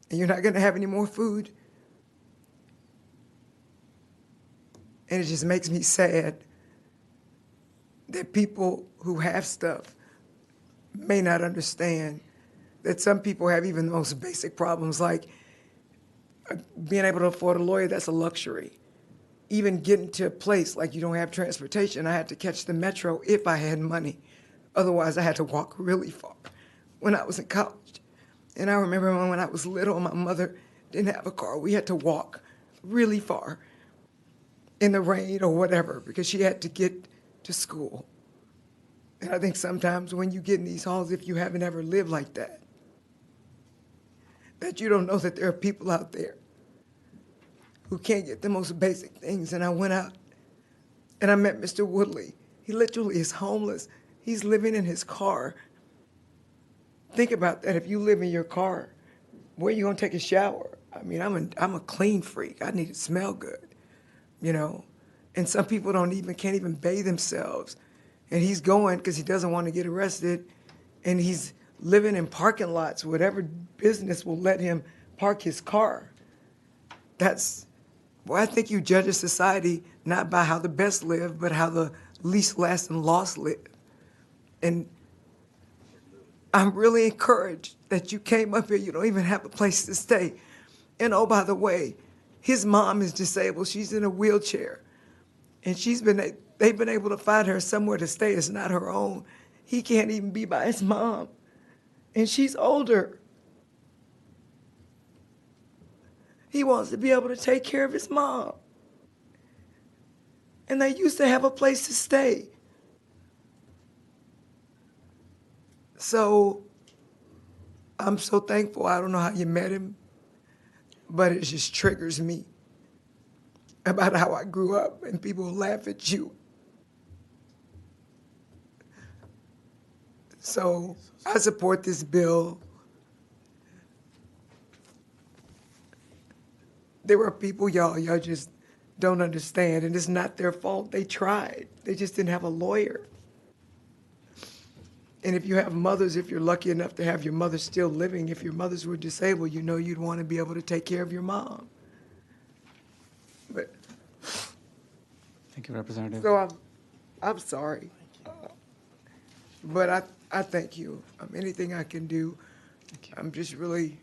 and you're not going to have any more food. And it just makes me sad that people who have stuff may not understand that some people have even the most basic problems, like being able to afford a lawyer. That's a luxury. Even getting to a place like you don't have transportation, I had to catch the metro if I had money. Otherwise, I had to walk really far when I was in college. And I remember when I was little, my mother didn't have a car. We had to walk really far in the rain or whatever because she had to get to school. And I think sometimes when you get in these halls, if you haven't ever lived like that you don't know that there are people out there who can't get the most basic things. And I went out and I met Mr. Woodley. He literally is homeless. He's living in his car. Think about that. If you live in your car, where are you going to take a shower? I mean, I'm a clean freak. I need to smell good, you know. And some people can't even bathe themselves. And he's going because he doesn't want to get arrested. And he's living in parking lots, whatever business will let him park his car. I think you judge a society not by how the best live, but how the least last and lost live. And I'm really encouraged that you came up here. You don't even have a place to stay. And oh, by the way, his mom is disabled. She's in a wheelchair. And they've been able to find her somewhere to stay. It's not her own. He can't even be by his mom. And she's older. He wants to be able to take care of his mom. And they used to have a place to stay. So I'm so thankful. I don't know how you met him, but it just triggers me about how I grew up and people laugh at you. So I support this bill. There are people, y'all just don't understand, and it's not their fault. They tried. They just didn't have a lawyer. And if you have mothers, if you're lucky enough to have your mother still living, if your mothers were disabled, you know you'd want to be able to take care of your mom. But Thank you, Representative. so I'm sorry. But I thank you. Anything I can do, I'm just really,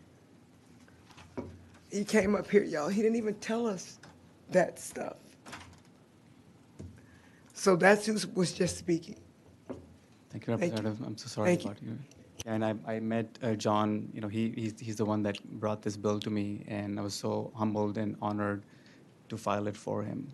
he came up here, y'all. He didn't even tell us that stuff. So that's who was just speaking. Thank you, Representative. I'm so sorry Thank you. about you. Yeah, and I met John. You know, he's the one that brought this bill to me, and I was so humbled and honored to file it for him.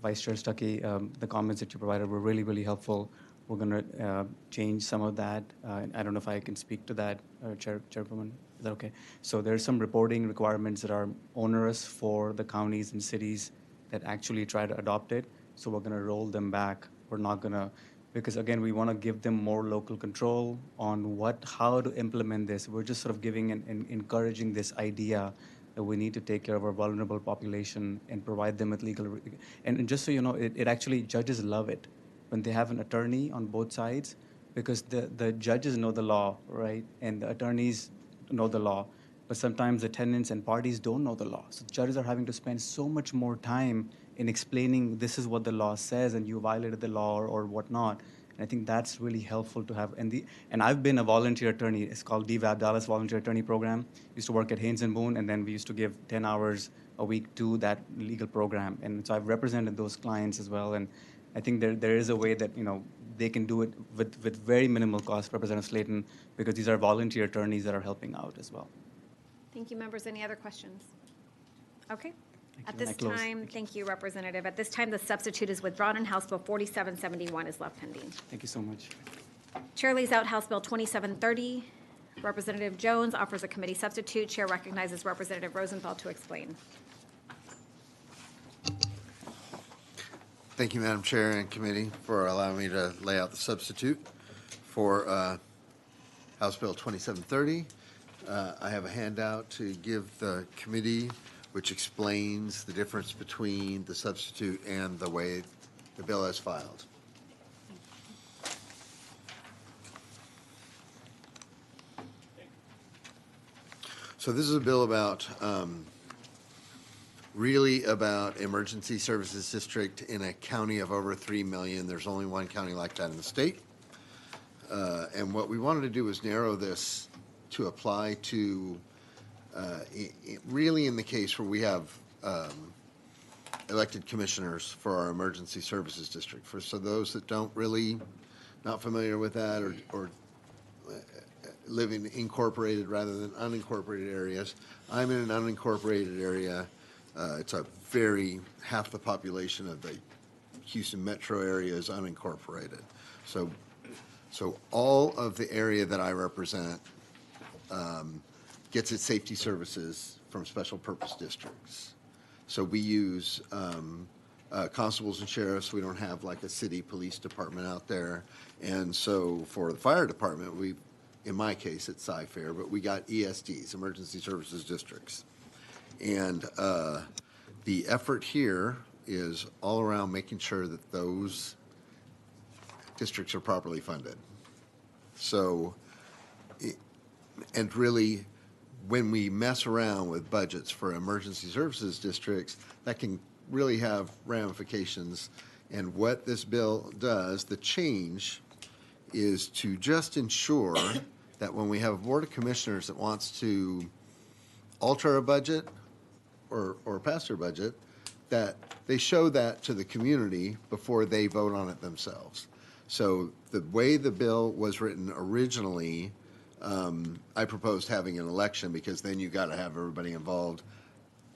Vice Chair Stuckey, the comments that you provided were really, really helpful. We're going to change some of that. I don't know if I can speak to that, Chairwoman. Is that okay? So there's some reporting requirements that are onerous for the counties and cities that actually try to adopt it. So we're going to roll them back. We're not going to, because again, we want to give them more local control on how to implement this. We're just sort of giving and encouraging this idea that we need to take care of our vulnerable population and provide them with legal. And just so you know, it actually, judges love it when they have an attorney on both sides, because the judges know the law, right? And the attorneys know the law. But sometimes the tenants and parties don't know the law. So judges are having to spend so much more time in explaining this is what the law says and you violated the law or whatnot. And I think that's really helpful to have. And I've been a volunteer attorney. It's called DVAP, Dallas Volunteer Attorney Program. Used to work at Haynes and Boone, and then we used to give 10 hours a week to that legal program. And so I've represented those clients as well. And I think there is a way that, they can do it with very minimal cost, Representative Slayton, because these are volunteer attorneys that are helping out as well. Thank you, members. Any other questions? Okay. At you. this And I close. time, thank you, Representative. At this time, the substitute is withdrawn and House Bill 4771 is left pending. Thank you so much. Chair lays out House Bill 2730. Representative Jones offers a committee substitute. Chair recognizes Representative Rosenthal to explain. Thank you, Madam Chair and committee, for allowing me to lay out the substitute for House Bill 2730. I have a handout to give the committee which explains the difference between the substitute and the way the bill is filed. So this is a bill about really about emergency services district in a county of over 3 million. There's only one county like that in the state. And what we wanted to do was narrow this to apply to really in the case where we have elected commissioners for our emergency services district. So those that don't really, not familiar with that or live in incorporated rather than unincorporated areas. I'm in an unincorporated area. It's half the population of the Houston metro area is unincorporated. So all of the area that I represent gets its safety services from special purpose districts. So we use constables and sheriffs. We don't have like a city police department out there. And so for the fire department, in my case, it's Cy-Fair, but we got ESDs, Emergency Services Districts. And the effort here is all around making sure that those districts are properly funded. So, and really, when we mess around with budgets for emergency services districts, that can really have ramifications. And what this bill does, the change, is to just ensure that when we have a board of commissioners that wants to alter a budget or pass their budget, that they show that to the community before they vote on it themselves. So the way the bill was written originally, I proposed having an election because then you got to have everybody involved.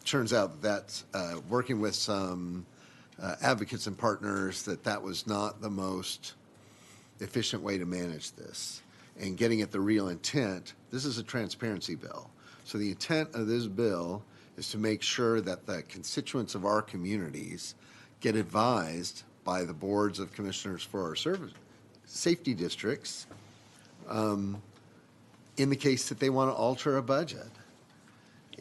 Turns out that's working with some advocates and partners that was not the most efficient way to manage this. And getting at the real intent, this is a transparency bill. So the intent of this bill is to make sure that the constituents of our communities get advised by the boards of commissioners for our safety districts in the case that they want to alter a budget.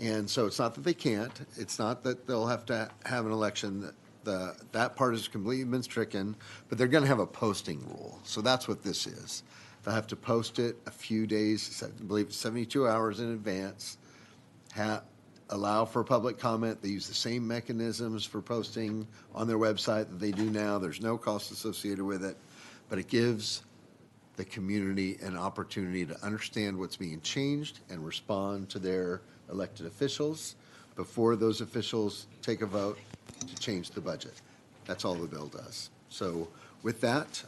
And so it's not that they can't. It's not that they'll have to have an election. That part has completely been stricken, but they're going to have a posting rule. So that's what this is. They'll have to post it a few days, I believe 72 hours in advance, allow for public comment. They use the same mechanisms for posting on their website that they do now. There's no cost associated with it, but it gives the community an opportunity to understand what's being changed and respond to their elected officials before those officials take a vote to change the budget. That's all the bill does. So with that,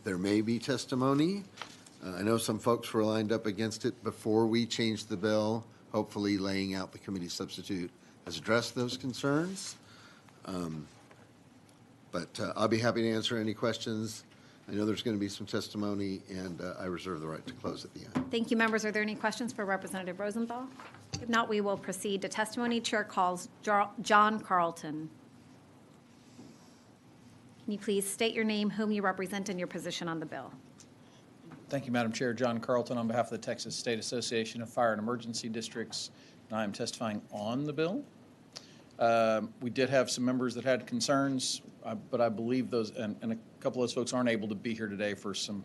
there may be testimony. I know some folks were lined up against it before we changed the bill. Hopefully laying out the committee substitute has addressed those concerns. But I'll be happy to answer any questions. I know there's going to be some testimony, and I reserve the right to close at the end. Thank you, members. Are there any questions for Representative Rosenthal? If not, we will proceed to testimony. Chair calls John Carlton. Can you please state your name, whom you represent, and your position on the bill? Thank you, Madam Chair. John Carlton on behalf of the Texas State Association of Fire and Emergency Districts, and I am testifying on the bill. We did have some members that had concerns, but I believe those, and a couple of those folks aren't able to be here today for some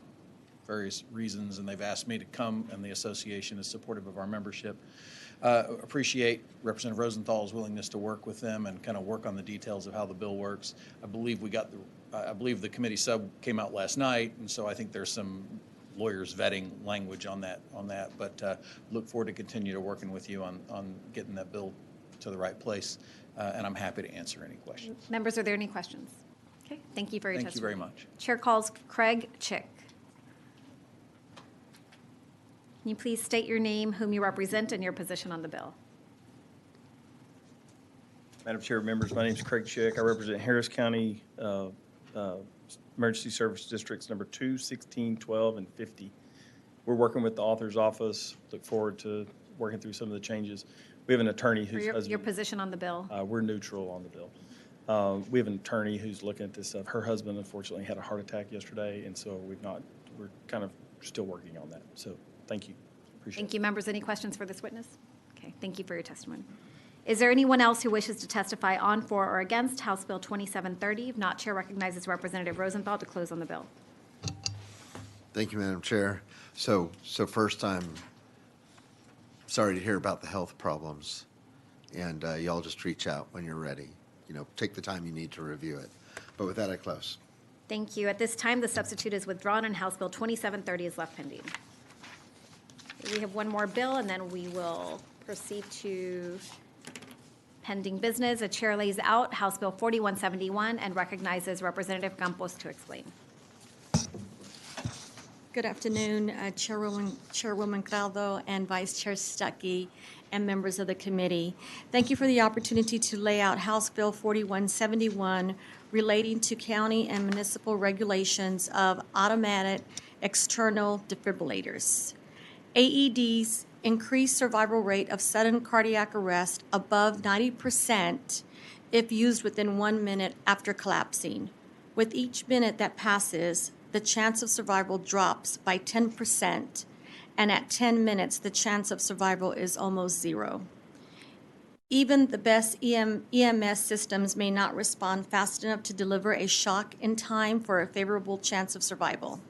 various reasons, and they've asked me to come, and the association is supportive of our membership. Appreciate Representative Rosenthal's willingness to work with them and kind of work on the details of how the bill works. I believe the committee sub came out last night, and so I think there's some lawyers vetting language on that. But look forward to continue to working with you on getting that bill to the right place, and I'm happy to answer any questions. Members, are there any questions? Okay, thank you for your Thank you testimony. very much. Chair calls Craig Chick. Can you please state your name, whom you represent, and your position on the bill? Madam Chair, members, my name is Craig Chick. I represent Harris County Emergency Service Districts number 2, 16, 12, and 50. We're working with the author's office. Look forward to working through some of the changes. We have an attorney Or whose your husband. position on the bill? We're neutral on the bill. We have an attorney who's looking at this stuff. Her husband unfortunately had a heart attack yesterday, and so we're kind of still working on that. So thank you. Appreciate it. Thank you. Members, any questions for this witness? Okay, thank you for your testimony. Is there anyone else who wishes to testify on, for, or against House Bill 2730? If not, Chair recognizes Representative Rosenthal to close on the bill. Thank you, Madam Chair. So first, I'm sorry to hear about the health problems, and y'all just reach out when you're ready. Take the time you need to review it. But with that, I close. Thank you. At this time, the substitute is withdrawn and House Bill 2730 is left pending. We have one more bill, and then we will proceed to pending business. The chair lays out House Bill 4171 and recognizes Representative Campos to explain. Good afternoon, Chairwoman Crowther and Vice Chair Stuckey and members of the committee. Thank you for the opportunity to lay out House Bill 4171 relating to county and municipal regulations of automatic external defibrillators. AEDs increase survival rate of sudden cardiac arrest above 90% if used within 1 minute after collapsing. With each minute that passes, the chance of survival drops by 10%, and at 10 minutes, the chance of survival is almost zero. Even the best EMS systems may not respond fast enough to deliver a shock in time for a favorable chance of survival.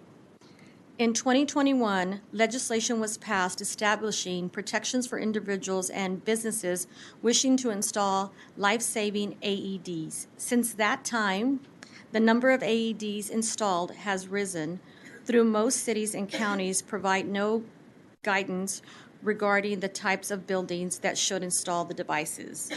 In 2021, legislation was passed establishing protections for individuals and businesses wishing to install life-saving AEDs. Since that time, the number of AEDs installed has risen, though most cities and counties provide no guidance regarding the types of buildings that should install the devices.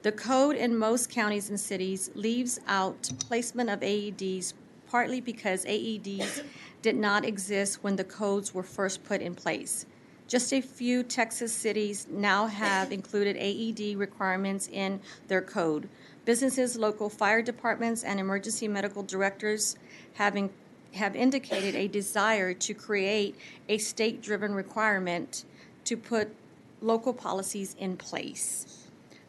The code in most counties and cities leaves out placement of AEDs partly because AEDs did not exist when the codes were first put in place. Just a few Texas cities now have included AED requirements in their code. Businesses, local fire departments, and emergency medical directors have indicated a desire to create a state-driven requirement to put local policies in place.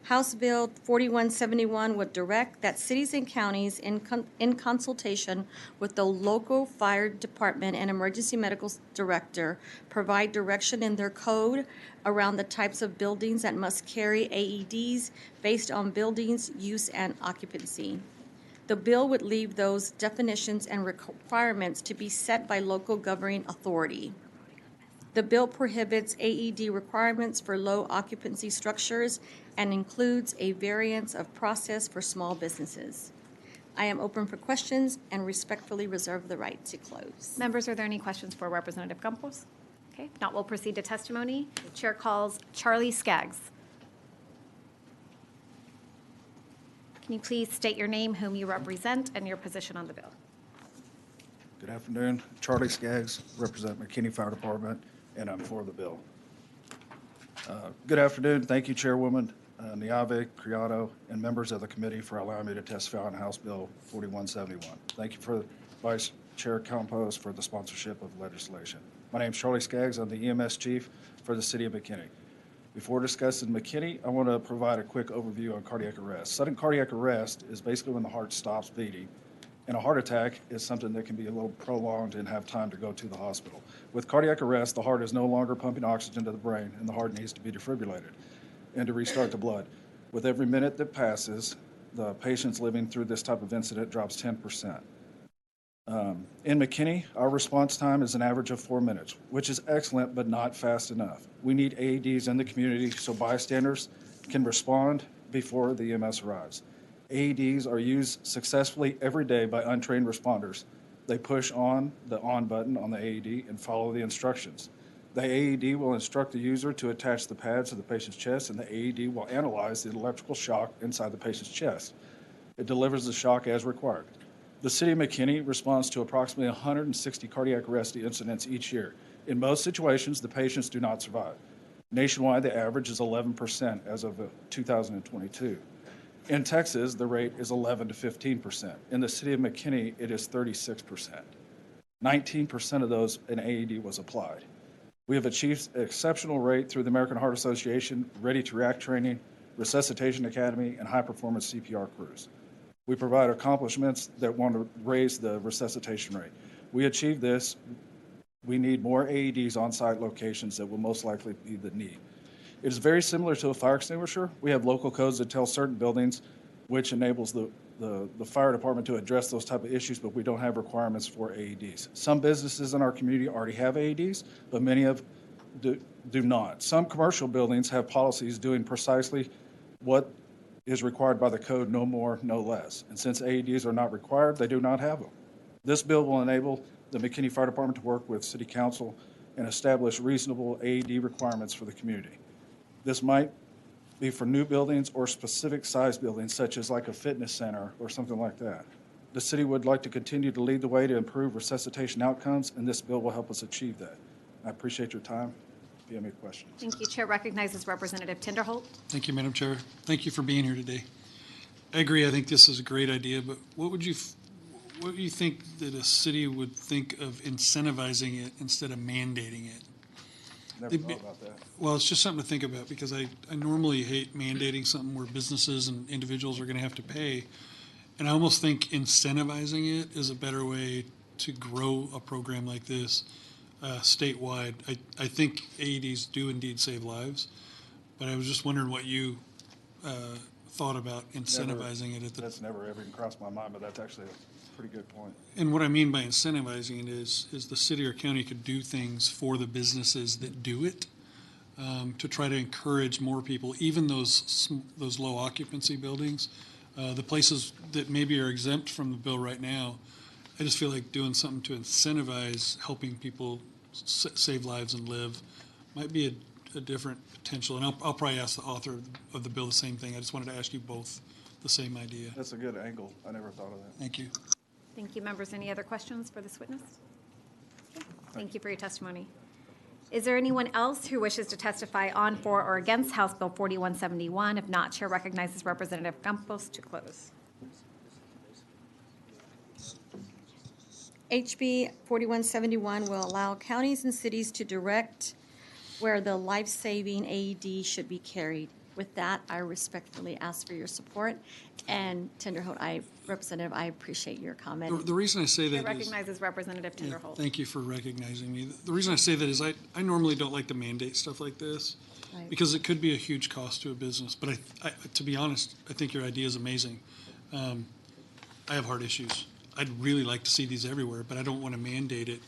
House Bill 4171 would direct that cities and counties, in consultation with the local fire department and emergency medical director, provide direction in their code around the types of buildings that must carry AEDs based on buildings' use and occupancy. The bill would leave those definitions and requirements to be set by local governing authority. The bill prohibits AED requirements for low occupancy structures and includes a variance of process for small businesses. I am open for questions and respectfully reserve the right to close. Members, are there any questions for Representative Campos? Okay, if not, we'll proceed to testimony. The chair calls Charlie Skaggs. Can you please state your name, whom you represent, and your position on the bill? Good afternoon. Charlie Skaggs, represent McKinney Fire Department, and I'm for the bill. Good afternoon. Thank you, Chairwoman Niave, Criado, and members of the committee for allowing me to testify on House Bill 4171. Thank you for Vice Chair Campos for the sponsorship of legislation. My name is Charlie Skaggs. I'm the EMS chief for the city of McKinney. Before discussing McKinney, I want to provide a quick overview on cardiac arrest. Sudden cardiac arrest is basically when the heart stops beating, and a heart attack is something that can be a little prolonged and have time to go to the hospital. With cardiac arrest, the heart is no longer pumping oxygen to the brain, and the heart needs to be defibrillated and to restart the blood. With every minute that passes, the patients living through this type of incident drops 10%. In McKinney, our response time is an average of 4 minutes, which is excellent, but not fast enough. We need AEDs in the community so bystanders can respond before the EMS arrives. AEDs are used successfully every day by untrained responders. They push on the on button on the AED and follow the instructions. The AED will instruct the user to attach the pads to the patient's chest, and the AED will analyze the electrical shock inside the patient's chest. It delivers the shock as required. The City of McKinney responds to approximately 160 cardiac arrest incidents each year. In most situations, the patients do not survive. Nationwide, the average is 11% as of 2022. In Texas, the rate is 11 to 15%. In the City of McKinney, it is 36%. 19% of those, an AED was applied. We have achieved an exceptional rate through the American Heart Association, Ready to React training, Resuscitation Academy, and high-performance CPR crews. We provide accomplishments that want to raise the resuscitation rate. We achieve this. We need more AEDs on-site locations that will most likely be the need. It is very similar to a fire extinguisher. We have local codes that tell certain buildings which enables the fire department to address those type of issues, but we don't have requirements for AEDs. Some businesses in our community already have AEDs, but many do not. Some commercial buildings have policies doing precisely what is required by the code, no more, no less. And since AEDs are not required, they do not have them. This bill will enable the McKinney Fire Department to work with City Council and establish reasonable AED requirements for the community. This might be for new buildings or specific size buildings, such as like a fitness center or something like that. The city would like to continue to lead the way to improve resuscitation outcomes, and this bill will help us achieve that. I appreciate your time. If you have any questions. Thank you. Chair recognizes Representative Tinderholt. Thank you, Madam Chair. Thank you for being here today. I agree. I think this is a great idea, but what do you think that a city would think of incentivizing it instead of mandating it? Never thought about that. Well, it's just something to think about because I normally hate mandating something where businesses and individuals are going to have to pay. And I almost think incentivizing it is a better way to grow a program like this statewide. I think AEDs do indeed save lives, but I was just wondering what you thought about incentivizing it. That's never ever even crossed my mind, but that's actually a pretty good point. And what I mean by incentivizing it is the city or county could do things for the businesses that do it to try to encourage more people, even those low occupancy buildings, the places that maybe are exempt from the bill right now. I just feel like doing something to incentivize helping people save lives and live might be a different potential. And I'll probably ask the author of the bill the same thing. I just wanted to ask you both the same idea. That's a good angle. I never thought of that. Thank you. Thank you, members. Any other questions for this witness? Okay. Thank you for your testimony. Is there anyone else who wishes to testify on, for, or against House Bill 4171? If not, Chair recognizes Representative Campos to close. HB 4171 will allow counties and cities to direct where the life-saving AED should be carried. With that, I respectfully ask for your support. And Tinderholt, Representative, I appreciate your comment. The reason I say Chair that is... recognizes Representative Yeah, Tinderholt. thank you for recognizing me. The reason I say that is I normally don't like to mandate stuff like this Right. because it could be a huge cost to a business. But I to be honest, I think your idea is amazing. I have heart issues. I'd really like to see these everywhere, but I don't want to mandate it.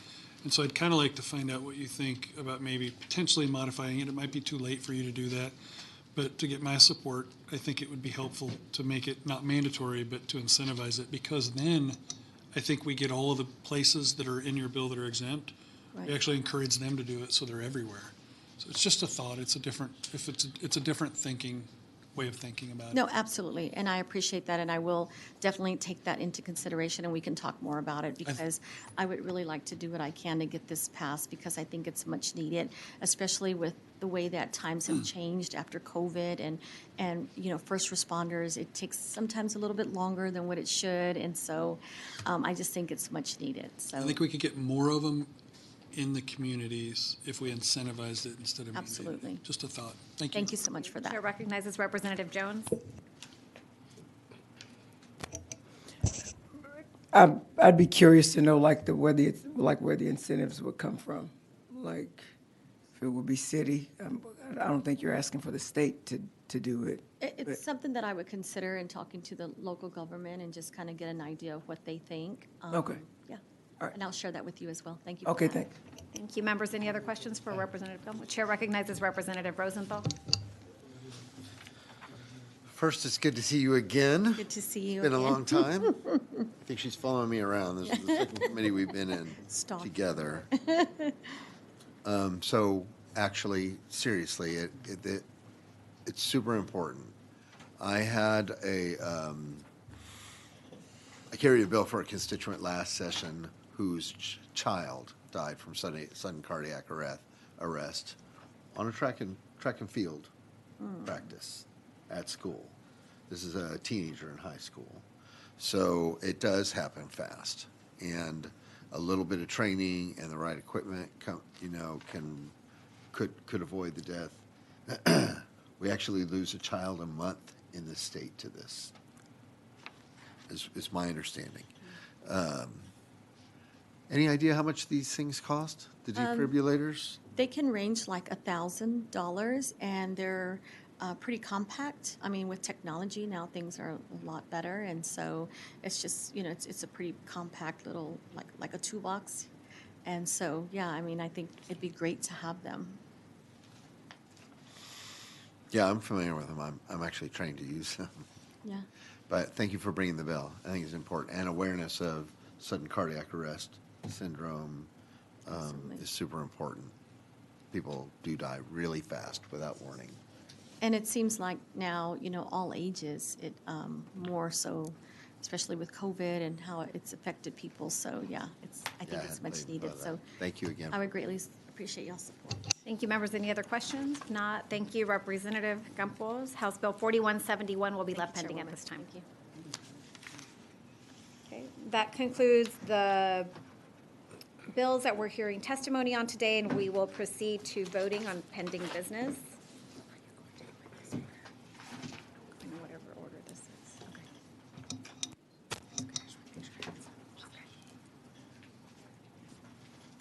And so I'd kind of like to find out what you think about maybe potentially modifying it. It might be too late for you to do that. But to get my support, I think it would be helpful to make it not mandatory, but to incentivize it, because then I think we get all of the places that are in your bill that are exempt. Right. We actually encourage them to do it so they're everywhere. So it's just a thought. It's a different way of thinking about it. No, absolutely, and I appreciate that, and I will definitely take that into consideration, and we can talk more about it, because I would really like to do what I can to get this passed, because I think it's much needed, especially with the way that times have changed after COVID, and first responders, it takes sometimes a little bit longer than what it should, and so I just think it's much needed. So I think we could get more of them in the communities if we incentivized it instead of mandating it. Absolutely. Just a thought. Thank you. Thank you so much for that. Chair recognizes Representative Jones. I'd be curious to know where the incentives would come from, like if it would be city. I don't think you're asking for the state to do it. It's something that I would consider in talking to the local government and just kind of get an idea of what they think. Okay. Yeah. All right. And I'll share that with you as well. Thank you. for Okay, that. thanks. Thank you, members. Any other questions for Representative Gilmore? Chair recognizes Representative Rosenthal. First, it's good to see you again. Good to see you Been a again. long time. I think she's following me around. This is the second committee we've been in Stop. together. So actually, seriously, it's super important. I had I carried a bill for a constituent last session whose child died from sudden cardiac arrest on a track and field practice at school. This is a teenager in high school. So it does happen fast. And a little bit of training and the right equipment, could avoid the death. We actually lose a child a month in this state to this, is my understanding. Any idea how much these things cost, the defibrillators? They can range like $1,000, and they're pretty compact. I mean, with technology now, things are a lot better, and so it's just, it's a pretty compact little, like a toolbox. And so, yeah, I mean, I think it'd be great to have them. Yeah, I'm familiar with them. I'm actually trained to use them. Yeah. But thank you for bringing the bill. I think it's important. And awareness of sudden cardiac arrest syndrome is super important. People do die really fast without warning. And it seems like now, all ages, it more so, especially with COVID and how it's affected people. So, yeah, I think it's much needed. So thank you again. I would greatly appreciate y'all's support. Thank you, members. Any other questions? If not, thank you, Representative Campos. House Bill 4171 will be left pending at this time. Thank you. Okay, that concludes the bills that we're hearing testimony on today, and we will proceed to voting on pending business. In whatever order this is.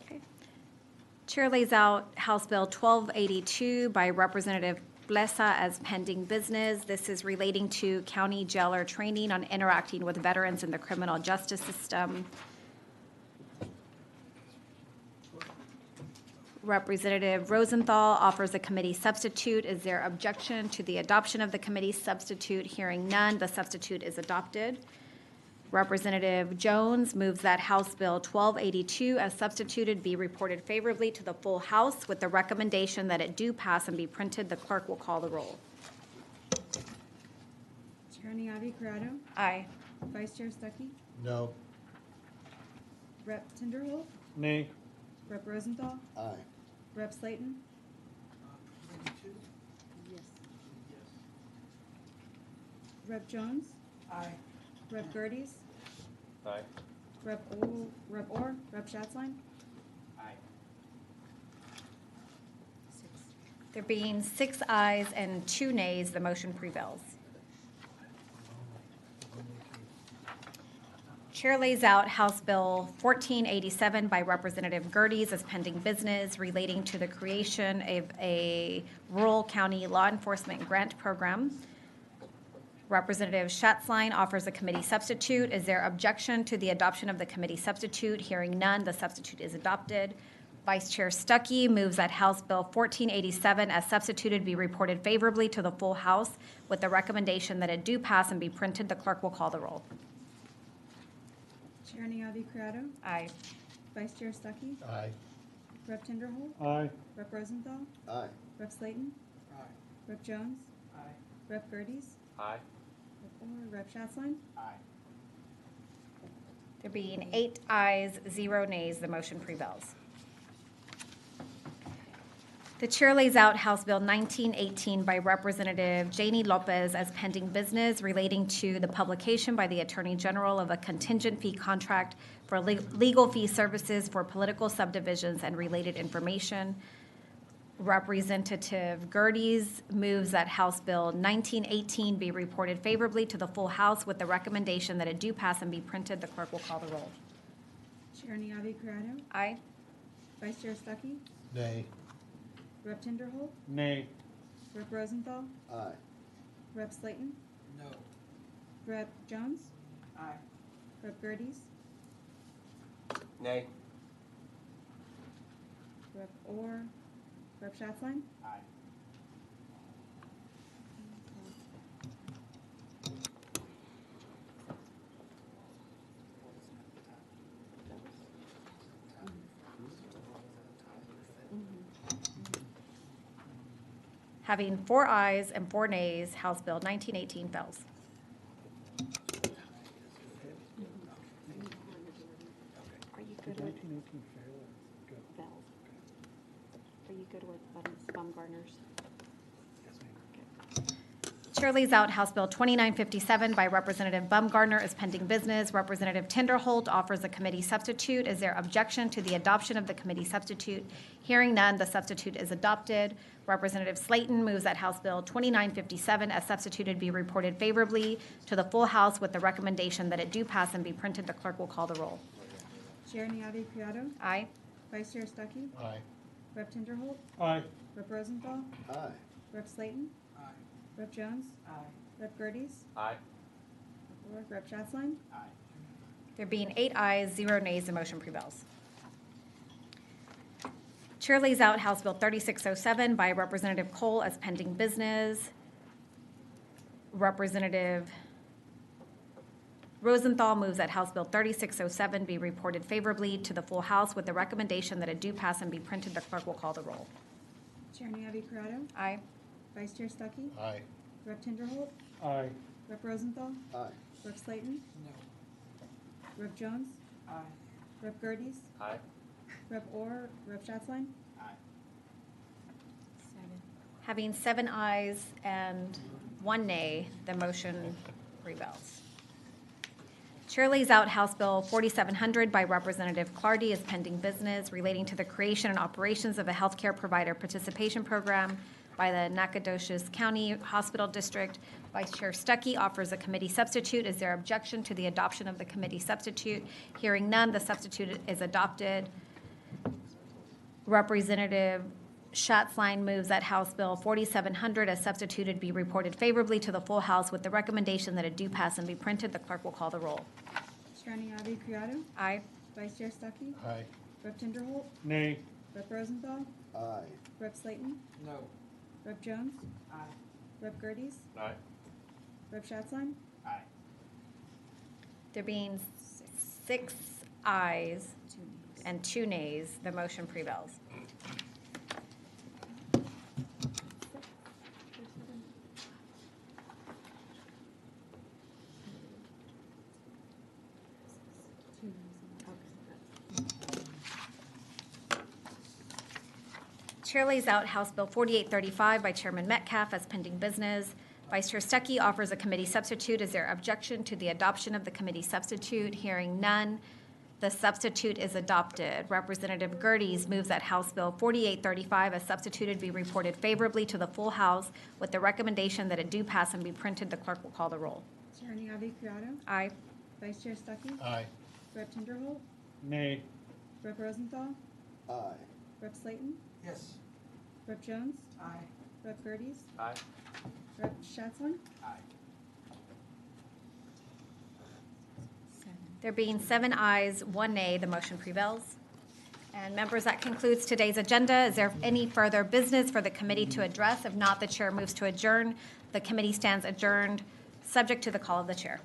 Okay. Chair lays out House Bill 1282 by Representative Blesa as pending business. This is relating to county jailer training on interacting with veterans in the criminal justice system. Representative Rosenthal offers a committee substitute. Is there objection to the adoption of the committee substitute? Hearing none, the substitute is adopted. Representative Jones moves that House Bill 1282 as substituted be reported favorably to the full House with the recommendation that it do pass and be printed. The clerk will call the roll. Chair Niavi Corrado? Aye. Vice Chair Stuckey? No. Rep. Tinderholt? Nay. Rep. Rosenthal? Aye. Rep. Slayton? Yes. Rep. Jones? Aye. Rep. Gerties? Aye. Rep. Orr? Rep. Schatzline? Aye. There being 6 ayes and 2 nays, the motion prevails. Chair lays out House Bill 1487 by Representative Gerties as pending business relating to the creation of a rural county law enforcement grant program. Representative Schatzline offers a committee substitute. Is there objection to the adoption of the committee substitute? Hearing none, the substitute is adopted. Vice Chair Stuckey moves that House Bill 1487 as substituted be reported favorably to the full House with the recommendation that it do pass and be printed. The clerk will call the roll. Chair Niavi Corrado? Aye. Vice Chair Stuckey? Aye. Rep. Tinderholt? Aye. Rep. Rosenthal? Aye. Rep. Slayton? Aye. Rep. Jones? Aye. Rep. Gerties? Aye. Rep. Orr? Rep. Schatzline? Aye. There being 8 ayes, 0 nays, the motion prevails. The chair lays out House Bill 1918 by Representative Janie Lopez as pending business relating to the publication by the Attorney General of a contingent fee contract for legal fee services for political subdivisions and related information. Representative Gerties moves that House Bill 1918 be reported favorably to the full House with the recommendation that it do pass and be printed. The clerk will call the roll. Chair Niavi Corrado? Aye. Vice Chair Stuckey? Nay. Rep. Tinderholt? Nay. Rep. Rosenthal? Aye. Rep. Slayton? No. Rep. Jones? Aye. Rep. Gerties? Nay. Rep. Orr? Rep. Schatzline? Aye. Having 4 ayes and 4 nays, House Bill 1918 fails. Are you good with Bell? Are you good with Baumgartner's? Chair lays out House Bill 2957 by Representative Baumgartner is pending business. Representative Tinderholt offers a committee substitute. Is there objection to the adoption of the committee substitute? Hearing none, the substitute is adopted. Representative Slayton moves that House Bill 2957 as substituted be reported favorably to the full House with the recommendation that it do pass and be printed. The clerk will call the roll. Chair Neave Criado. Aye. Vice Chair Stuckey. Aye. Rep. Tinderholt. Aye. Rep. Rosenthal. Aye. Rep. Slayton. Aye. Rep. Jones. Aye. Rep. Gerties. Aye. Rep. Schatzline. There being 8 ayes, 0 nays, the motion prevails. Chair lays out House Bill 3607 by Representative Cole as pending business. Representative Rosenthal moves that House Bill 3607 be reported favorably to the full House with the recommendation that it do pass and be printed. The clerk will call the roll. Chair Neave Criado. Aye. Vice Chair Stuckey. Aye. Rep. Tinderholt. Aye. Rep. Rosenthal. Aye. Rep. Slayton. No. Rep. Jones. Aye. Rep. Gerties. Aye. Rep. Orr. Rep. Schatzline. Having 7 ayes and 1 nay, the motion prevails. Chair lays out House Bill 4700 by Representative Clardy as pending business relating to the creation and operations of a healthcare provider participation program by the Nacogdoches County Hospital District. Vice Chair Stuckey offers a committee substitute. Is there objection to the adoption of the committee substitute? Hearing none, the substitute is adopted. Representative Schatzline moves that House Bill 4700 as substituted be reported favorably to the full House with the recommendation that it do pass and be printed. The clerk will call the roll. Chair Neave Criado. Aye. Vice Chair Stuckey. Aye. Rep. Tinderholt. Nay. Rep. Rosenthal. Aye. Rep. Slayton. No. Rep. Jones. Aye. Rep. Gerties. Aye. Rep. Schatzline. Aye. There being 6 ayes and 2 nays, the motion prevails. Chair lays out House Bill 4835 by Chairman Metcalf as pending business. Vice Chair Stuckey offers a committee substitute. Is there objection to the adoption of the committee substitute? Hearing none, the substitute is adopted. Representative Gerties moves that House Bill 4835 as substituted be reported favorably to the full House with the recommendation that it do pass and be printed. The clerk will call the roll. Chair Neave Criado. Aye. Vice Chair Stuckey. Aye. Rep. Tinderholt. Nay. Rep. Rosenthal. Aye. Rep. Slayton. Yes. Rep. Jones. Aye. Rep. Gerties. Aye. Rep. Schatzline. There being 7 ayes, 1 nay, the motion prevails. And members, that concludes today's agenda. Is there any further business for the committee to address? If not, the chair moves to adjourn. The committee stands adjourned, subject to the call of the chair.